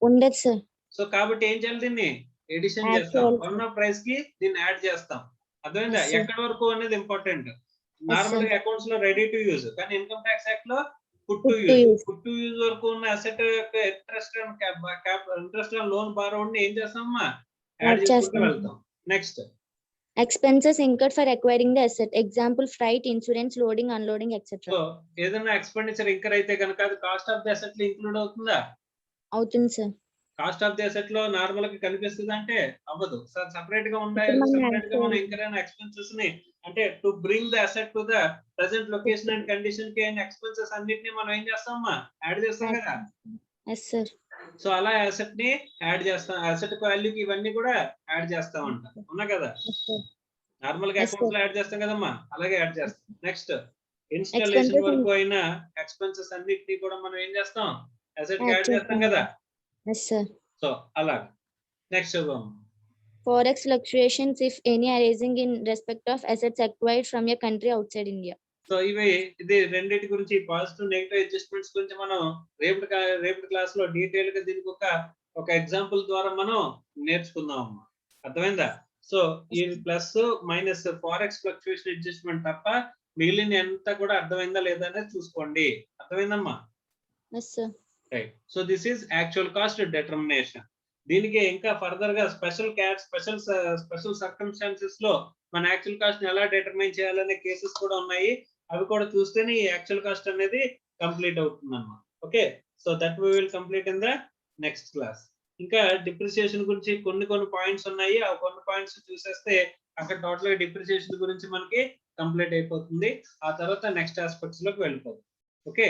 D: ఉండదు sir.
A: సో కాబట్టి ఏం చేయాలి? దీన్ని ఎడిషన్
D: Add
A: చేస్తాం.
D: చేయాలి.
A: కొన్న ప్రైస్ కి దీన్ని యాడ్ చేస్తాం. అర్థమైందా?
D: Yes, sir.
A: ఎక్కడి వరకు అనేది ఇంపార్టెంట్. నార్మల్ గా అకౌంట్స్ లో రెడీ టు యూజ్, కానీ ఇన్కమ్ ట్యాక్స్ యాక్ట్ లో put to
D: Put to
A: use.
D: use.
A: Put to use వరకు ఉన్న అసెట్ యొక్క ఇంట్రెస్ట్ లోన్ బారోడ్ ని ఏం చేస్తామమ్మా? యాడ్
D: Add
A: చేసుకుంటూ
D: చేస్తాం.
A: వెళ్తాం. Next
D: Expenses incurred for acquiring the asset. Example, freight, insurance, loading, unloading, etc.
A: So ఏదైనా ఎక్స్పెండిచర్ ఇంకర్ అయితే కనుక అది కాస్ట్ ఆఫ్ ది అసెట్ లో ఇంక్లూడ్ అవుతుందా?
D: అవుతుంది sir.
A: Cost of the asset లో నార్మల్ గా కనిపిస్తుంది అంటే అవ్వదు. సపరేట్ గా ఉండాలి.
D: ఇప్పుడు మనం
A: సపరేట్ గా మనం
D: యాడ్
A: ఇంకర్ అయిన ఎక్స్పెన్సెస్ ని అంటే to bring the asset to the present location and condition కి అయిన ఎక్స్పెన్సెస్ అన్నిటిని మనం ఏం చేస్తామమ్మా? యాడ్ చేస్తాం కదా.
D: Yes, sir.
A: సో అలా అసెట్ ని యాడ్ చేస్తాం. అసెట్ వాల్యూకి ఇవన్నీ కూడా యాడ్ చేస్తామంట. అవునా కదా?
D: Yes, sir.
A: నార్మల్ గా
D: Yes,
A: అకౌంట్స్
D: sir.
A: లో యాడ్ చేస్తాం కదమ్మా, అలాగే యాడ్ చేస్తాం. నెక్స్ట్ ఇన్స్టాలేషన్
D: Expenses
A: వరకు అయిన ఎక్స్పెన్సెస్ అన్నిటిని కూడా మనం ఏం చేస్తాం? అసెట్ కి
D: Add
A: యాడ్ చేస్తాం
D: చేస్తాం.
A: కదా.
D: Yes, sir.
A: సో అలా నెక్స్ట్ చూద్దాం.
D: Forex fluctuations, if any, arising in respect of assets acquired from a country outside India.
A: So ఇది రెండింటి గురించి పాజిటివ్ నెగిటివ్ అడ్జస్ట్మెంట్స్ గురించి మనం రేపటి క్లాస్ లో డీటెయిల్ గా దీనికి ఒక ఎగ్జాంపుల్ ద్వారా మనం నేర్చుకుందాం అమ్మా. అర్థమైందా? సో ఈ plus minus forex fluctuation adjustment తప్ప మిగిలిన ఎంత కూడా అర్థమైందా లేదా అనేది చూసుకోండి. అర్థమైందమ్మా?
D: Yes, sir.
A: Right. So this is actual cost determination. దీనికి ఇంకా ఫర్దర్ గా స్పెషల్ సర్కమ్స్టాన్సెస్ లో మన యాక్చువల్ కాస్ట్ ని ఎలా డిటర్మైన్ చేయాలనే కేసెస్ కూడా ఉన్నాయి. అవి కూడా చూస్తేనే ఈ యాక్చువల్ కాస్ట్ అనేది కంప్లీట్ అవుతుంది అన్నమాట. Okay, so that we will complete in the next class. ఇంకా డిప్రిసియేషన్ గురించి కొన్ని పాయింట్స్ ఉన్నాయి. ఆ కొన్ని పాయింట్స్ చూసేస్తే అక్కడ టోటల్ గా డిప్రిసియేషన్ గురించి మనకి కంప్లీట్ అయిపోతుంది. ఆ తర్వాత నెక్స్ట్ ఆస్పెక్ట్స్ లోకి వెళ్ళిపోతుంది. ఓకే.